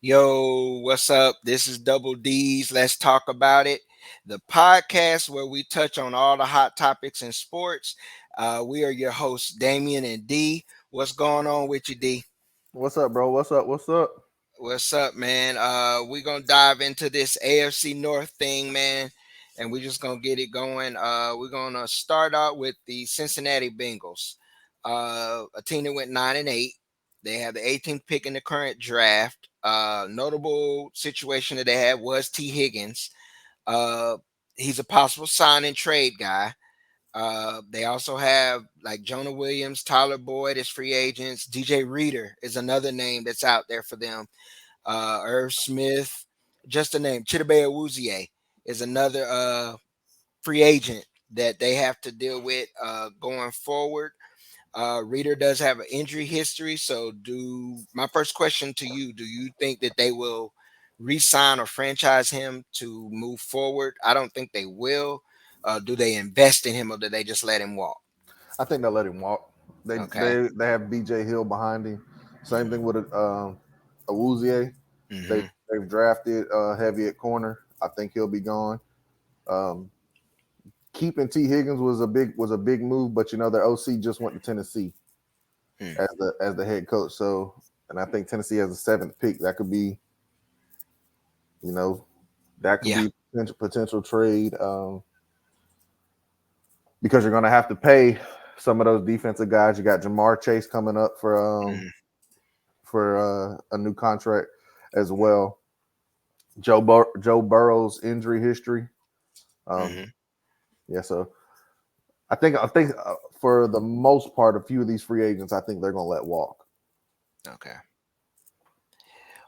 Yo, what's up? This is Double D's. Let's talk about it. The podcast where we touch on all the hot topics in sports. We are your hosts, Damien and D. What's going on with you, D? What's up, bro? What's up? What's up? What's up, man? We're gonna dive into this AFC North thing, man, and we're just gonna get it going. We're gonna start out with the Cincinnati Bengals, a team that went 9-8. They have the 18th pick in the current draft. Notable situation that they had was T. Higgins. Uh, he's a possible sign and trade guy. They also have like Jonah Williams, Tyler Boyd as free agents. DJ Reader is another name that's out there for them. Irv Smith, just a name. Chidobe Awuzie is another free agent that they have to deal with going forward. Reader does have an injury history, so do my first question to you: do you think that they will re-sign or franchise him to move forward? I don't think they will. Do they invest in him or do they just let him walk? I think they'll let him walk. They Okay. they they have BJ Hill behind him. Same thing with Awuzie. They Hmm. they've drafted heavy at corner. I think he'll be gone. Um, Keeping T Higgins was a big move, but their OC just went to Tennessee as the head coach. So, and I think Tennessee has the seventh pick. You know that could Yeah. be potential trade because you're going to have to pay some of those defensive guys. You got Jamar Chase coming up for a new contract as well. Joe Burrow's injury history. Um, Hmm. yeah, so I think for the most part, a few of these free agents, I think they're going to let walk. Okay.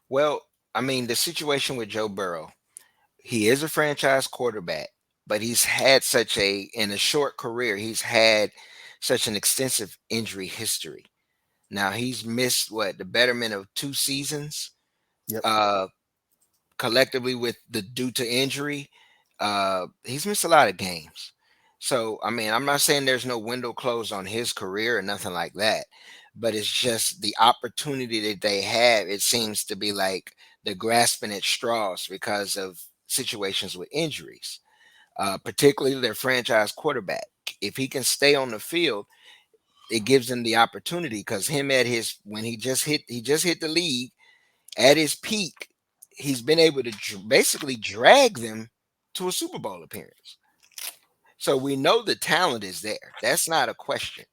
Well, I mean, the situation with Joe Burrow, he is a franchise quarterback, but he's had such in a short career, he's had such an extensive injury history. Now he's missed what the betterment of 2 seasons, Yep. uh, collectively with the due to injury. He's missed a lot of games. So I mean, I'm not saying there's no window closed on his career or nothing like that, but it's just the opportunity that they have. It seems to be like they're grasping at straws because of situations with injuries, particularly their franchise quarterback. If he can stay on the field, it gives him the opportunity because him at his when he just hit the league at his peak, he's been able to basically drag them to a Super Bowl appearance. So we know the talent is there. That's not a question.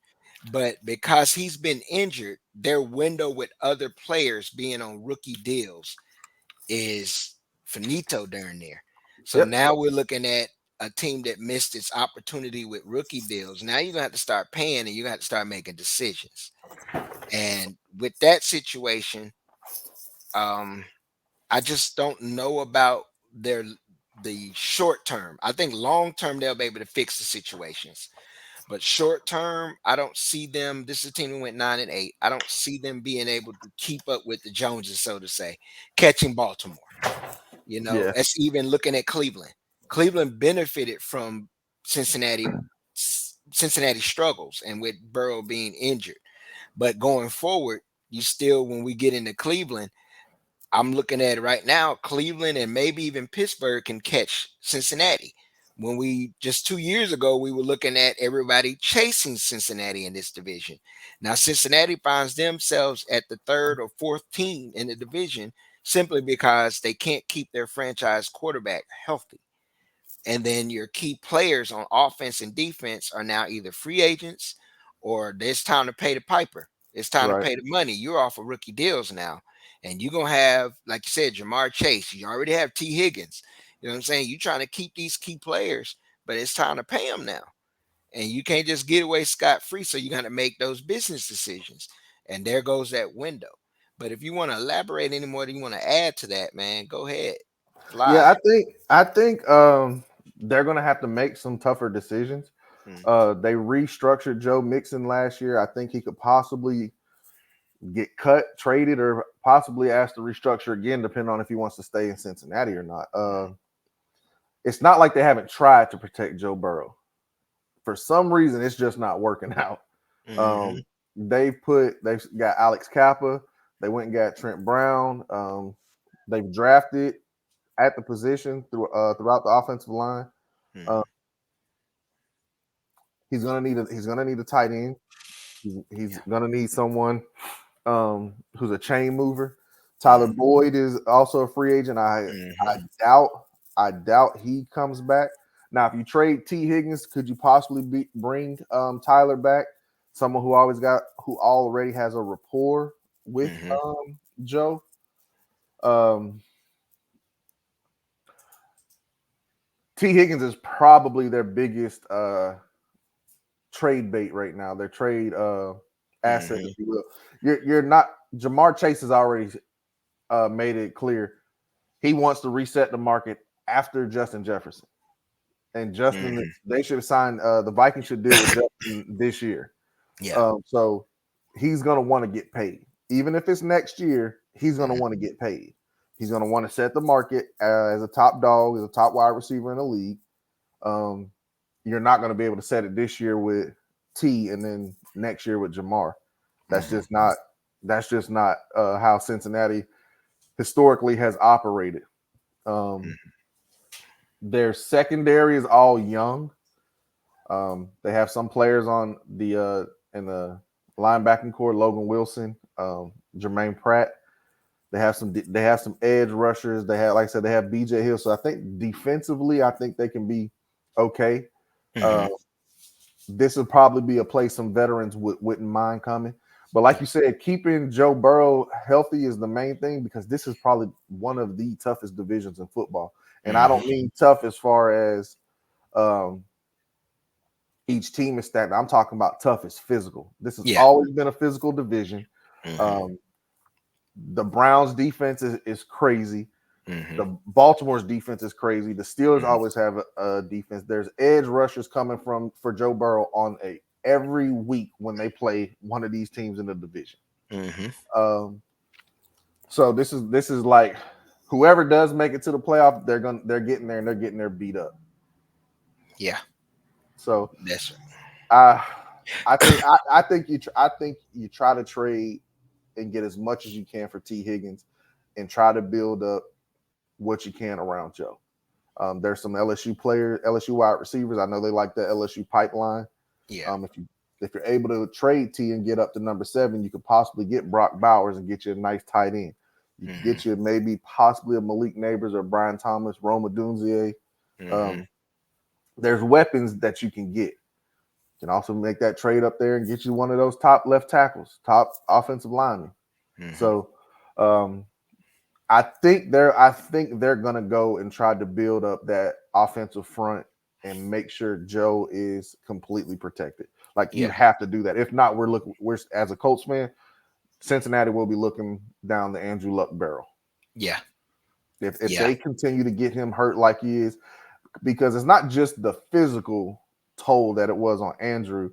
But because he's been injured, their window with other players being on rookie deals is finito during there. So Yep. now we're looking at a team that missed its opportunity with rookie deals. Now you're gonna have to start paying and you're gonna have to start making decisions. And with that situation, um, I just don't know about their the short term. I think long term they'll be able to fix the situations. But short term, I don't see them. This is a team who went 9-8. I don't see them being able to keep up with the Joneses, so to say, catching Baltimore. Yeah. That's even looking at Cleveland. Cleveland benefited from Cincinnati Cincinnati struggles and with Burrow being injured. But going forward, you still when we get into Cleveland, I'm looking at it right now. Cleveland and maybe even Pittsburgh can catch Cincinnati. When we just 2 years ago, we were looking at everybody chasing Cincinnati in this division. Now, Cincinnati finds themselves at the third or fourth team in the division simply because they can't keep their franchise quarterback healthy. And then your key players on offense and defense are now either free agents or it's time to pay the piper. It's time to Right. pay the money. You're off of rookie deals now. And you're gonna have, like you said, Jamar Chase. You already have T. Higgins. You know what I'm saying? You're trying to keep these key players, but it's time to pay them now. And you can't just get away scot free. So you got to make those business decisions. And there goes that window. But if you want to elaborate any more than you want to add to that, man, go ahead. Yeah. Fly. I think they're going to have to make some tougher decisions. Mm, They restructured Joe Mixon last year. I think he could possibly get cut, traded, or possibly asked to restructure again, depending on if he wants to stay in Cincinnati or not. It's not like they haven't tried to protect Joe Burrow. For some reason, it's just not working out. mhm, Um, they've got Alex Kappa. They went and got Trent Brown. They've drafted at the position throughout the offensive line. Uh, Mhm. he's gonna need a tight end. He's Yeah. gonna need someone who's a chain mover. Tyler Mhm. Boyd is also a free agent. I Mhm. doubt I doubt he comes back. Now, if you trade T Higgins, could you possibly bring Tyler back? Someone who already has a rapport with Mhm. Joe. Um, T Higgins is probably their biggest trade bait right now. Their trade asset, if Mhm. you will. You're not Jamar Chase has already made it clear he wants to reset the market after Justin Jefferson. And Justin, Mhm. they should have signed. The Vikings should deal with Justin this year. Yeah. So he's gonna want to get paid, even if it's next year. He's gonna Mhm. want to get paid. He's gonna want to set the market as a top dog, as a top wide receiver in the league. Um, you're not gonna be able to set it this year with T, and then next year with Jamar. That's Mhm. just not. That's just not how Cincinnati historically has operated. Um, Mhm. their secondary is all young. They have some players on the in the linebacking core: Logan Wilson, Jermaine Pratt. They have some edge rushers. They have, like I said, they have BJ Hill. So I think defensively, I think they can be okay. Uh, Mhm. this would probably be a place some veterans wouldn't mind coming. But like Yeah. you said, keeping Joe Burrow healthy is the main thing because this is probably one of the toughest divisions in football. And I Mhm. don't mean tough as far as um, each team is stacked. I'm talking about tough as physical. This has Yeah. always been a physical division. Mhm. Um, the Browns defense is crazy. Mhm. The Baltimore's defense is crazy. The Steelers Mhm. always have a defense. There's edge rushers coming from for Joe Burrow on a every week when they play one of these teams in the division. Mhm. Um, so this is like whoever does make it to the playoff, they're getting there and they're getting their beat up. Yeah. So That's I I think you try to trade and get as much as you can for T Higgins and try to build up what you can around Joe. There's some LSU players, LSU wide receivers. I know they like the LSU pipeline. yeah. If you're able to trade T and get up to number 7, you could possibly get Brock Bowers and get you a nice tight end. You could Mhm. get you maybe possibly a Malik Neighbors or Brian Thomas, Roma Dunzier. Mhm. Um, there's weapons that you can get. You can also make that trade up there and get you one of those top left tackles, top offensive linemen. Mhm. So um, I think they're gonna go and try to build up that offensive front and make sure Joe is completely protected. Like you Yeah. have to do that. If not, we're as a Colts fan, Cincinnati will be looking down the Andrew Luck barrel. Yeah. If Yeah. they continue to get him hurt like he is, because it's not just the physical toll that it was on Andrew,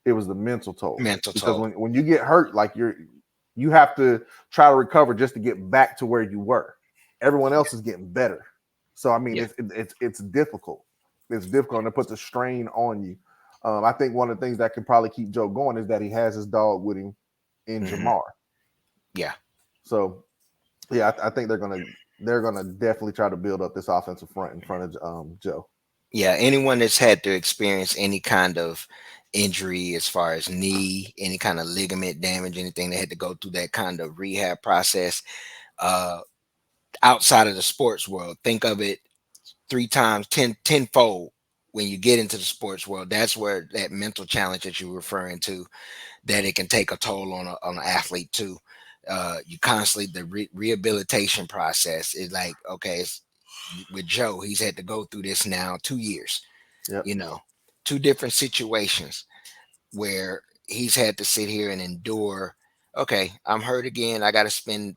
it was the mental toll. Mental Because toll. when you get hurt, like you have to try to recover just to get back to where you were. Everyone Yeah. else is getting better. So I mean, Yeah. it's difficult. It's difficult and it puts a strain on you. I think one of the things that can probably keep Joe going is that he has his dog with him in Mhm. Jamar. Yeah. So yeah, I think they're gonna definitely try to build up this offensive front in front of Joe. Yeah. Anyone that's had to experience any kind of injury as far as knee, any kind of ligament damage, anything they had to go through that kind of rehab process, uh outside of the sports world, think of it three times, tenfold when you get into the sports world. That's where that mental challenge that you're referring to, that it can take a toll on an athlete too. You constantly the rehabilitation process is like, okay, with Joe, he's had to go through this now 2 years. Yep. You know, two different situations where he's had to sit here and endure. Okay, I'm hurt again. I got to spend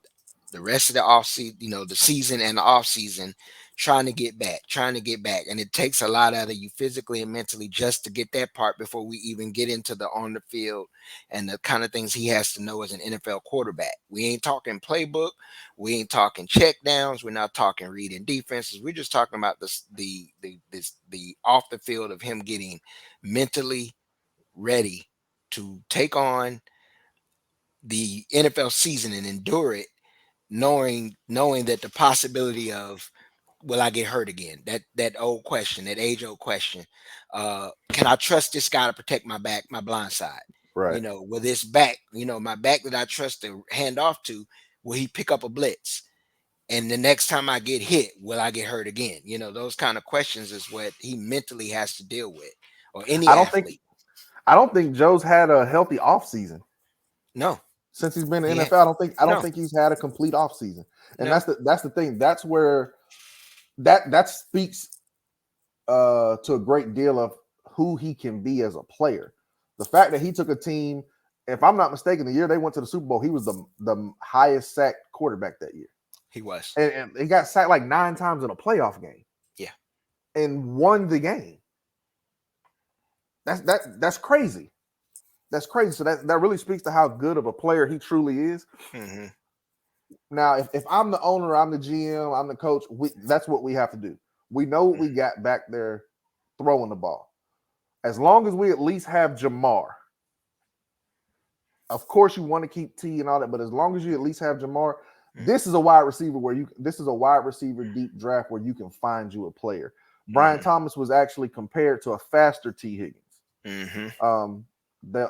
the rest of the off season, the season and the off season, trying to get back, and it takes a lot out of you physically and mentally just to get that part before we even get into the on the field and the kind of things he has to know as an NFL quarterback. We ain't talking playbook, we ain't talking check downs, we're not talking reading defenses. We're just talking about the off the field of him getting mentally ready to take on the NFL season and endure it knowing that the possibility of, will I get hurt again? That old question, that age old question. Can I trust this guy to protect my back, my blind side? Right. Will this back, my back that I trust to hand off to, will he pick up a blitz? And the next time I get hit, will I get hurt again? Those kind of questions is what he mentally has to deal with, or any I don't think athlete. I don't think Joe's had a healthy offseason No, since he's been in he the had, NFL. I don't no, think he's had a complete offseason. And no. that's the thing. That's where that speaks to a great deal of who he can be as a player. The fact that he took a team, if I'm not mistaken, the year they went to the Super Bowl, he was the highest sacked quarterback that year. He was. And he got sacked like 9 times in a playoff game Yeah. and won the game. That's crazy. That's crazy. So that really speaks to how good of a player he truly is. Hmm. Now, if I'm the owner, I'm the GM, I'm the coach, that's what we have to do. We know what we got back there throwing the ball. As long as we at least have Jamar, of course you want to keep T and all that, but as long as you at least have Jamar, this is a wide receiver this is a wide receiver deep draft where you can find you a player. Brian Thomas was actually compared to a faster T. Higgins. Hmm.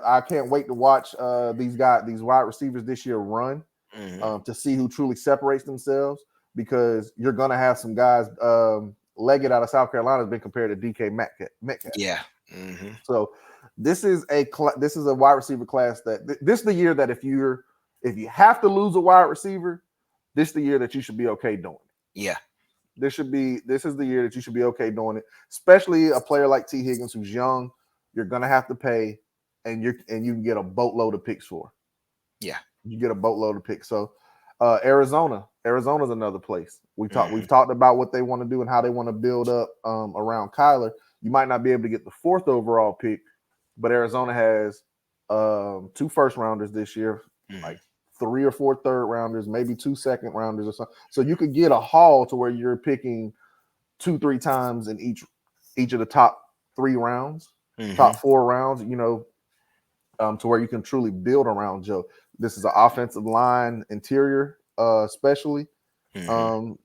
I can't wait to watch these wide receivers this year run Hmm. to see who truly separates themselves, because you're going to have some guys. Leggett out of South Carolina has been compared to DK Metcalf. Yeah. Hmm. So this is a wide receiver class this is the year that if you have to lose a wide receiver, this is the year that you should be okay doing it. Yeah. This is the year that you should be okay doing it, especially a player like T. Higgins who's young. You're gonna have to pay, and you can get a boatload of picks for. Yeah. You get a boatload of picks. So Arizona's another place. We've Hmm. talked about what they want to do and how they want to build up around Kyler. You might not be able to get the 4th overall pick, but Arizona has 2 first rounders this year, Hmm. like 3 or 4 third rounders, maybe 2 second rounders or something. So you could get a haul to where you're picking 2-3 times in each of the top 3 rounds, Hmm. top 4 rounds. To where you can truly build around Joe. This is an offensive line interior, especially. Hmm. Um,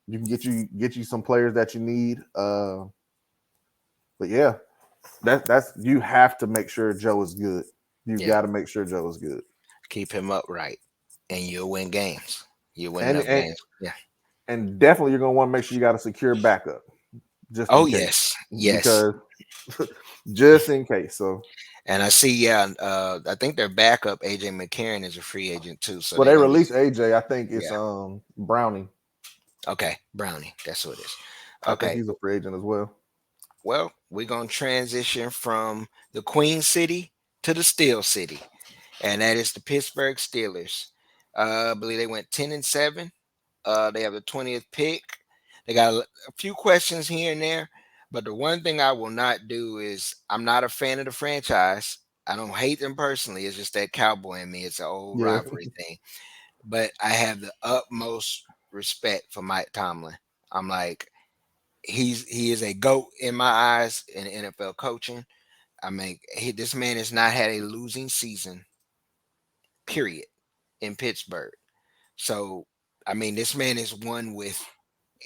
you can get you some players that you need. But yeah, that's you have to make sure Joe is good. You Yeah. got to make sure Joe is good, Keep him upright, and you'll win games. You'll win and enough and games. Yeah. and definitely you're gonna want to make sure you got a secure backup just in Oh case, yes. Yes. because just in case. So And I see. Yeah. I think their backup AJ McCarron is a free agent too. So well, they're they gonna be. released AJ. I think it's Yeah. Browning. Okay. Brownie. That's what it is. I think Okay. he's a free agent as well. Well, we're gonna transition from the Queen City to the Steel City, and that is the Pittsburgh Steelers. I believe they went 10-7. They have the 20th pick. They got a few questions here and there, but the one thing I will not do is, I'm not a fan of the franchise. I don't hate them personally. It's just that cowboy in me. It's an old Yeah, rivalry thing. But I have the utmost respect for Mike Tomlin. I'm like, he is a goat in my eyes in NFL coaching. I mean, this man has not had a losing season, period, in Pittsburgh. So, I mean, this man has won with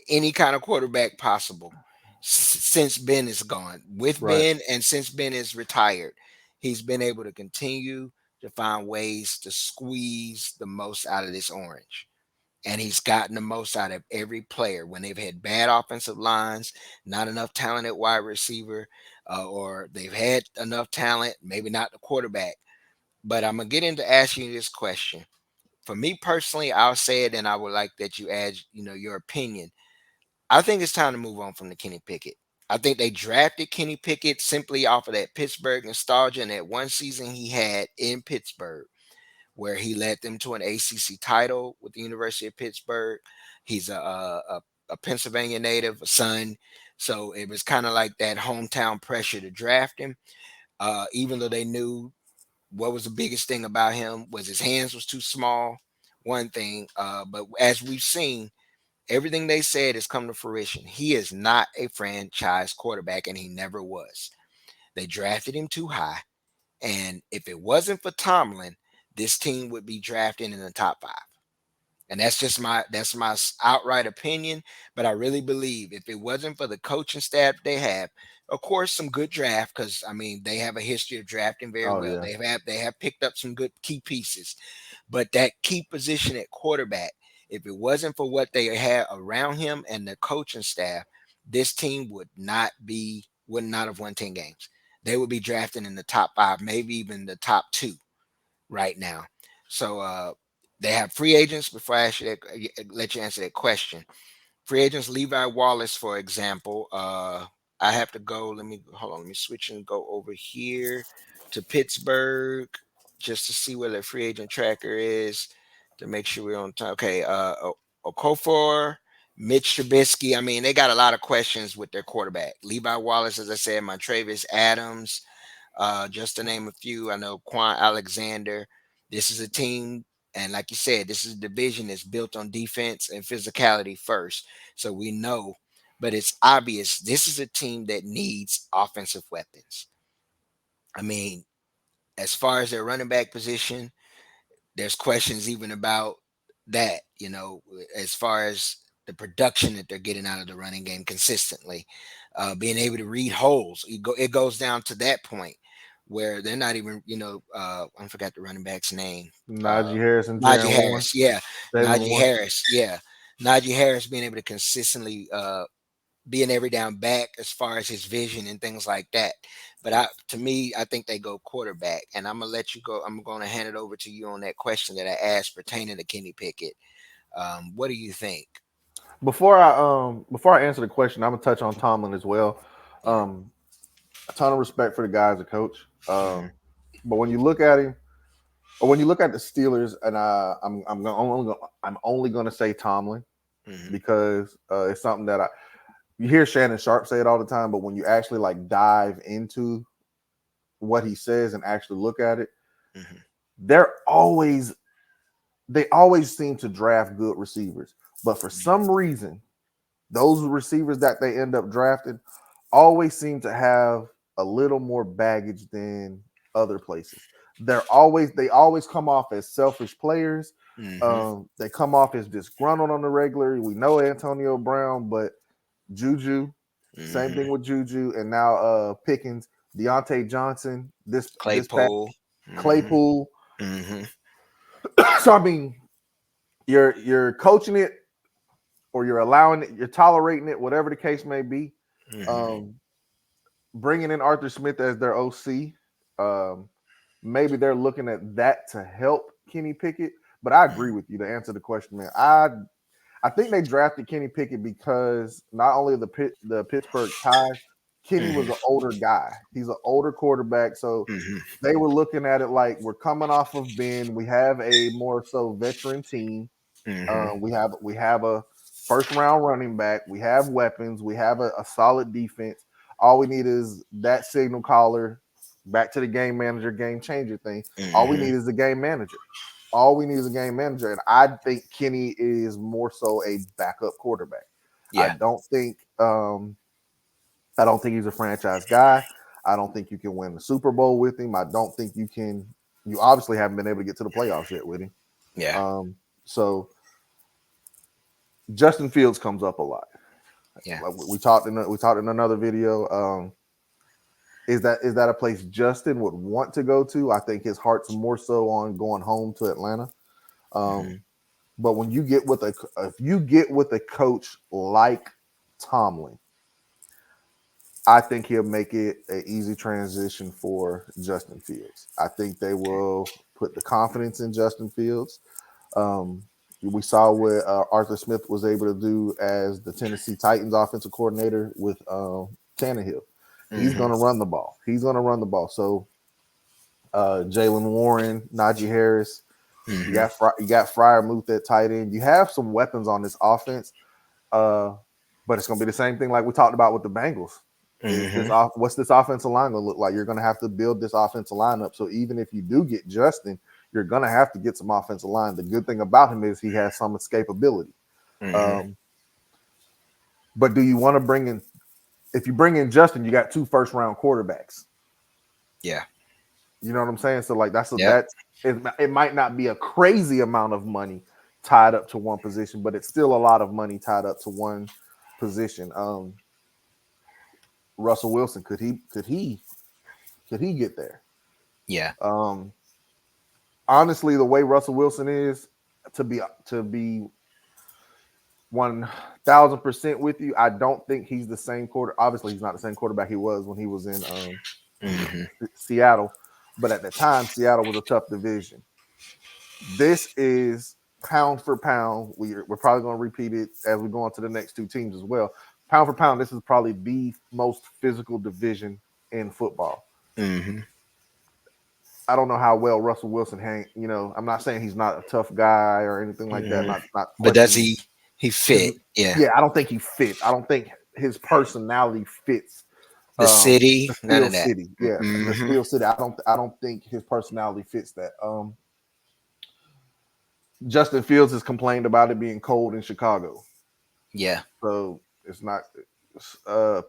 any kind of quarterback possible since Ben is gone. With right. Ben and since Ben is retired, he's been able to continue to find ways to squeeze the most out of this orange. And he's gotten the most out of every player when they've had bad offensive lines, not enough talent at wide receiver, or they've had enough talent, maybe not the quarterback. But I'm gonna get into asking you this question. For me personally, I'll say it, and I would like that you add, your opinion. I think it's time to move on from the Kenny Pickett. I think they drafted Kenny Pickett simply off of that Pittsburgh nostalgia and that one season he had in Pittsburgh, where he led them to an ACC title with the University of Pittsburgh. He's a Pennsylvania native, a son. So it was kind of like that hometown pressure to draft him, even though they knew what was the biggest thing about him was his hands was too small. One thing, but as we've seen, everything they said has come to fruition. He is not a franchise quarterback, and he never was. They drafted him too high, and if it wasn't for Tomlin, this team would be drafted in the top 5. And that's my outright opinion. But I really believe if it wasn't for the coaching staff they have, of course, some good draft, because I mean they have a history of drafting very Oh well. yeah. They have picked up some good key pieces, but that key position at quarterback, if it wasn't for what they had around him and the coaching staff, this team would not have won 10 games. They would be drafting in the top five, maybe even the top two right now. So they have free agents. Before I ask you let you answer that question, free agents Levi Wallace, for example. I have to go. Let me hold on. Let me switch and go over here to Pittsburgh just to see where the free agent tracker is to make sure we're on time. Okay, Okofor, Mitch Trubisky. I mean, they got a lot of questions with their quarterback. Levi Wallace, as I said, Montravius Adams, just to name a few. I know Quan Alexander. This is a team, and like you said, this is a division that's built on defense and physicality first. So we know, but it's obvious this is a team that needs offensive weapons. I mean, as far as their running back position, there's questions even about that, as far as the production that they're getting out of the running game consistently, being able to read holes. It goes down to that point where they're not even, I forgot the running back's name. Najee Harris and Najee Jaron Warren, Harris, yeah, Jalen Najee Warren. Harris, yeah, Najee Harris being able to consistently be an every down back as far as his vision and things like that. But to me, I think they go quarterback. And I'm gonna let you go. I'm gonna hand it over to you on that question that I asked pertaining to Kenny Pickett. What do you think? Before I answer the question, I'm gonna touch on Tomlin as well. Yeah. A ton of respect for the guy as a coach. Hmm. But when you look at him, or when you look at the Steelers, and I'm only going to say Tomlin Hmm. because it's something that you hear Shannon Sharp say it all the time, but when you actually like dive into what he says and actually look at it, Hmm. they're always they always seem to draft good receivers, but for some reason, those receivers that they end up drafting always seem to have a little more baggage than other places. They always come off as selfish players. Hmm. They come off as disgruntled on the regular. We know Antonio Brown, but Juju, same Hmm. thing with Juju, and now Pickens, Deontay Johnson, this past Claypool. Hmm. Claypool. Hmm. So I mean, you're coaching it or you're allowing it, you're tolerating it, whatever the case may be. Hmm. Um, Bringing in Arthur Smith as their OC, um, maybe they're looking at that to help Kenny Pickett. But I agree with you to answer the question, man. I think they drafted Kenny Pickett because not only the Pittsburgh ties, Kenny was Hmm. an older guy. He's an older quarterback, so Hmm. they were looking at it like we're coming off of Ben. We have a more so veteran team. Hmm. We have a first round running back. We have weapons. We have a solid defense. All we need is that signal caller. Back to the game manager, game changer thing. All we Hmm. need is a game manager. All we need is a game manager, and I think Kenny is more so a backup quarterback. I Yeah. don't think I don't think he's a franchise guy. I don't think you can win the Super Bowl with him. I don't think you can. You obviously haven't been able to get to the playoffs yet with him. Yeah. So Justin Fields comes up a lot. Yeah. Like we talked in another video. Is that a place Justin would want to go to? I think his heart's more so on going home to Atlanta. Hmm. Um, but when you get with a if you get with a coach like Tomlin, I think he'll make it an easy transition for Justin Fields. I think they Okay. will put the confidence in Justin Fields. Um, we saw what Arthur Smith was able to do as the Tennessee Titans offensive coordinator with Tannehill. He's Hmm. going to run the ball. He's going to run the ball. So Jalen Warren, Najee Harris, Hmm. You got Fryer Muth at tight end. You have some weapons on this offense, uh, but it's going to be the same thing like we talked about with the Bengals. Is this Hmm. off? What's this offensive line going to look like? You're going to have to build this offensive line up. So even if you do get Justin, you're going to have to get some offensive line. The good thing about him is he has some escapability. Hmm. Um, but do you want to bring in? If you bring in Justin, you got two first round quarterbacks. Yeah. You know what I'm saying? So like Yep. it might not be a crazy amount of money tied up to one position, but it's still a lot of money tied up to one position. Russell Wilson, could he get there? Yeah. Um, Honestly, the way Russell Wilson is, to be 1,000% with you, I don't think he's the same quarter. Obviously, he's not the same quarterback he was when he was in Mm-hmm. Seattle, but at the time, Seattle was a tough division. This is pound for pound. We're probably going to repeat it as we go on to the next two teams as well. Pound for pound, this is probably the most physical division in football. Mm-hmm. I don't know how well Russell Wilson hang. I'm not saying he's not a tough guy or anything like that. Mm-hmm. Not But does questioning he his. fit? Yeah. Yeah, I don't think he fits. I don't think his personality fits. The city, The none Steel of that. City. Yeah, the Mm-hmm. Steel City. I don't think his personality fits that. Justin Fields has complained about it being cold in Chicago, Yeah. so it's not.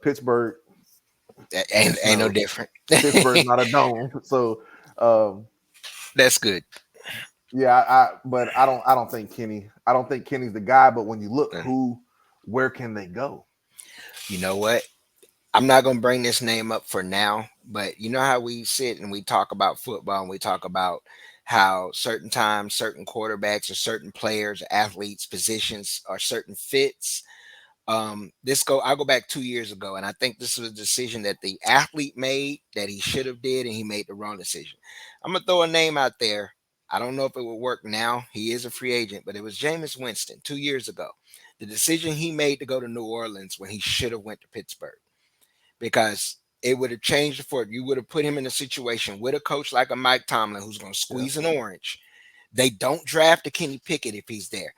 Pittsburgh, Ain't it ain't no snows. different. Pittsburgh's not a dome, so um, That's good. yeah. But I don't think Kenny. I don't think Kenny's the guy. But when you look, where can they go? You know what? I'm not gonna bring this name up for now, but you know how we sit and we talk about football and we talk about how certain times, certain quarterbacks or certain players, athletes, positions are certain fits. I'll go back 2 years ago, and I think this was a decision that the athlete made that he should have did, and he made the wrong decision. I'm gonna throw a name out there. I don't know if it would work now. He is a free agent, but it was Jameis Winston 2 years ago. The decision he made to go to New Orleans when he should have went to Pittsburgh, because it would have changed for you. Would have put him in a situation with a coach like a Mike Tomlin who's going to Yeah, squeeze an orange. They don't draft a Kenny Pickett if he's there.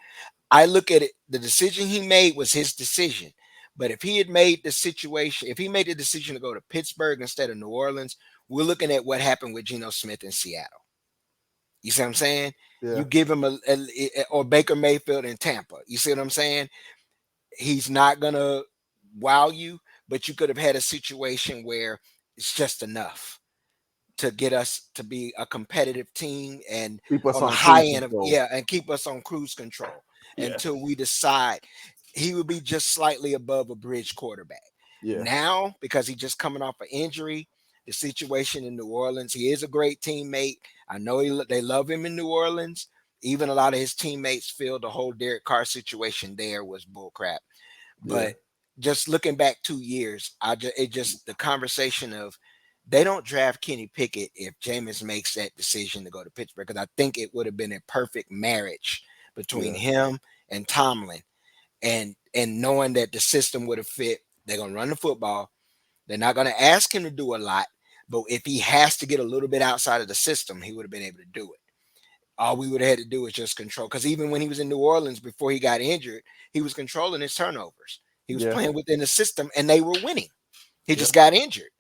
I look at it, the decision he made was his decision. But if he had made the situation, if he made the decision to go to Pittsburgh instead of New Orleans, we're looking at what happened with Geno Smith in Seattle. You see what I'm saying? yeah. You give him or Baker Mayfield in Tampa. You see what I'm saying? He's not gonna wow you, but you could have had a situation where it's just enough to get us to be a competitive team and Keep us on the on high cruise end of, control. yeah, and keep us on cruise control Yeah, until we decide. He would be just slightly above a bridge quarterback. yeah, Now, because he's just coming off an injury, the situation in New Orleans, he is a great teammate. I know they love him in New Orleans. Even a lot of his teammates feel the whole Derek Carr situation there was bullcrap. yeah. But just looking back 2 years, it just the conversation of they don't draft Kenny Pickett if Jameis makes that decision to go to Pittsburgh, because I think it would have been a perfect marriage between Yeah. him and Tomlin, and knowing that the system would have fit. They're gonna run the football. They're not gonna ask him to do a lot, but if he has to get a little bit outside of the system, he would have been able to do it. All we would have had to do is just control. Because even when he was in New Orleans before he got injured, he was controlling his turnovers. He was Yeah. playing within the system, and they were winning. He Yep. just got injured,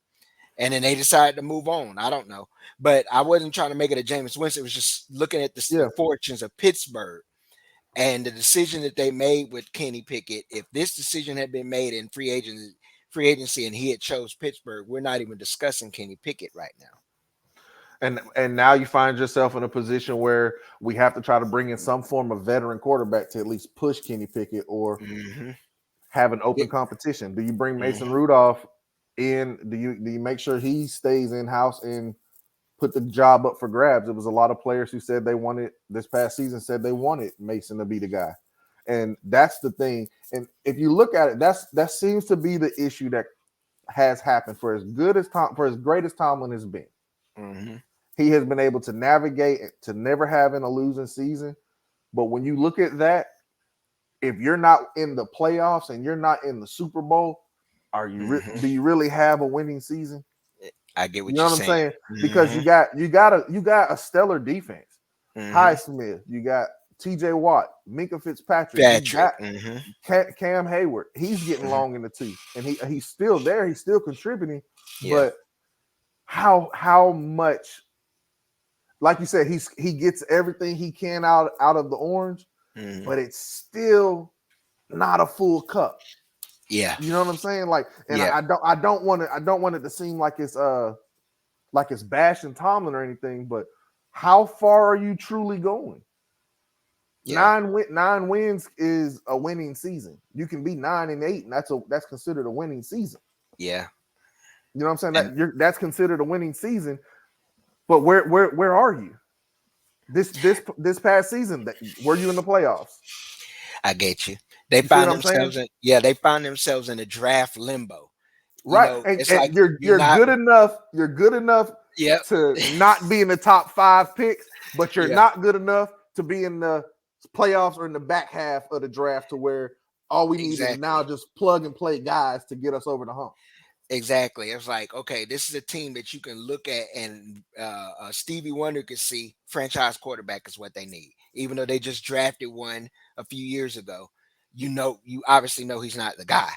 and then they decided to move on. I don't know, but I wasn't trying to make it a Jameis Winston. It was just looking at the Yeah. fortunes of Pittsburgh and the decision that they made with Kenny Pickett. If this decision had been made in free agency, and he had chose Pittsburgh, we're not even discussing Kenny Pickett right now. And now you find yourself in a position where we have to try to bring in some form of veteran quarterback to at least push Kenny Pickett or Mm-hmm. have an open Yeah. competition. Do you bring Mason Mm-hmm. Rudolph in? Do you make sure he stays in house and put the job up for grabs? It was a lot of players who said they wanted this past season, said they wanted Mason to be the guy. And that's the thing. And if you look at it, that seems to be the issue that has happened for as good as Tom, for as great as Tomlin has been. Mm-hmm. He has been able to navigate to never having a losing season. But when you look at that, if you're not in the playoffs and you're not in the Super Bowl, Mm-hmm. do you really have a winning season? I get You what know you're what I'm saying. saying? Because Mm-hmm. you got a stellar defense. Mm-hmm. Highsmith, you got T.J. Watt, Minka Fitzpatrick, you Patrick. got Mm-hmm. Cam Hayward. He's getting Mm-hmm. long in the tooth, and he's still there. He's still contributing, Yeah. but how much? Like you said, he gets everything he can out of the orange, Mm-hmm. but it's still not a full cup. Yeah. You know what I'm saying? Like, and Yeah. I don't want it to seem like it's bashing Tomlin or anything, but how far are you truly going? Yeah. 9 wins is a winning season. You can be 9-8, and that's considered a winning season. Yeah. You know what I'm saying? And That's considered a winning season. But where are you? This past season, were you in the playoffs? I get you. They You see what find I'm saying? themselves in yeah, they find themselves in a draft limbo. Right. It's And like you're you're not good enough. You're good enough yep. to not be in the top 5 picks, but you're Yeah, not good enough to be in the playoffs or in the back half of the draft to where all we need is now exactly. just plug and play guys to get us over the hump. Exactly. It's like, okay, this is a team that you can look at and Stevie Wonder could see franchise quarterback is what they need. Even though they just drafted one a few years ago, you obviously know he's not the guy.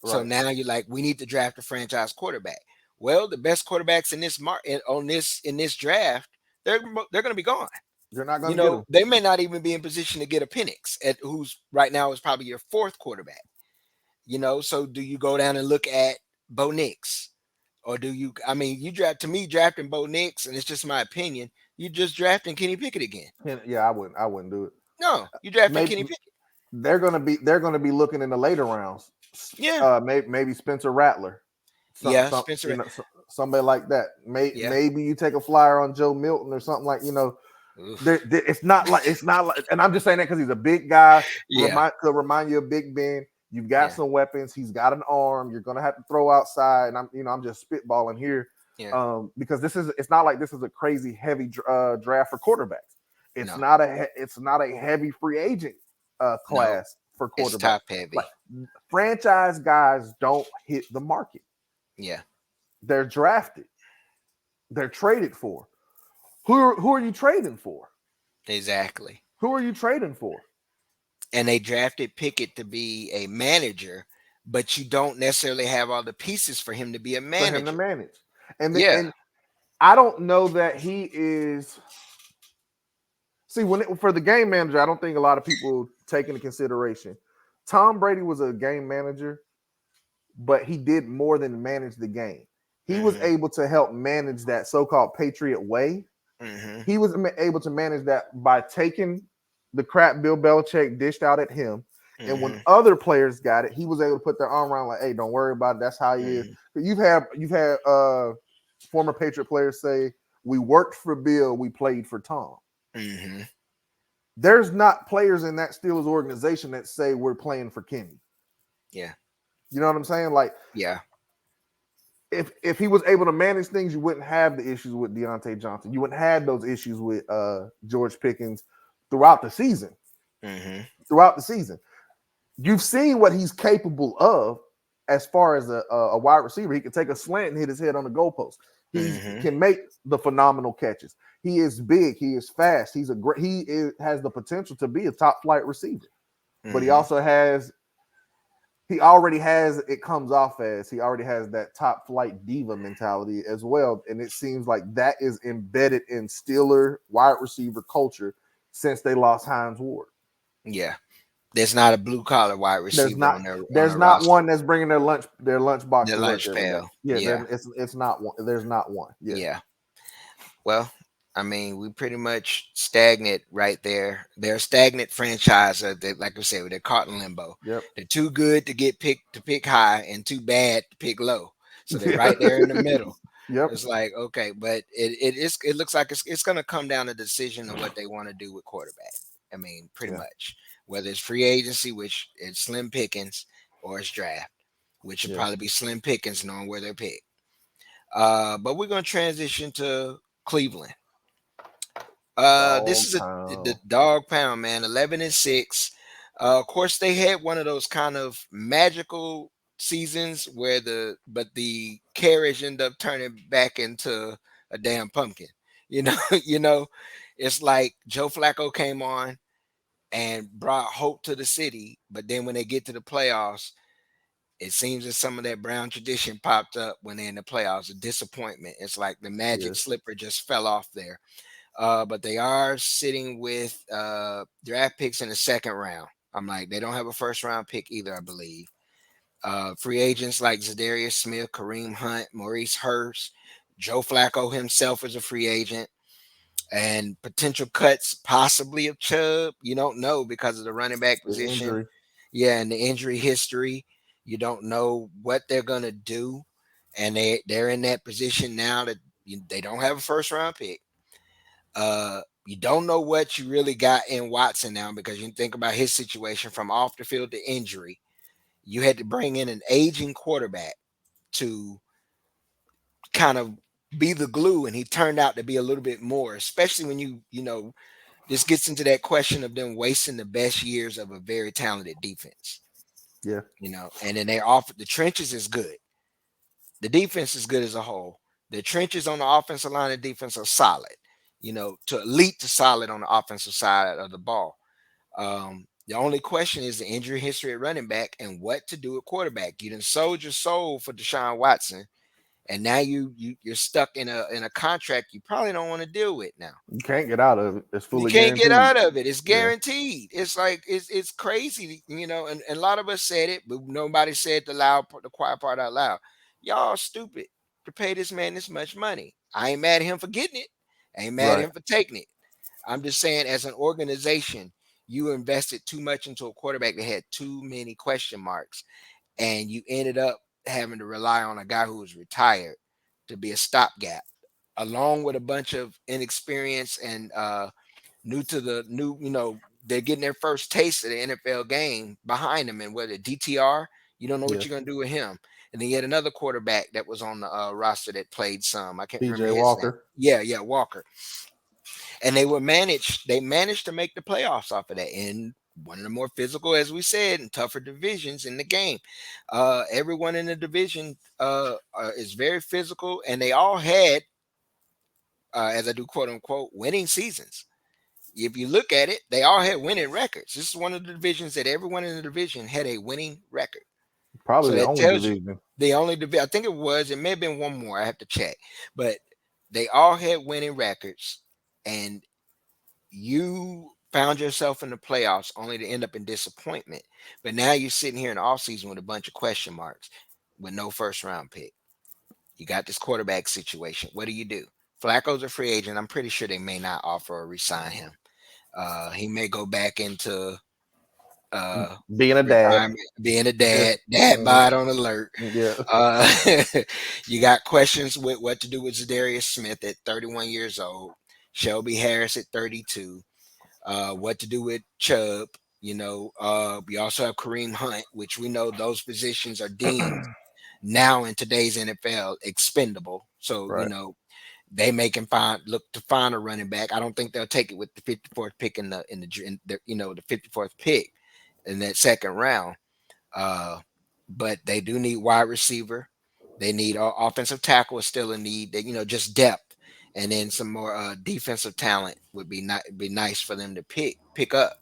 So Right. now you're like, we need to draft a franchise quarterback. Well, the best quarterbacks in this market on this in this draft, they're going to be gone. You're not going to get them. They may not even be in position to get a Penix at who's right now is probably your fourth quarterback. So do you go down and look at Bo Nix? Or do you I mean you draft to me drafting Bo Nix, and it's just my opinion, you just drafting Kenny Pickett again. Yeah, I wouldn't do it. No, you drafting Maybe Kenny Pickett. they're gonna be looking in the later rounds. Yeah. Maybe Spencer Rattler, Yeah, Spencer. somebody like that. Yeah. Maybe you take a flyer on Joe Milton or something like. Oof. It's not like, and I'm just saying that because he's a big guy. Yeah. Could remind you of Big Ben. You've got Yeah. some weapons. He's got an arm. You're gonna have to throw outside, and I'm just spitballing here, Yeah. because it's not like this is a crazy heavy draft for quarterbacks. It's No. not a heavy free agent No. class for It's quarterbacks. top Like, heavy. franchise guys don't hit the market. Yeah. They're drafted. They're traded for. Who are you trading for? Exactly. Who are you trading for? And they drafted Pickett to be a manager, but you don't necessarily have all the pieces for him to be a For him to manager. manage. Yeah. And I don't know that he is. See, for the game manager, I don't think a lot of people take into consideration. Tom Brady was a game manager, but he did more than manage the game. He was Hmm. able to help manage that so-called Patriot way. Hmm. He was able to manage that by taking the crap Bill Belichick dished out at him. And when Hmm. other players got it, he was able to put their arm around like, "Hey, don't worry about it. That's how he is." Hmm. You've had former Patriot players say, "We worked for Bill, we played for Tom." Hmm. There's not players in that Steelers organization that say we're playing for Kenny. Yeah. You know what I'm saying? Like, Yeah. if he was able to manage things, you wouldn't have the issues with Deontay Johnson. You wouldn't have those issues with George Pickens throughout the season. Hmm. Throughout the season, you've seen what he's capable of as far as a wide receiver. He can take a slant and hit his head on the goalpost. He Hmm. can make the phenomenal catches. He is big. He is fast. Has the potential to be a top flight receiver. But Hmm. he already has it comes off as he already has that top flight diva mentality as well. And it seems like that is embedded in Steeler wide receiver culture since they lost Hines Ward. Yeah. There's not a blue collar wide There's receiver not on there's their not roster. one that's bringing their lunch box The to work lunch every day. pail. Yeah, Yeah. it's not one. There's not one. Yeah, Yeah. Well, I mean, we pretty much stagnant right there. They're a stagnant franchise. Like I said, they're caught in limbo. yep, They're too good to get picked to pick high and too bad to pick low. So they're yeah, right there in the middle. yep, It's like, okay, but it looks like it's gonna come down to decision of what they want to do with quarterback. I mean, pretty yeah, much. Whether it's free agency, which it's slim pickings, or it's draft, which would yeah. probably be slim pickings knowing where they're picked. But we're gonna transition to Cleveland. This Dog is the pound. dog pound, man. 11-6. Of course, they had one of those kind of magical seasons where the carriage ended up turning back into a damn pumpkin. You know, it's like Joe Flacco came on and brought hope to the city, but then when they get to the playoffs, it seems that some of that Brown tradition popped up when they're in the playoffs. A disappointment. It's like the magic Yeah, slipper just fell off there. But they are sitting with draft picks in the second round. I'm like, they don't have a first round pick either, I believe. Free agents like Zadarius Smith, Kareem Hunt, Maurice Hurst, Joe Flacco himself is a free agent. and potential cuts possibly of Chubb. You don't know because of the running back The position. injury. Yeah, and the injury history. You don't know what they're gonna do, and they're in that position now that they don't have a first round pick. You don't know what you really got in Watson now because you think about his situation from off the field to injury. You had to bring in an aging quarterback to kind of be the glue, and he turned out to be a little bit more, especially when this gets into that question of them wasting the best years of a very talented defense. Yeah. And then they offer the trenches is good. The defense is good as a whole. The trenches on the offensive line and defense are solid, to elite to solid on the offensive side of the ball. The only question is the injury history at running back and what to do at quarterback. You done sold your soul for Deshaun Watson, and now you're stuck in a contract you probably don't want to deal with now. You can't get out of it. It's You fully can't get guaranteed. out of it. It's Yeah. guaranteed. It's like it's crazy, and a lot of us said it, but nobody said the quiet part out loud. Y'all stupid to pay this man this much money. I ain't mad at him for getting it. I ain't mad at Right. him for taking it. I'm just saying, as an organization, you invested too much into a quarterback that had too many question marks, and you ended up having to rely on a guy who was retired to be a stopgap, along with a bunch of inexperience and new to the new, they're getting their first taste of the NFL game behind them. And whether DTR, you don't know what Yeah. you're going to do with him. And then you had another quarterback that was on the roster that played some. I can't remember PJ his name. Walker. Yeah, Walker. And they managed to make the playoffs off of that in one of the more physical, as we said, and tougher divisions in the game. Everyone in the division is very physical, and they all had, as I do quote unquote, winning seasons. If you look at it, they all had winning records. This is one of the divisions that everyone in the division had a winning record. Probably So the that only tells you division. the only division. I think it may have been one more. I have to check, but they all had winning records, and you found yourself in the playoffs only to end up in disappointment. But now you're sitting here in the offseason with a bunch of question marks with no first round pick. You got this quarterback situation. What do you do? Flacco's a free agent. I'm pretty sure they may not offer or resign him. He may go back into Being a dad. retirement, being a dad Mhm. bod on alert. Yeah. Uh, you got questions with what to do with Zadarius Smith at 31 years old, Shelby Harris at 32, what to do with Chubb. We also have Kareem Hunt, which we know those positions are deemed now in today's NFL expendable. So, Right. they may can look to find a running back. I don't think they'll take it with the 54th pick the 54th pick in that second round. Uh, but they do need wide receiver. They need offensive tackle is still a need. That just depth, and then some more defensive talent would be nice for them to pick up.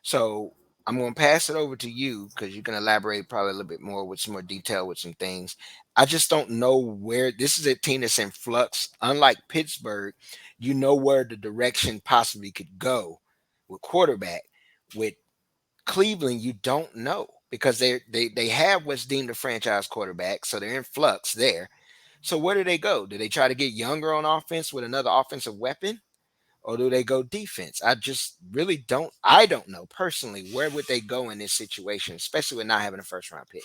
So I'm going to pass it over to you because you can elaborate probably a little bit more with some more detail with some things. I just don't know where this is a team that's in flux. Unlike Pittsburgh, you know where the direction possibly could go with quarterback. With Cleveland, you don't know because they have what's deemed a franchise quarterback, so they're in flux there. So where do they go? Do they try to get younger on offense with another offensive weapon? Or do they go defense? I just really don't. I don't know personally where would they go in this situation, especially with not having a first round pick.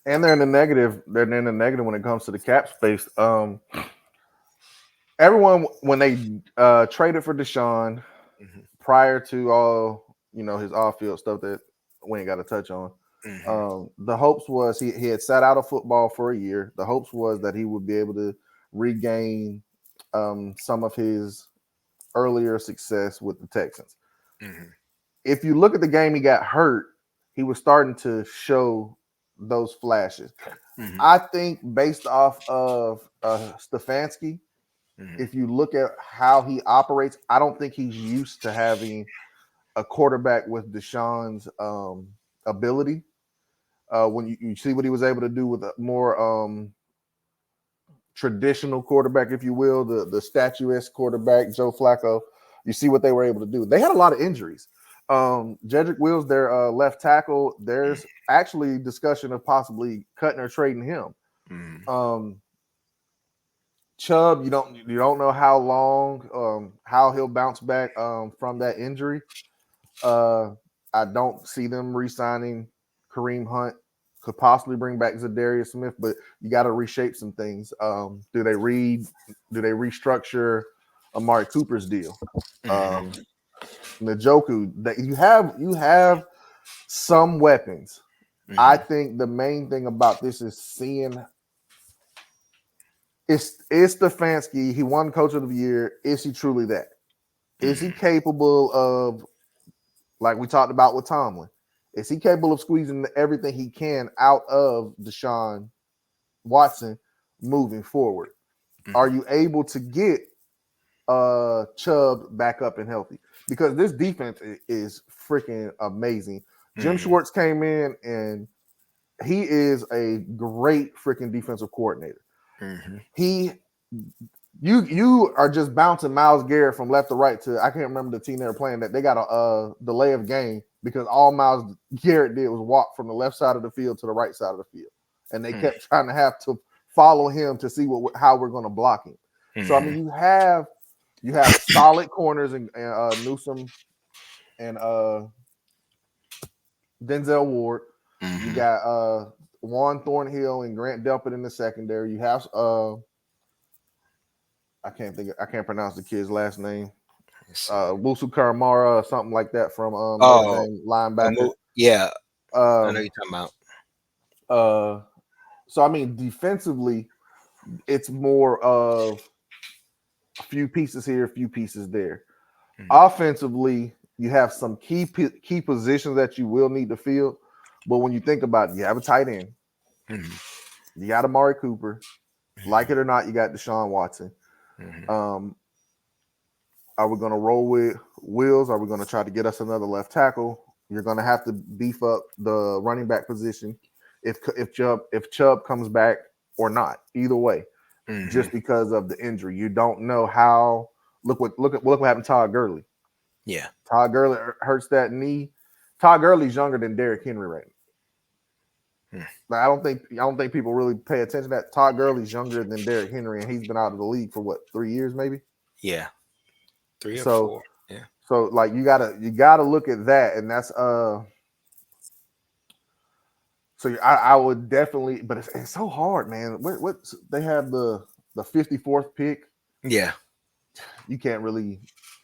And they're in the negative. They're in the negative when it comes to the cap space. Everyone when they traded for Deshaun Hmm. prior to all his off field stuff that we ain't got to touch on. Hmm. The hopes was he had sat out of football for a year. The hopes was that he would be able to regain some of his earlier success with the Texans. Hmm. If you look at the game he got hurt, he was starting to show those flashes. Hmm. I think based off of Stefanski, Hmm. if you look at how he operates, I don't think he's used to having a quarterback with Deshaun's ability. When you see what he was able to do with a more traditional quarterback, if you will, the statuesque quarterback, Joe Flacco, you see what they were able to do. They had a lot of injuries. Jedrick Wills, their left tackle, there's actually discussion of possibly cutting or trading him. Hmm. Um, Chubb, you don't know how long, how he'll bounce back from that injury. Uh, I don't see them re-signing Kareem Hunt. Could possibly bring back Zadarius Smith, but you got to reshape some things. Do they restructure Amari Cooper's deal? Mm-hmm. Um, Njoku, that you have some weapons. I Mm-hmm. think the main thing about this is seeing is Stefanski. He won Coach of the Year. Is he truly that? Is he Mm-hmm. capable of, like we talked about with Tomlin? Is he capable of squeezing everything he can out of Deshaun Watson moving forward? Are you able to get Chubb back up and healthy? Because this defense is freaking amazing. Jim Mm-hmm. Schwartz came in and he is a great freaking defensive coordinator. Mm-hmm. He you are just bouncing Myles Garrett from left to right to, I can't remember the team they were playing, that they got a delay of game because all Myles Garrett did was walk from the left side of the field to the right side of the field, and they kept trying to have to follow him to see how we're going to block him. So I mean, Mm-hmm. you have solid corners in Newsom and Denzel Ward. You Mm-hmm. got Juan Thornhill and Grant Delpit in the secondary. You have I can't pronounce the kid's last name. Let's see. Wusu Karamara or something like that from Notre Oh, Dame linebacker. yeah, I know Um, you're talking about. uh, so I mean, defensively, it's more of a few pieces here, a few pieces there. Mm-hmm. Offensively, you have some key positions that you will need to fill. But when you think about it, you have a tight end, Mm-hmm. you got Amari Cooper. Like it or not, you got Deshaun Watson. Mm-hmm. Um, are we going to roll with Wills? Are we going to try to get us another left tackle? You're going to have to beef up the running back position if Chubb comes back or not. Either way, Mm-hmm. just because of the injury, you don't know how. Look what happened to Todd Gurley. Yeah. Todd Gurley hurts that knee. Todd Gurley's younger than Derrick Henry right now. Mm. Like, I don't think people really pay attention to that. Todd Gurley's younger than Derrick Henry, and he's been out of the league for what, 3 years maybe. Yeah. Three or So four. Yeah. so like you gotta look at that, and that's so I would definitely, but it's so hard, man. What they have the 54th pick. Yeah. You can't really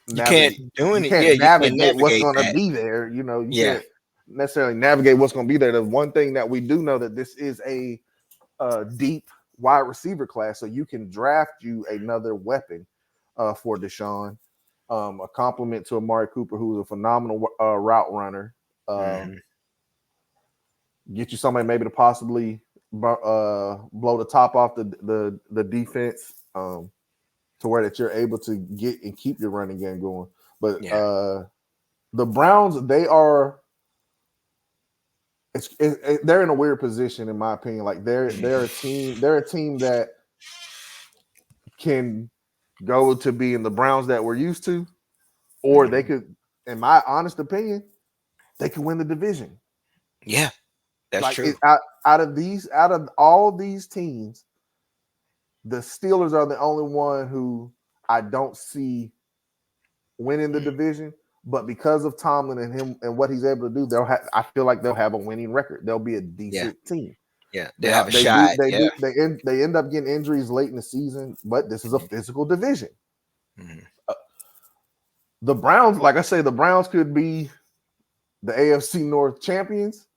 You can't navigate. do You any. Yeah, can't you can't navigate what's navigate going to that. be there. You Yeah. can't necessarily navigate what's going to be there. The one thing that we do know that this is a deep wide receiver class, so you can draft you another weapon for Deshaun. A compliment to Amari Cooper, who's a phenomenal route runner. Mm-hmm. Get you somebody maybe to possibly blow the top off the defense, to where that you're able to get and keep your running game going. But Yeah. the Browns, they're in a weird position in my opinion. Like they're a Mm-hmm. team. They're a team that can go to being the Browns that we're used to, or they Mm-hmm. could, in my honest opinion, they could win the division. Yeah. That's Like true. out of all these teams, the Steelers are the only one who I don't see winning the division. But because of Tomlin and him and what he's able to do, I feel like they'll have a winning record. They'll be a Yeah. decent team. Yeah. They They have a they do shot. they Yeah. do they end up getting injuries late in the season, but this is a physical division. Mm-hmm. Uh, the Browns, like I say, the Browns could be the AFC North champions,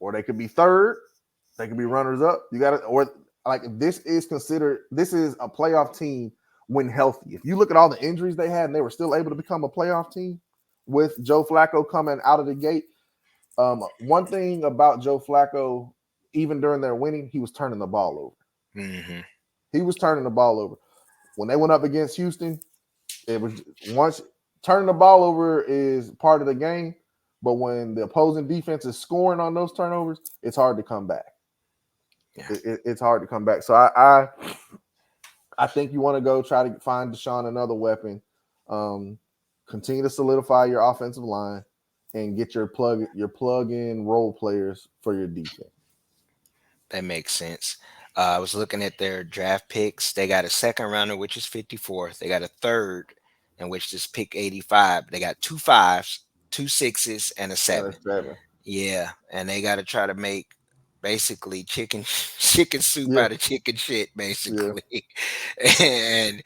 or they could be third. They could be runners up. You got to, or like this is a playoff team when healthy. If you look at all the injuries they had and they were still able to become a playoff team with Joe Flacco coming out of the gate. One thing about Joe Flacco, even during their winning, he was turning the ball over. Mm-hmm. He was turning the ball over. When they went up against Houston, it was once turning the ball over is part of the game, but when the opposing defense is scoring on those turnovers, it's hard to come back. Yeah. It's hard to come back. So I think you want to go try to find Deshaun another weapon. Um, Continue to solidify your offensive line and get your plug in role players for your defense. That makes sense. I was looking at their draft picks. They got a second rounder, which is 54th. They got a third, in which is pick 85. They got two fives, two sixes, and a And a seven. 7. Yeah, and they got to try to make basically chicken chicken soup Yeah, out of chicken shit, yeah. basically. And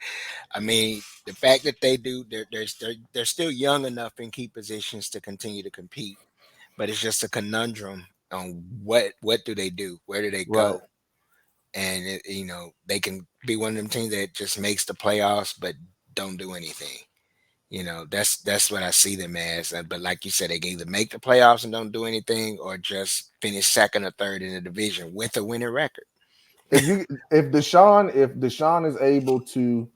I mean, the fact that they do, they're still young enough in key positions to continue to compete, but it's just a conundrum on what do they do, where do they Right. go, and they can be one of them teams that just makes the playoffs but don't do anything. That's what I see them as. But like you said, they can either make the playoffs and don't do anything, or just finish second or third in the division with a winning record. If Deshaun is able to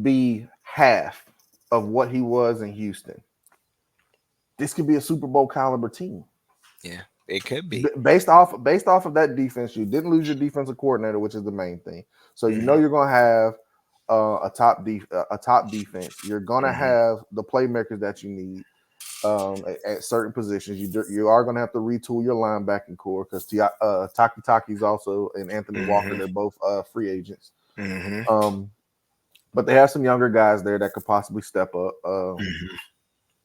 be half of what he was in Houston, this could be a Super Bowl caliber team. Yeah, it could be. Based off of that defense, you didn't lose your defensive coordinator, which is the main thing. So you know Hmm. you're going to have a top defense. You're going to Hmm. have the playmakers that you need at certain positions. You are going to have to retool your linebacking core because Taki Taki's also and Anthony Walker. Hmm. They're both free agents. Hmm. Um, but they have some younger guys there that could possibly step up. Hmm.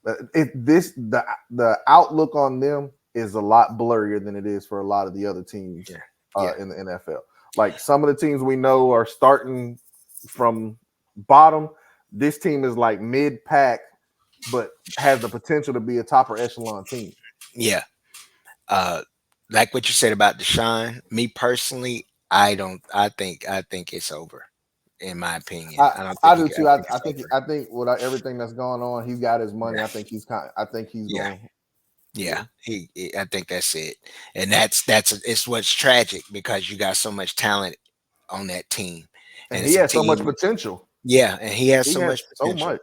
The outlook on them is a lot blurrier than it is for a lot of the other teams Yeah. Yeah. in the NFL. Like some of the teams we know are starting from bottom. This team is like mid pack, but has the potential to be a topper echelon team. Yeah. Uh, like what you said about Deshaun. Me personally, I think it's over. In my opinion, I, I don't I think he. do I too. I, think I it's think over. I think with everything that's going on, he's got his money. Yeah. I think he's Yeah. going. Yeah, Yeah, I think that's it, and that's it's what's tragic because you got so much talent on that team, and and he it's a has so much team. potential. Yeah, and he has He so much has so potential. much.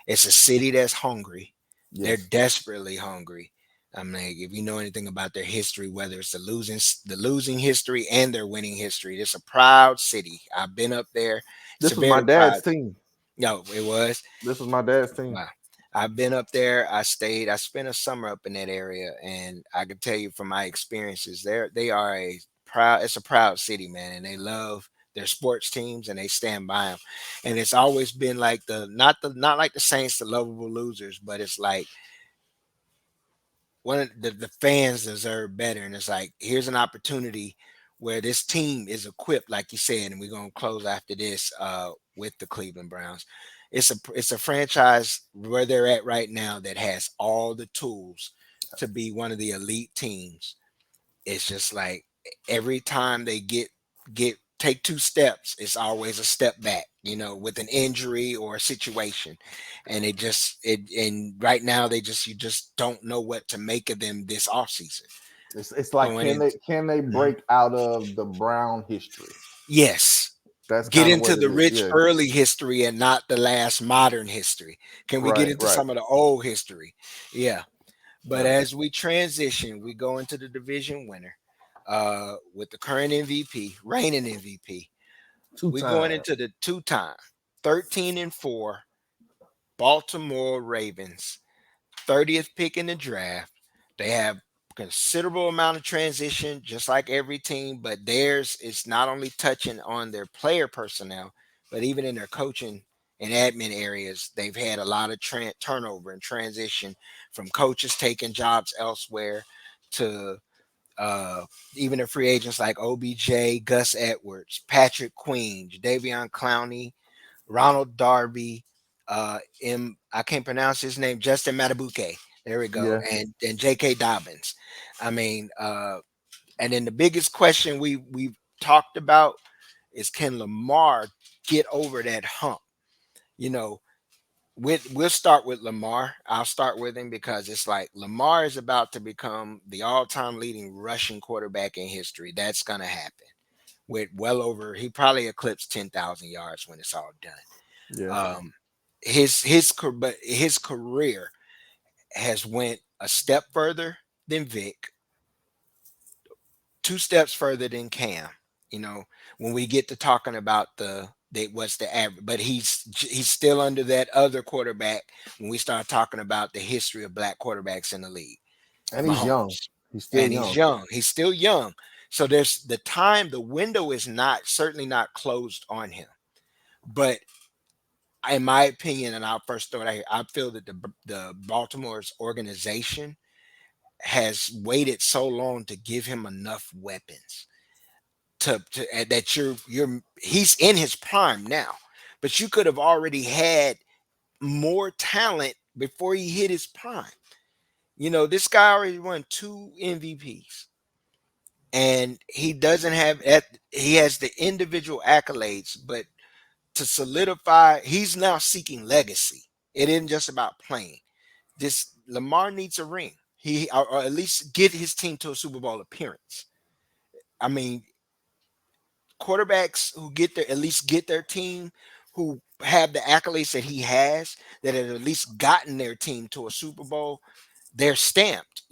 It's a city that's hungry. They're Yes, desperately hungry. I mean, if you know anything about their history, whether it's the losing history and their winning history, it's a proud city. I've been up there. It's a this was my very proud. dad's team. No, it was. This was my dad's team. Wow. I've been up there. I spent a summer up in that area, and I can tell you from my experiences, they are a proud. It's a proud city, man, and they love their sports teams and they stand by them. And it's always been like not like the Saints, the lovable losers, but it's like one of the fans deserve better. And it's like here's an opportunity where this team is equipped, like you said, and we're gonna close after this with the Cleveland Browns. It's a franchise where they're at right now that has all the tools to be one of the elite teams. It's just like every time they get take two steps, it's always a step back, with an injury or a situation. And and right now they just you just don't know what to make of them this offseason. It's like Going can in. they Mhm. break out of the Brown history? Yes. That's Get kind of into what it the is. rich Yeah. early history and not the last modern history. Can we get Right. into Right. some of the old history? Yeah. But Right. as we transition, we go into the division winner with the current MVP, reigning MVP. Two We're going time. into the two-time 13-4 Baltimore Ravens, 30th pick in the draft. They have considerable amount of transition, just like every team, but theirs is not only touching on their player personnel, but even in their coaching and admin areas, they've had a lot of turnover and transition from coaches taking jobs elsewhere to uh, even the free agents like OBJ, Gus Edwards, Patrick Queen, Davion Clowney, Ronald Darby, I can't pronounce his name, Justin Matabuke. There we go. Yeah. And J.K. Dobbins. I mean, and then the biggest question we've talked about is can Lamar get over that hump? You know, we'll start with Lamar. I'll start with him because it's like Lamar is about to become the all-time leading rushing quarterback in history. That's gonna happen with well over. He probably eclipsed 10,000 yards when it's all done. Yeah. Um, but his career has went a step further than Vic, two steps further than Cam. You know, when we get to talking about what's the average, but he's still under that other quarterback when we start talking about the history of black quarterbacks in the league, And he's young. Mahomes, He's still and he's young. young. He's still young. So there's the window is not certainly not closed on him. But in my opinion, and I'll first throw it out here, I feel that the Baltimore's organization has waited so long to give him enough weapons that you're he's in his prime now, but you could have already had more talent before he hit his prime. This guy already won two MVPs, and he doesn't have that. He has the individual accolades, but to solidify, he's now seeking legacy. It isn't just about playing. This Lamar needs a ring. Or at least get his team to a Super Bowl appearance. I mean, quarterbacks who get their at least get their team, who have the accolades that he has, that have at least gotten their team to a Super Bowl, they're stamped.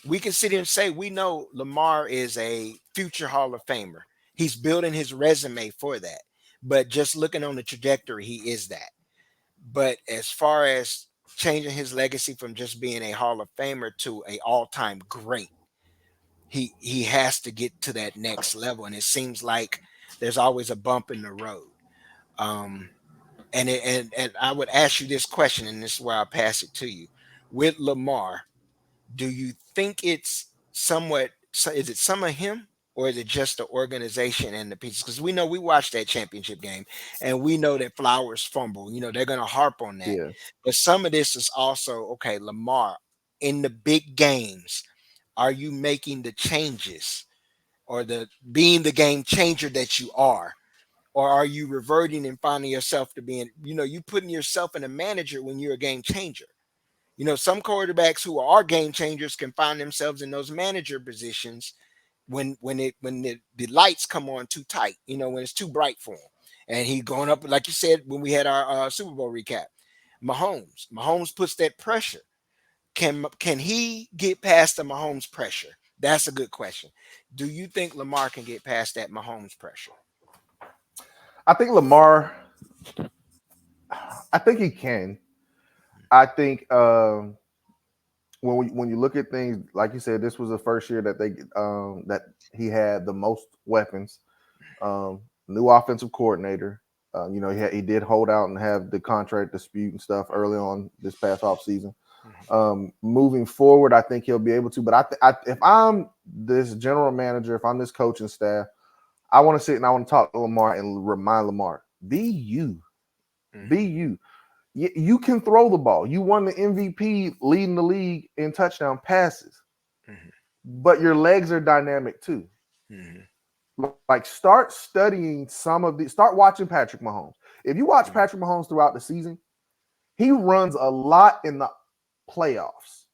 We can sit here and say we know Lamar is a future Hall of Famer. He's building his resume for that. But just looking on the trajectory, he is that. But as far as changing his legacy from just being a Hall of Famer to a all-time great, he has to get to that next level. And it seems like there's always a bump in the road. Um, and I would ask you this question, and this is where I'll pass it to you. With Lamar, do you think it's somewhat is it some of him, or is it just the organization and the pieces? Because we know we watched that championship game, and we know that Flowers fumble, they're going to harp on that. Yeah. But some of this is also, okay, Lamar, in the big games, are you making the changes, or the being the game changer that you are? Or are you reverting and finding yourself to being, you putting yourself in a manager when you're a game changer? Some quarterbacks who are game changers can find themselves in those manager positions when the lights come on too tight, when it's too bright for him. And he going up, like you said, when we had our Super Bowl recap, Mahomes puts that pressure. Can he get past the Mahomes pressure? That's a good question. Do you think Lamar can get past that Mahomes pressure? I think Lamar. I think he can. I think when you look at things, like you said, this was the first year that he had the most weapons. New offensive coordinator. He did hold out and have the contract dispute and stuff early on this past offseason. Moving forward, I think he'll be able to. But if I'm this general manager, if I'm this coaching staff, I want to sit and I want to talk to Lamar and remind Lamar, be you. Be you. You can throw the ball. You won the MVP leading the league in touchdown passes. But your legs are dynamic too. Like, start studying start watching Patrick Mahomes. If you watch Patrick Mahomes throughout the season, he runs a lot in the playoffs.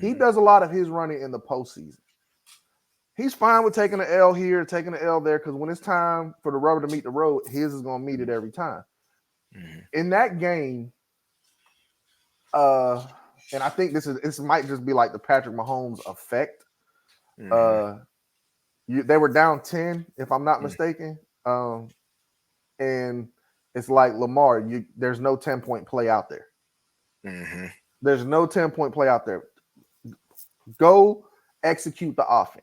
He does a lot of his running in the postseason. He's fine with taking an L here, taking an L there, because when it's time for the rubber to meet the road, his is going to meet it every time. In that game, and I think this might just be like the Patrick Mahomes effect. They were down 10, if I'm not mistaken. And it's like, Lamar, there's no 10-point play out there. There's no 10-point play out there. Go execute the offense.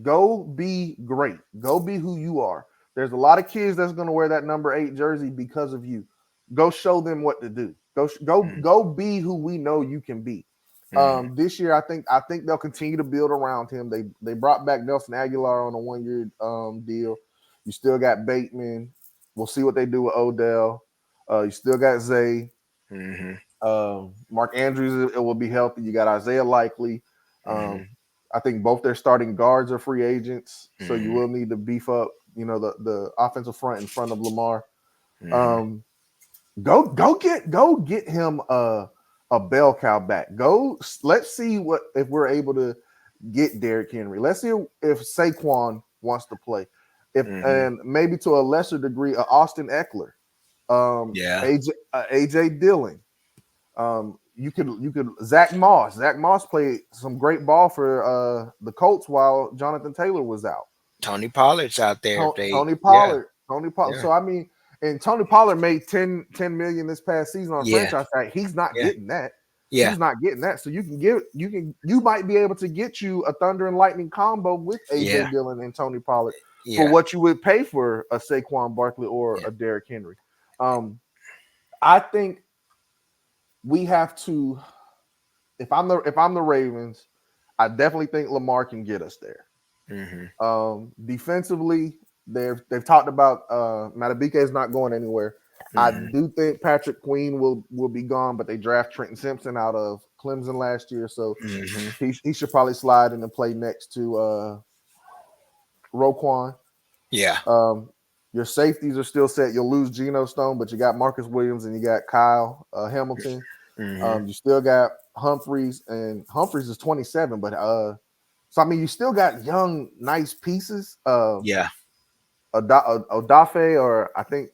Go be great. Go be who you are. There's a lot of kids that's going to wear that number 8 jersey because of you. Go show them what to do. Go be who we know you can be. This year, I think they'll continue to build around him. They brought back Nelson Aguilar on a 1-year deal. You still got Bateman. We'll see what they do with Odell. You still got Zay. Mark Andrews will be healthy. You got Isaiah Likely. I think both their starting guards are free agents, so you will need to beef up, the offensive front in front of Lamar. Go get him a bell cow back. Let's see if we're able to get Derrick Henry. Let's see if Saquon wants to play. And maybe to a lesser degree, Austin Eckler, AJ Dillon. You could Zach Moss. Zach Moss played some great ball for the Colts while Jonathan Taylor was out. Tony Pollard's out there. Tony Pollard. Yeah. So I mean, and Tony Pollard made $10 million this past season on franchise tag. He's not getting that. Yeah. He's not getting that. So you might be able to get you a Thunder and Lightning combo with AJ Yeah. Dillon and Tony Pollard for Yeah. what you would pay for a Saquon Barkley or Yeah. a Derrick Henry. I think we have to. If I'm the Ravens, I definitely think Lamar can get us there. Mm-hmm. Defensively, they've talked about Matabike is not going anywhere. I Mm-hmm. do think Patrick Queen will be gone, but they draft Trenton Simpson out of Clemson last year, so Mm-hmm. he should probably slide into play next to Roquan. Yeah. Um, your safeties are still set. You'll lose Geno Stone, but you got Marcus Williams and you got Kyle Hamilton. Mm-hmm. You still got Humphreys, and Humphreys is 27, but so I mean, you still got young, nice pieces. Yeah. Odafe, or I think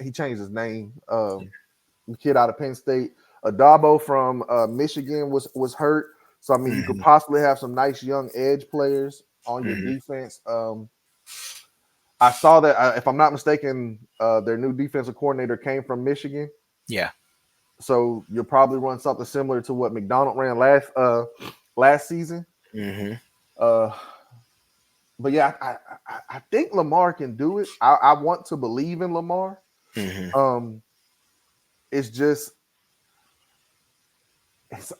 he changed his name. The kid out of Penn State. Adabo from Michigan was hurt, so I mean, you could Mm-hmm. possibly have some nice young edge players on your Mm-hmm. defense. I saw that, if I'm not mistaken, their new defensive coordinator came from Michigan. Yeah. So you'll probably run something similar to what McDonald ran last season. Mm-hmm. Uh, but yeah, I think Lamar can do it. I want to believe in Lamar. Mm-hmm. Um, it's just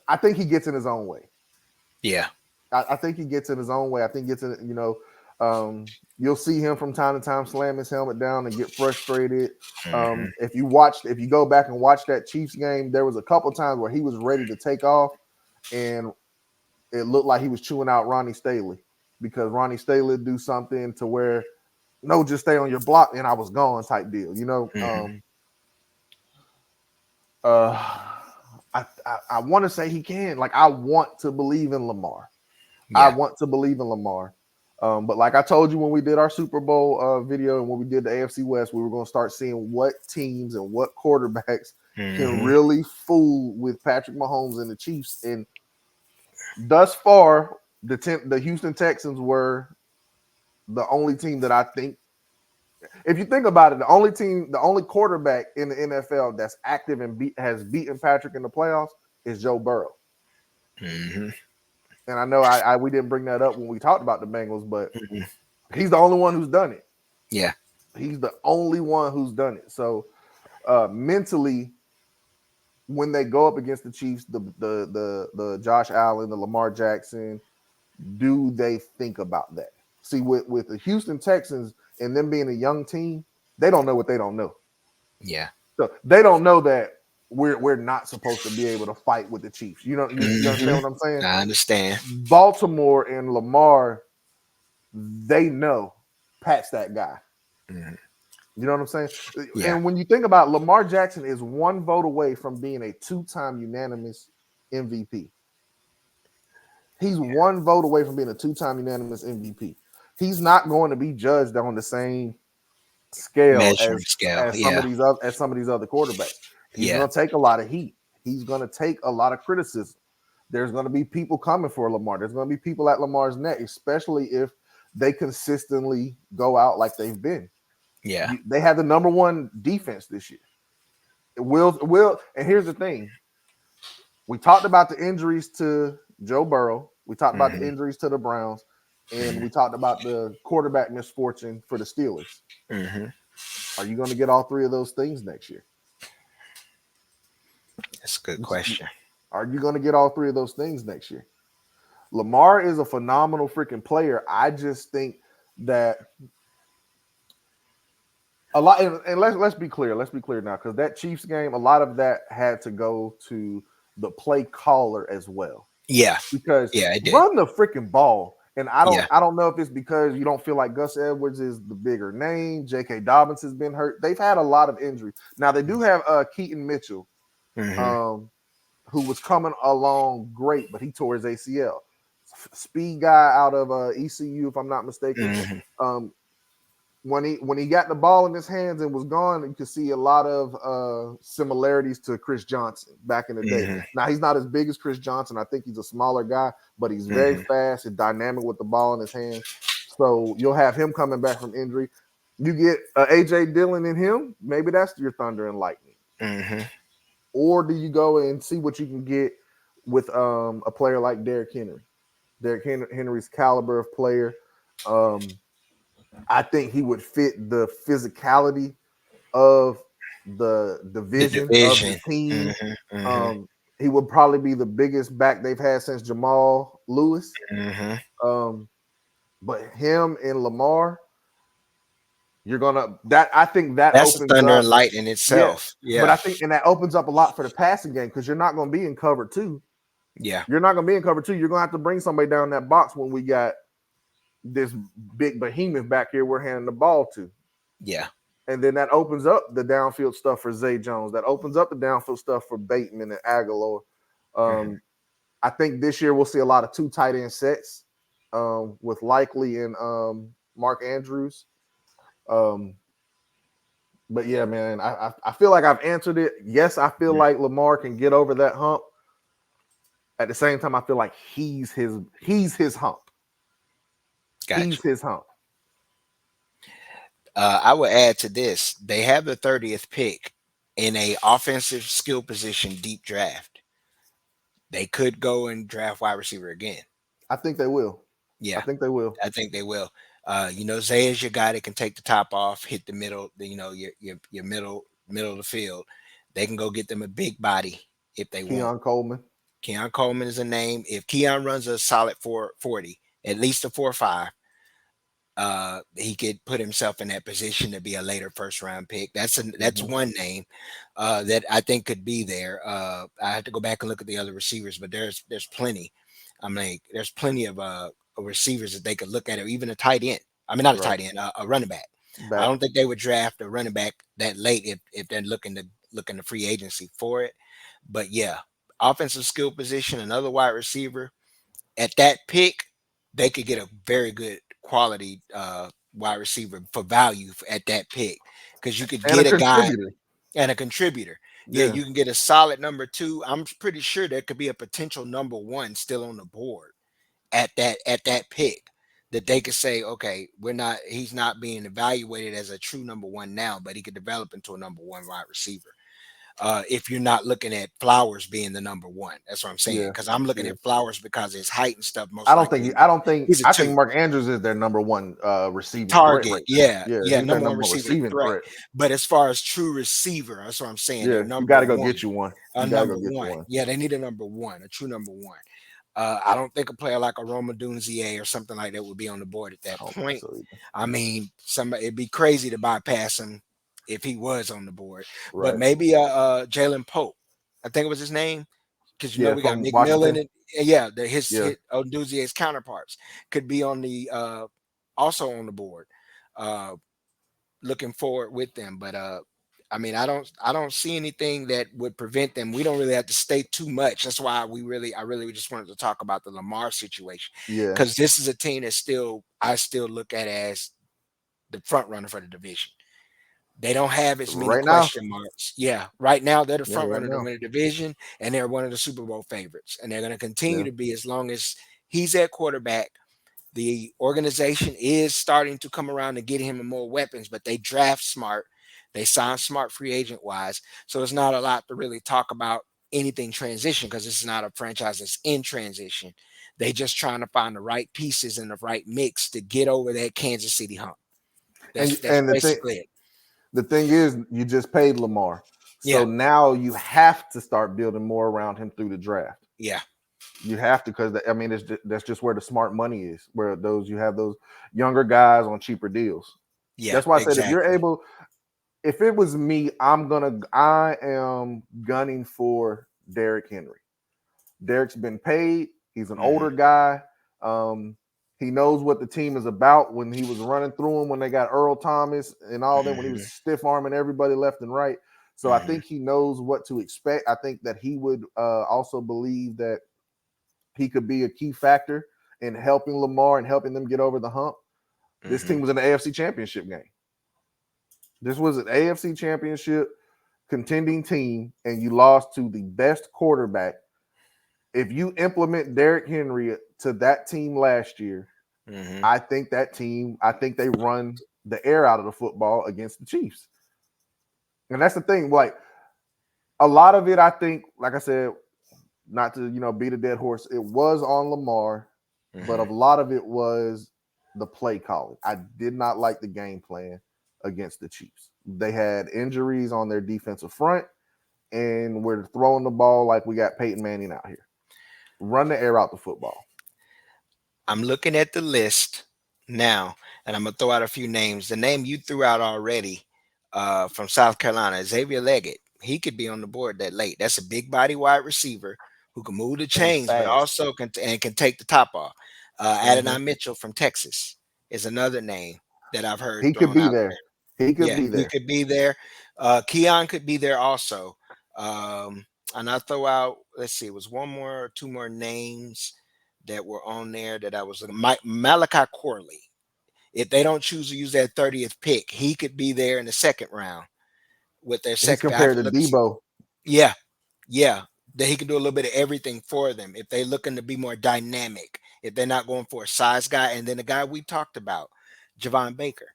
I think he gets in his own way. Yeah. I think he gets in his own way. I think gets in, you'll see him from time to time slam his helmet down and get frustrated. Mm-hmm. If you go back and watch that Chiefs game, there was a couple times where he was ready to take off, and it looked like he was chewing out Ronnie Staley, because Ronnie Staley would do something to where, no, just stay on your block and I was gone type deal. Mm-hmm. I want to say he can. Like, I want to believe in Lamar. I Yeah. want to believe in Lamar. But like I told you when we did our Super Bowl video and when we did the AFC West, we were going to start seeing what teams and what quarterbacks can Mm-hmm. really fool with Patrick Mahomes and the Chiefs. And thus far, the Houston Texans were the only team that I think, if you think about it, the only quarterback in the NFL that's active and has beaten Patrick in the playoffs is Joe Burrow. Mm-hmm. And I know we didn't bring that up when we talked about the Bengals, but Mm-hmm. he's the only one who's done it. Yeah. He's the only one who's done it. So mentally, when they go up against the Chiefs, the Josh Allen, the Lamar Jackson, do they think about that? See, with the Houston Texans and them being a young team, they don't know what they don't know. Yeah. So they don't know that we're not supposed to be able to fight with the Chiefs. You understand Mm-hmm. what I'm saying? I understand. Baltimore and Lamar, they know Pat's that guy. Mm-hmm. You know what I'm saying? Yeah. And when you think about it, Lamar Jackson is one vote away from being a 2-time unanimous MVP. He's one vote away from being a 2-time unanimous MVP. He's not going to be judged on the same scale Measuring scale. as some Yeah. of these other quarterbacks. He's Yeah. going to take a lot of heat. He's going to take a lot of criticism. There's going to be people coming for Lamar. There's going to be people at Lamar's neck, especially if they consistently go out like they've been. Yeah. They had the number one defense this year. Will, and here's the thing. We talked about the injuries to Joe Burrow. We talked about the Mm-hmm. injuries to the Browns. And Mm-hmm. we talked about the quarterback misfortune for the Steelers. Mm-hmm. Are you going to get all three of those things next year? That's a good question. Are you going to get all three of those things next year? Lamar is a phenomenal freaking player. I just think that a lot, and let's be clear. Let's be clear now, because that Chiefs game, a lot of that had to go to the play caller as well. Yeah. Because Yeah, it did. run the freaking ball. And I Yeah. don't know if it's because you don't feel like Gus Edwards is the bigger name. J.K. Dobbins has been hurt. They've had a lot of injuries. Now they do have Keaton Mitchell, Mm-hmm. who was coming along great, but he tore his ACL. Speed guy out of ECU, if I'm not mistaken. Mm-hmm. When he got the ball in his hands and was gone, you could see a lot of similarities to Chris Johnson back in the day. Mm-hmm. Now he's not as big as Chris Johnson. I think he's a smaller guy, but he's very Mm-hmm. fast and dynamic with the ball in his hands. So you'll have him coming back from injury. You get AJ Dillon in him. Maybe that's your Thunder and Lightning. Mm-hmm. or do you go and see what you can get with a player like Derrick Henry? Henry's caliber of player. Um, I think he would fit the physicality of the The division of the division. team. Hmm. Hmm. Um, he would probably be the biggest back they've had since Jamal Lewis. Hmm. Um, but him and Lamar, you're gonna that I think that That's a opens thunder up. and lightning Yeah, itself. but Yeah. I think and that opens up a lot for the passing game because you're not going to be in cover two. Yeah. You're not going to be in cover two. You're going to have to bring somebody down that box when we got this big behemoth back here we're handing the ball to. Yeah. And then that opens up the downfield stuff for Zay Jones. That opens up the downfield stuff for Bateman and Aguilar. Hmm. I think this year we'll see a lot of two tight end sets with Likely and Mark Andrews. Um, but yeah, man, I feel like I've answered it. Yes, I feel like Lamar can get over that hump. At the same time, I feel like he's his hump. Gotcha. He's his hump. I would add to this: they have the 30th pick in a offensive skill position deep draft. They could go and draft wide receiver again. I think they will. I Yeah, think they will. I think they will. Zay is your guy that can take the top off, hit the middle, your middle of the field. They can go get them a big body if they want. Keon Coleman. Keon Coleman is a name. If Keon runs a solid 440, at least a 4.5, he could put himself in that position to be a later first round pick. That's Mm-hmm. one name that I think could be there. I have to go back and look at the other receivers, but there's plenty. I mean, there's plenty of receivers that they could look at, or even a tight end. I mean, not a Right. tight end, a running back. I Back. don't think they would draft a running back that late if they're looking to free agency for it. But yeah, offensive skill position, another wide receiver at that pick, they could get a very good quality wide receiver for value at that pick because you could And a get a guy contributor. and a contributor. Yeah, Yeah. you can get a solid number two. I'm pretty sure there could be a potential number one still on the board at that pick that they could say, okay, he's not being evaluated as a true number one now, but he could develop into a number one wide receiver if you're not looking at Flowers being the number one. That's what I'm saying. Yeah. Because I'm looking Yeah. at Flowers because of his height and stuff. I Most don't think likely, he's a I think two Mark Andrews is their number one receiving threat target. right now. Yeah, Yeah, yeah, he's their number one number one receiver receiving threat. threat. But as far as true receiver, that's what I'm saying. They're Yeah, you number got to go one, get you one. a You got to go number get you one. one. Yeah, they need a number one, a true number one. I don't think a player like a Roma Dunzier or something like that would be on the board at I that don't think point. so either. I mean, somebody it'd be crazy to bypass him if he was on the board. But Right. maybe Jalen Pope, I think it was his name, because Yeah, we got from McMillan Washington. and yeah, his Yeah. Oduzier's counterparts could be on the also on the board. Uh, Looking forward with them, but I mean, I don't see anything that would prevent them. We don't really have to stay too much. That's why I really just wanted to talk about the Lamar situation Yeah. because this is a team that I still look at as the front runner for the division. They don't have as many Right now. question marks. Yeah, right now they're the Yeah, front right runner to now. win the division, and they're one of the Super Bowl favorites, and they're going to continue Yeah. to be as long as he's at quarterback. The organization is starting to come around and get him more weapons, but they draft smart. They sign smart free agent wise. So it's not a lot to really talk about anything transition because this is not a franchise that's in transition. They just trying to find the right pieces and the right mix to get over that Kansas City hump. That's And basically it. the thing is, you just paid Lamar, so Yeah. now you have to start building more around him through the draft. Yeah. You have to because I mean that's just where the smart money is. Where those you have those younger guys on cheaper deals. Yeah. That's why I said if you're Exactly. able, if it was me, I am gunning for Derrick Henry. Derek's been paid. He's an Hmm. older guy. Um, he knows what the team is about. When he was running through them, when they got Earl Thomas and all them, when he was Hmm. stiff arming everybody left and right. So I Hmm. think he knows what to expect. I think that he would also believe that he could be a key factor in helping Lamar and helping them get over the hump. This Hmm. team was in the AFC Championship game. This was an AFC Championship contending team, and you lost to the best quarterback. If you implement Derrick Henry to that team last year, Hmm. I think they run the air out of the football against the Chiefs. And that's the thing. Like, A lot of it, I think, like I said, not to beat a dead horse, it was on Lamar, but a Hmm. lot of it was the play calling. I did not like the game plan against the Chiefs. They had injuries on their defensive front, and we're throwing the ball like we got Peyton Manning out here. Run the air out the football. I'm looking at the list now, and I'm gonna throw out a few names. The name you threw out already, from South Carolina, Xavier Leggett. He could be on the board that late. That's a big body wide receiver who can move the And he's chains, but fast. also can take the top off. Hmm. Adonai Mitchell from Texas is another name that I've heard He could thrown be out there. there. He could Yeah, be he there. could be there. Keon could be there also. Um, and I throw out, let's see, it was one more or two more names that were on there that I was looking. Malachi Corley. If they don't choose to use that 30th pick, he could be there in the second round with their He's second pick. I have compared to to look and see. Debo. Yeah, yeah. That he can do a little bit of everything for them if they're looking to be more dynamic. If they're not going for a size guy, and then the guy we talked about, Javon Baker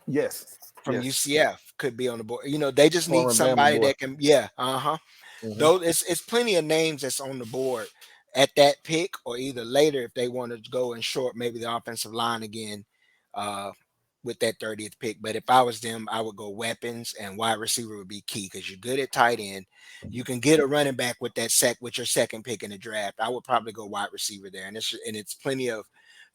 Yes. from Yes. UCF could be on the board. They just need Former Bama somebody boy. that can. Yeah, Hmm. Though it's plenty of names that's on the board at that pick, or either later if they want to go and short maybe the offensive line again, uh, with that 30th pick. But if I was them, I would go weapons, and wide receiver would be key because you're good at tight end. You can get a running back with that with your second pick in the draft. I would probably go wide receiver there, and it's plenty of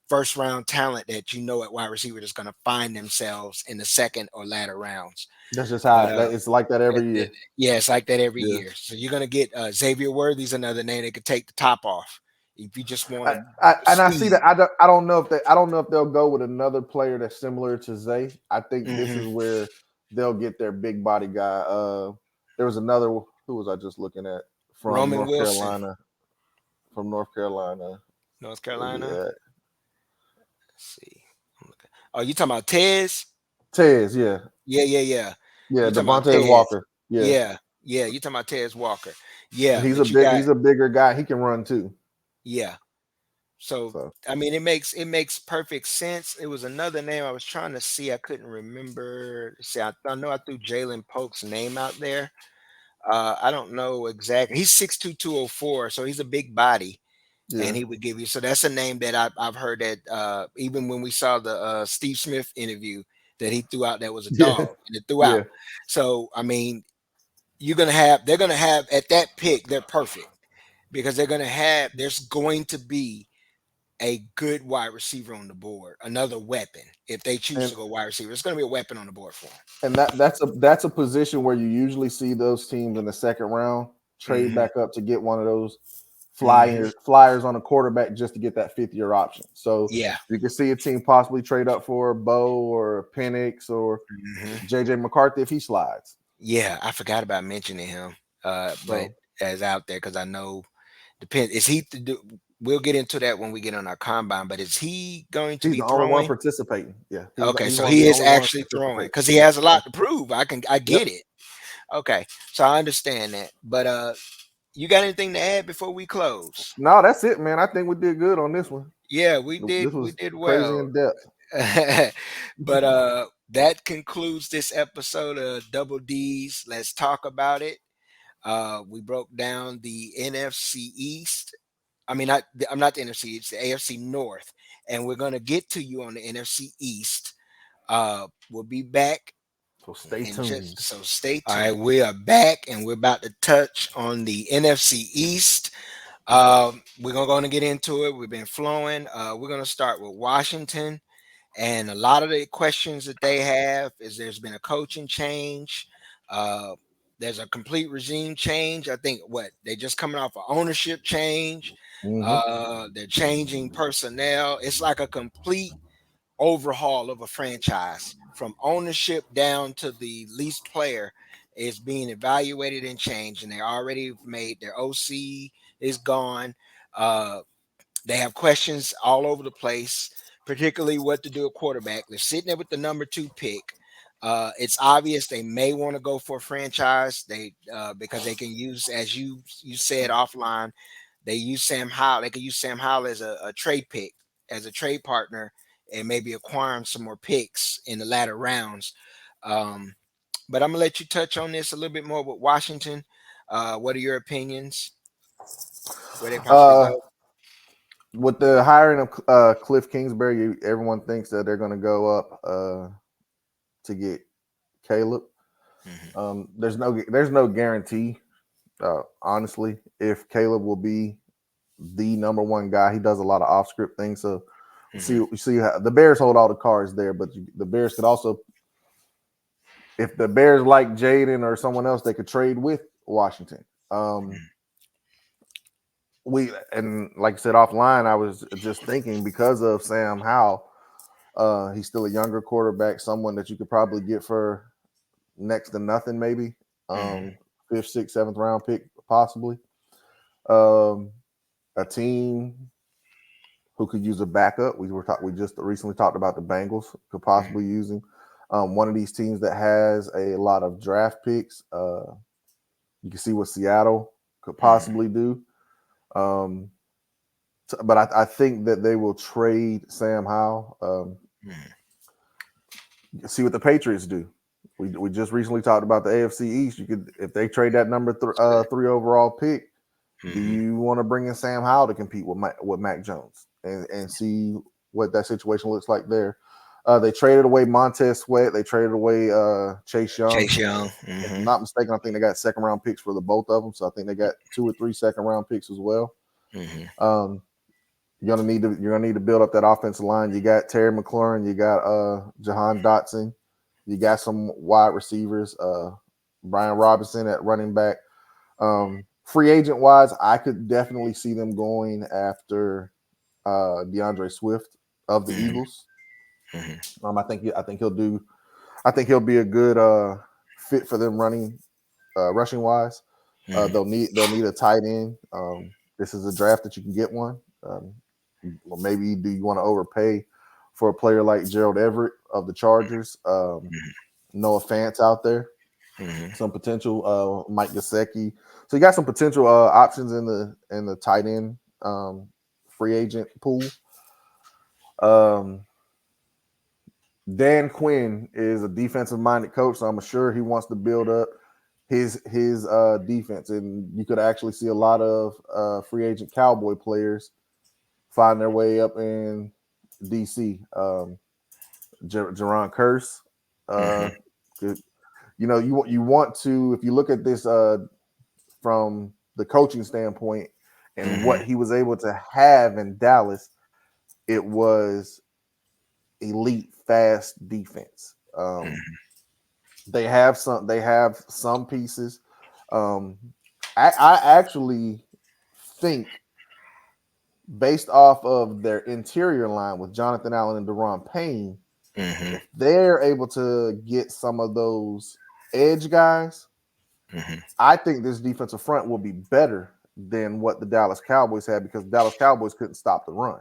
first round talent that at wide receiver that's going to find themselves in the second or latter rounds. That's just But how it's like that every year. yeah, it's like that every Yeah. year. So you're gonna get Xavier Worthy's another name that could take the top off if you just want to And I see speed. that. I don't know if they'll go with another player that's similar to Zay. I think this Hmm. is where they'll get their big body guy. There was another. Who was I just looking at from Roman North Wilson, Carolina? From North Carolina, North where's he Carolina. at? Let's see. I'm looking. Oh, you talking about Tez? Tez, yeah, Yeah, yeah, yeah. yeah, You talking about Devontae Tez? Walker, yeah. Yeah, yeah. You talking about Tez Walker? Yeah, He's a but you big, got he's a bigger guy. He can run too. yeah. So So I mean, it makes perfect sense. It was another name I was trying to see. I couldn't remember. See, I know I threw Jalen Polk's name out there. I don't know exactly. He's 6'2", 204, so he's a big body, and yeah, he would give you. So that's a name that I've heard that even when we saw the Steve Smith interview that he threw out, that was a yeah, dog, and it threw out. yeah. So I mean, they're gonna have at that pick, they're perfect because there's going to be a good wide receiver on the board, another weapon. If they choose And to go wide receiver, it's going to be a weapon on the board for that's a position where you usually see those teams in the second round trade them. back up to get one of those Hmm. Hmm. flyers on a quarterback just to get that fifth year option. So Yeah. you can see a team possibly trade up for Bo or Penix or Hmm. JJ McCarthy if he slides. Yeah, I forgot about mentioning him, but So as out there because I know depend is he to do. We'll get into that when we get on our combine. But is he going to he's be the only one throwing? participating. Yeah, Okay, he's so one of the he is only ones actually throwing participating. because he has a Yeah. lot to prove. I Yep. get it. Okay, so I understand that. But you got anything to add before we close? No, that's it, man. I think we did good on this one. Yeah, we did. This We was did crazy well. in depth. But that concludes this episode of Double D's. Let's talk about it. We broke down the NFC East. I mean, I'm not the NFC. It's the AFC North, and we're gonna get to you on the NFC East. We'll be back, So stay and tuned. just so stay tuned. All right, we are back, and we're about to touch on the NFC East. We're gonna get into it. We've been flowing. We're gonna start with Washington. And a lot of the questions that they have is there's been a coaching change. Uh, there's a complete regime change. I think what they just coming off an ownership change. Hmm. They're changing personnel. It's like a complete overhaul of a franchise from ownership down to the least player is being evaluated and changed. And they already made their OC is gone. Uh, they have questions all over the place, particularly what to do at quarterback. They're sitting there with the number 2 pick. It's obvious they may want to go for a franchise. They because they can use, as you said offline, they use Sam Howell. They could use Sam Howell as a trade pick, as a trade partner, and maybe acquiring some more picks in the latter rounds. Um, But I'm gonna let you touch on this a little bit more with Washington. What are your opinions? Where they possibly Uh, go? with the hiring of Cliff Kingsbury, everyone thinks that they're going to go up to get Caleb. Hmm. There's no guarantee, honestly, if Caleb will be the number one guy. He does a lot of off script things, so Hmm. you see how the Bears hold all the cards there, but the Bears could also, if the Bears like Jaden or someone else, they could trade with Washington. Um, we and like I said offline, I was just thinking because of Sam Howell, he's still a younger quarterback, someone that you could probably get for next to nothing, maybe Hmm. fifth, sixth, seventh round pick, possibly. Um, a team who could use a backup. We just recently talked about the Bengals could possibly use him. One of these teams that has a lot of draft picks. You can see what Seattle could Hmm. possibly do. Um, but I think that they will trade Sam Howell. Hmm. See what the Patriots do. We just recently talked about the AFC East. You could, if they trade that number three overall pick, do Hmm. you want to bring in Sam Howell to compete with Mac Jones and see what that situation looks like there? They traded away Montez Sweat. They traded away Chase Young. Chase Young. If I'm Hmm. not mistaken, I think they got second round picks for the both of them. So I think they got 2 or 3 second round picks as well. Hmm. Um, you're gonna need to build up that offensive line. You got Terry McLaurin, you got Jahan Dotson, you got some wide receivers, Brian Robinson at running back. Free agent wise, I could definitely see them going after DeAndre Swift of the Hmm. Eagles. Hmm. I think he'll be a good fit for them rushing wise. Hmm. They'll need a tight end. This is a draft that you can get one. Or maybe do you want to overpay for a player like Gerald Everett of the Chargers? Noah Fant out there, Hmm. some potential Mike Gesicki. So you got some potential options in the tight end free agent pool. Um, Dan Quinn is a defensive minded coach, so I'm sure he wants to build up his defense, and you could actually see a lot of free agent Cowboy players find their way up in DC. Jerron Curse, Hmm. uh, could, you want to, if you look at this from the coaching standpoint and Hmm. what he was able to have in Dallas, it was elite fast defense. They have some pieces. Um, I actually think, based off of their interior line with Jonathan Allen and Deron Payne, Hmm. if they're able to get some of those edge guys, Hmm. I think this defensive front will be better than what the Dallas Cowboys had, because the Dallas Cowboys couldn't stop the run.